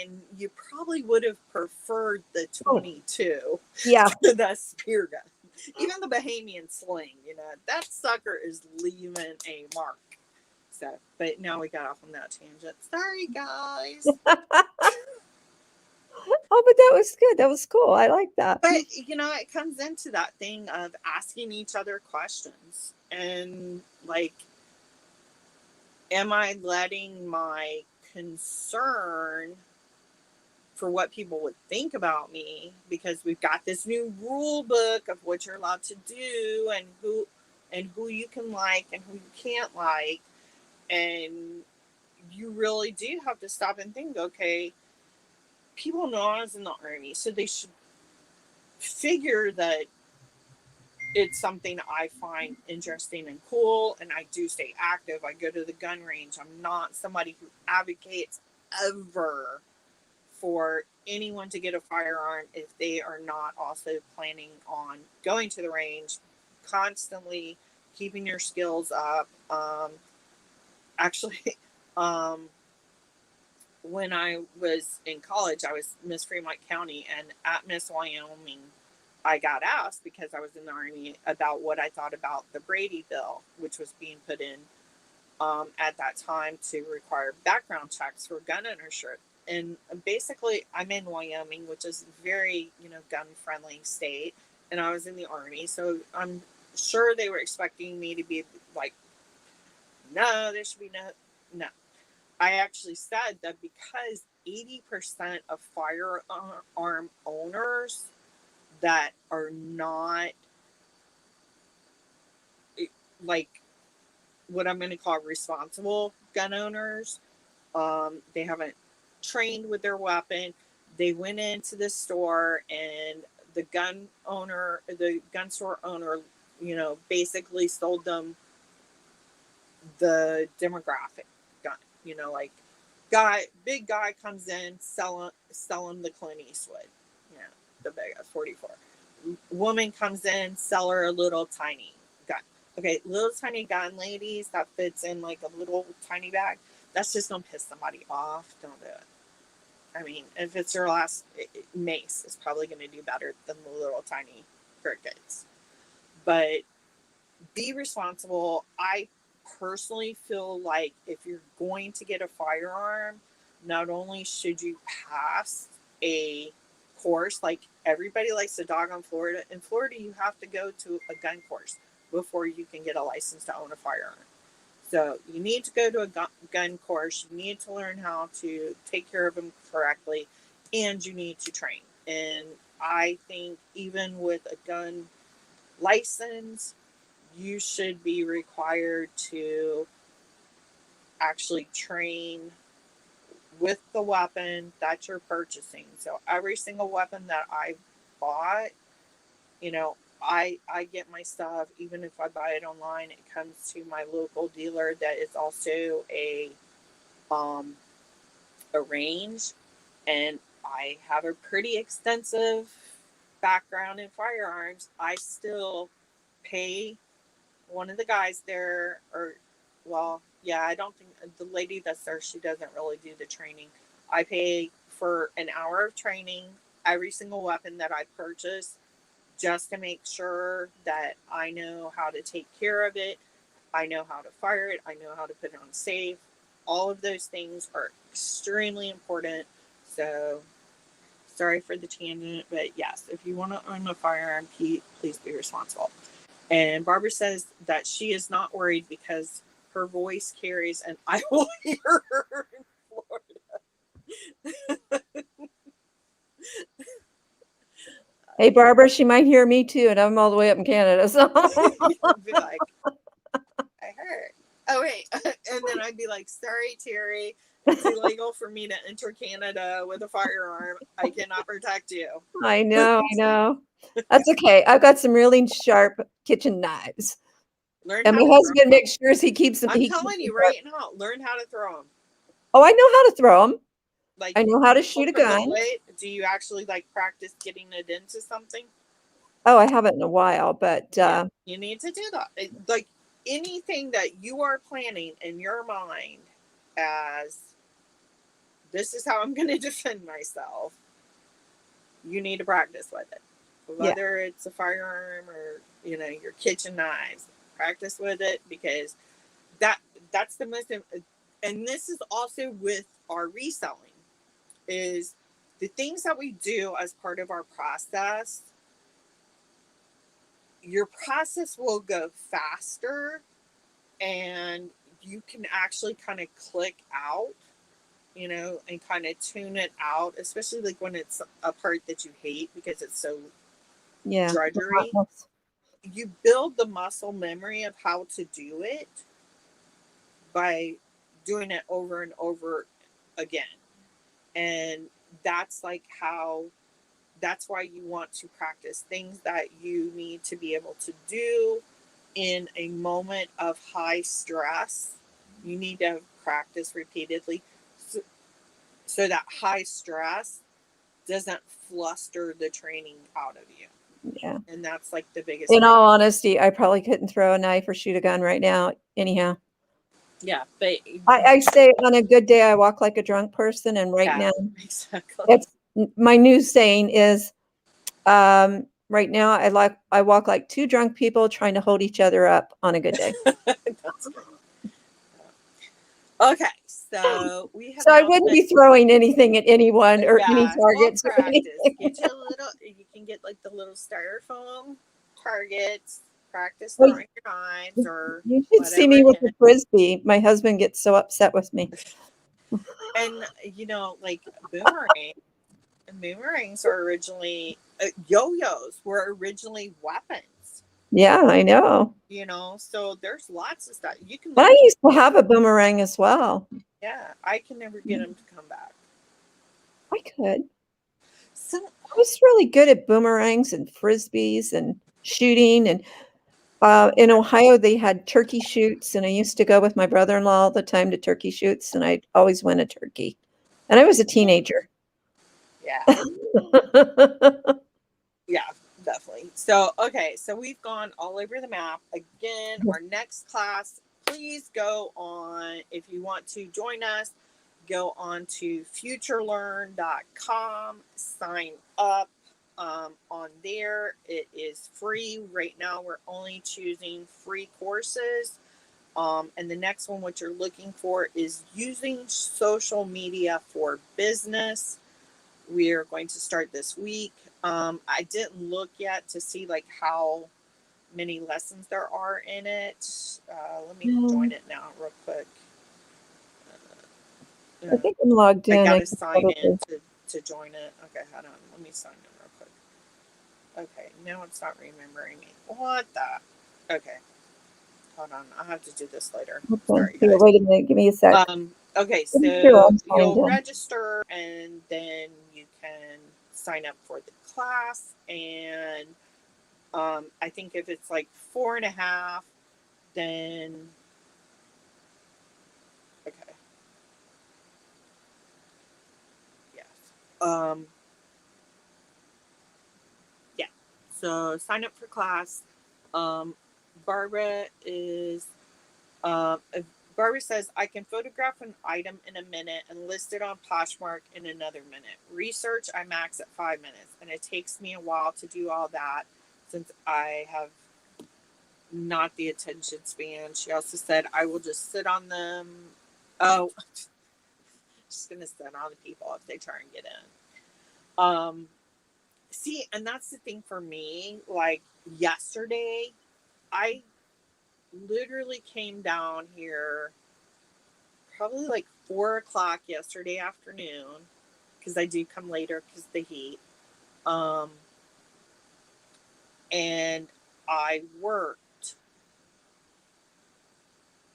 And you probably would have preferred the 22 Yeah. to the spear gun. Even the Bahamian sling, that sucker is leaving a mark. So, but now we got off on that tangent. Sorry, guys. Oh, but that was good. That was cool. I like that. But, it comes into that thing of asking each other questions. And, like, am I letting my concern for what people would think about me, because we've got this new rule book of what you're allowed to do and who you can like and who you can't like, and you really do have to stop and think, okay, people know I was in the Army, so they should figure that it's something I find interesting and cool, and I do stay active. I go to the gun range. I'm not somebody who advocates ever for anyone to get a firearm if they are not also planning on going to the range, constantly keeping your skills up. Actually, when I was in college, I was Miss Fremont County, and at Miss Wyoming, I got asked, because I was in the Army, about what I thought about the Brady bill, which was being put in at that time to require background checks for gun ownership. And basically, I'm in Wyoming, which is a very, gun-friendly state, and I was in the Army, so I'm sure they were expecting me to be like, no, there should be no. I actually said that because 80% of firearm owners that are not like what I'm going to call responsible gun owners, they haven't trained with their weapon. They went into the store, and the gun store owner, basically sold them the demographic gun. Like, big guy comes in, selling the Clint Eastwood, the big 44. Woman comes in, sell her a little tiny gun. Okay, little tiny gun, ladies, that fits in like a little tiny bag. That's just gonna piss somebody off. Don't do it. I mean, if it's your last mace, it's probably gonna do better than the little tiny crickets. But be responsible. I personally feel like if you're going to get a firearm, not only should you pass a course, like everybody likes to dog on Florida. In Florida, you have to go to a gun course before you can get a license to own a firearm. So you need to go to a gun course. You need to learn how to take care of them correctly, and you need to train. And I think even with a gun license, you should be required to actually train with the weapon that you're purchasing. So every single weapon that I bought, I get my stuff, even if I buy it online, it comes to my local dealer that is also a range, and I have a pretty extensive background in firearms. I still pay one of the guys there, I don't think the lady that's there, she doesn't really do the training. I pay for an hour of training every single weapon that I purchase, just to make sure that I know how to take care of it. I know how to fire it. I know how to put it on safe. All of those things are extremely important. So sorry for the tangent, but yes, if you want to own a firearm, please be responsible. And Barbara says that she is not worried because her voice carries, and I will hear her in Florida. Hey, Barbara, she might hear me too, and I'm all the way up in Canada. So Be like, I heard. Oh, wait. And then I'd be like, sorry, Terry. It's illegal for me to enter Canada with a firearm. I cannot protect you. I know. That's okay. I've got some really sharp kitchen knives. And my husband makes sure he keeps them. I'm telling you right now, learn how to throw them. Oh, I know how to throw them. Like, I know how to shoot a gun. Do you actually practice getting it into something? Oh, I haven't in a while, but you need to do that. Like anything that you are planning in your mind as, this is how I'm going to defend myself, you need to practice with it. whether it's a firearm or, you know, your kitchen knives. Practice with it, because that's the most, and this is also with our reselling, is the things that we do as part of our process. Your process will go faster, and you can actually kind of click out, you know, and kind of tune it out, especially like when it's a part that you hate because it's so drudgery. You build the muscle memory of how to do it by doing it over and over again. And that's like how, that's why you want to practice things that you need to be able to do in a moment of high stress. You need to practice repeatedly, so that high stress doesn't fluster the training out of you. Yeah. And that's like the biggest In thing. all honesty, I probably couldn't throw a knife or shoot a gun right now anyhow. Yeah, but I say on a good day I walk like a drunk person, and right now exactly. it's my new saying is right now I walk like two drunk people trying to hold each other up on a good day. That's great. Okay, so we have. So I wouldn't be throwing anything at anyone or any targets. Or practice. Get you a little. You can get like the little styrofoam targets. Practice Well, throwing your knives or you should see me with a frisbee. My husband gets so upset with me. And you know, like boomerangs are originally yo-yos were originally weapons. Yeah, I know. You know, so there's lots of stuff you can. But I used to have a boomerang as well. Yeah, I can never get them to come back. I could. So I was really good at boomerangs and frisbees and shooting. And in Ohio, they had turkey shoots, and I used to go with my brother-in-law all the time to turkey shoots, and I'd always win a turkey. And I was a teenager. yeah. Yeah, definitely. So, okay, so we've gone all over the map. Again, our next class, please go on, if you want to join us, go on to futurelearn.com, sign up on there. It is free. Right now, we're only choosing free courses. And the next one, what you're looking for is using social media for business. We are going to start this week. I didn't look yet to see like how many lessons there are in it. Let me join it now real quick. I think I'm logged in. I gotta sign in to join it. Okay, hold on. Let me sign in real quick. Okay, now it's not remembering me. What the? Okay, hold on. I'll have to do this later. Sorry, guys. Wait a minute. Give me a sec. Okay, so you'll register and then you can sign up for the class. And I think if it's like 4.5, then okay. Yes. Yeah. So sign up for class. Barbara is Barbara says, I can photograph an item in a minute and list it on Poshmark in another minute. Research, I max at 5 minutes, and it takes me a while to do all that since I have not the attention span. She also said, I will just sit on them. Oh, just going to sit on the people if they try and get in. See, and that's the thing for me. Like yesterday, I literally came down here probably like 4 o'clock yesterday afternoon, because I do come later because of the heat. And I worked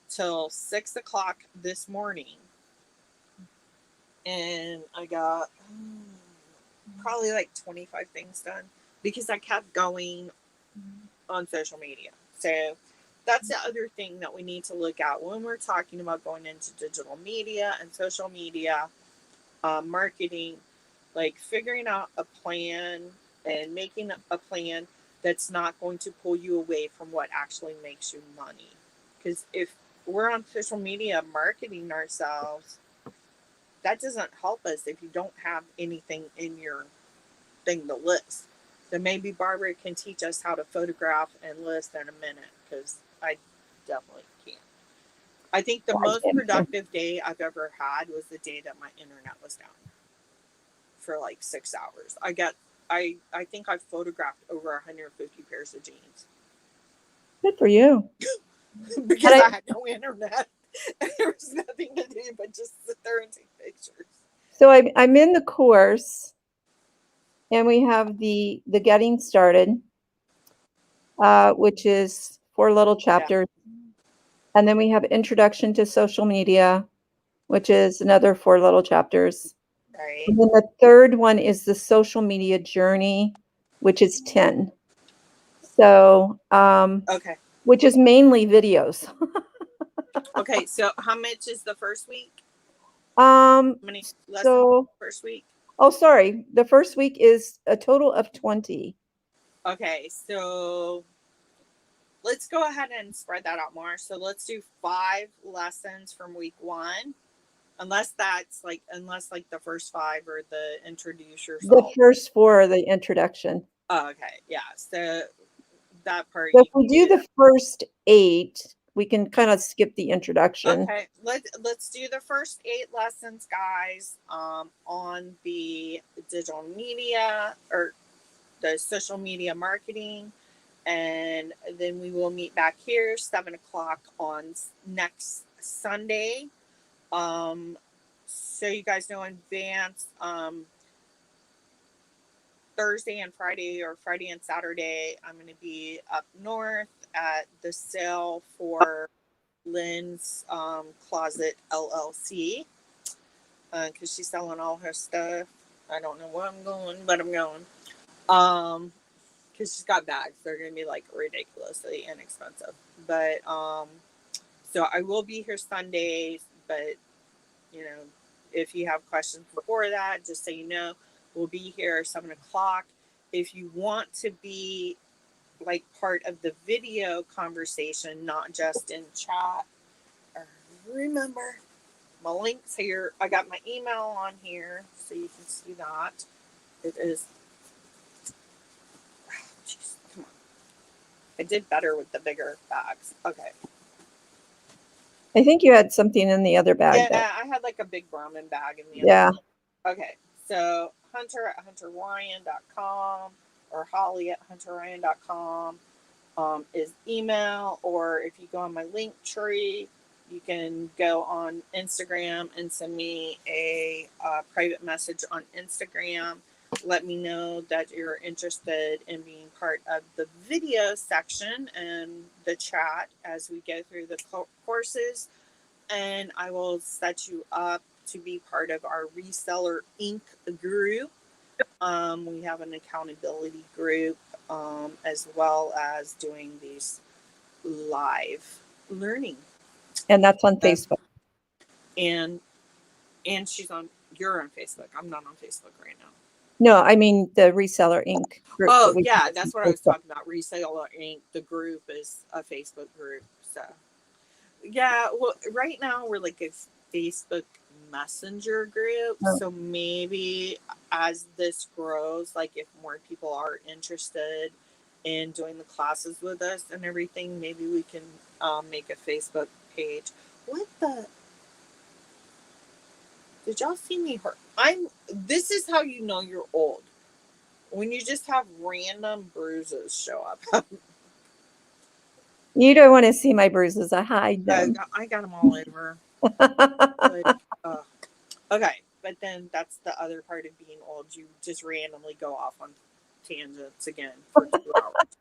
till 6 o'clock this morning, and I got probably like 25 things done because I kept going on social media. So that's the other thing that we need to look at when we're talking about going into digital media and social media marketing, like figuring out a plan and making a plan that's not going to pull you away from what actually makes you money. Because if we're on social media marketing ourselves, that doesn't help us if you don't have anything in your thing to list. So maybe Barbara can teach us how to photograph and list in a minute, because I definitely can't. I think the most productive day I've ever had was the day that my internet was down for like 6 hours. I think I photographed over 150 pairs of jeans. Good for you. Because I had no internet. And there was nothing to do but just sit there and take pictures. So I'm in the course, and we have the getting started, which is 4 little chapters. Yeah. And then we have introduction to social media, which is another 4 little chapters. Right. And then the third one is the social media journey, which is 10. So, okay. Which is mainly videos. Okay, so how much is the first week? How many lessons first week? Oh, sorry. The first week is a total of 20. Okay, so let's go ahead and spread that out more. So let's do 5 lessons from week 1. Unless the first 5 are the introduce yourself. The first 4 are the introduction. Oh, okay. Yeah. So that part. So if we do the first 8, we can kind of skip the introduction. Okay. Let's do the first 8 lessons, guys, on the digital media or the social media marketing. And then we will meet back here 7:00 on next Sunday. So you guys know in advance, Thursday and Friday, or Friday and Saturday, I'm going to be up north at the sale for Lynn's Closet LLC, because she's selling all her stuff. I don't know where I'm going, but I'm going. Because she's got bags. They're going to be like ridiculously inexpensive. But so I will be here Sundays, but you know, if you have questions before that, just so you know, we'll be here 7:00. If you want to be like part of the video conversation, not just in chat, remember my link's here. I got my email on here, so you can see that. It is. Jeez, come on. I did better with the bigger bags. Okay. I think you had something in the other bag. Yeah, I had like a big Brahmin bag in the other. Okay, so hunter@hunterryan.com or holly@hunterryan.com is email, or if you go on my link tree, you can go on Instagram and send me a private message on Instagram. Let me know that you're interested in being part of the video section and the chat as we go through the courses, and I will set you up to be part of our Reseller Inc. group. We have an accountability group, as well as doing these live learning. And that's on Facebook. And you're on Facebook. I'm not on Facebook right now. No, I mean the Reseller Inc. group. Oh, yeah, that's what I was talking about. Reseller Inc. The group is a Facebook group. So, yeah, well, right now we're like a Facebook Messenger group. Oh. So maybe as this grows, like if more people are interested in doing the classes with us and everything, maybe we can make a Facebook page. What the? Did y'all see me hurt? This is how you know you're old. When you just have random bruises show up. You don't want to see my bruises. I hide them. I got them all over. But, okay, but then that's the other part of being old. You just randomly go off on tangents again for 2 hours.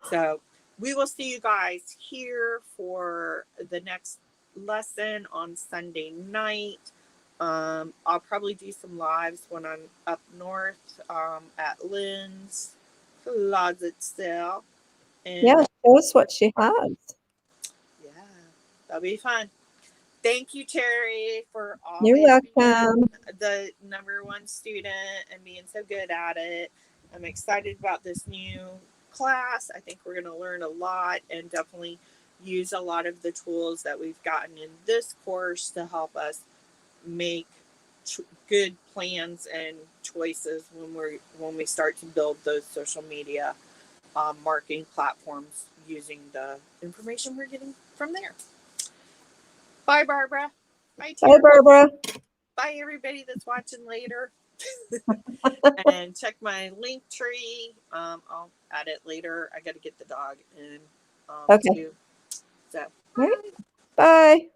So we will see you guys here for the next lesson on Sunday night. I'll probably do some lives when I'm up north at Lynn's Closet Sale. And yeah, show us what she has. Yeah, that'll be fun. Thank you, Terry, for always You're welcome. being the #1 student and being so good at it. I'm excited about this new class. I think we're going to learn a lot and definitely use a lot of the tools that we've gotten in this course to help us make good plans and choices when we start to build those social media marketing platforms using the information we're getting from there. Bye, Barbara. Bye, Bye, Terry. Barbara. Bye, everybody that's watching later. And check my link tree. I'll add it later. I got to get the dog in. Okay. Too. So, All right. bye. Bye.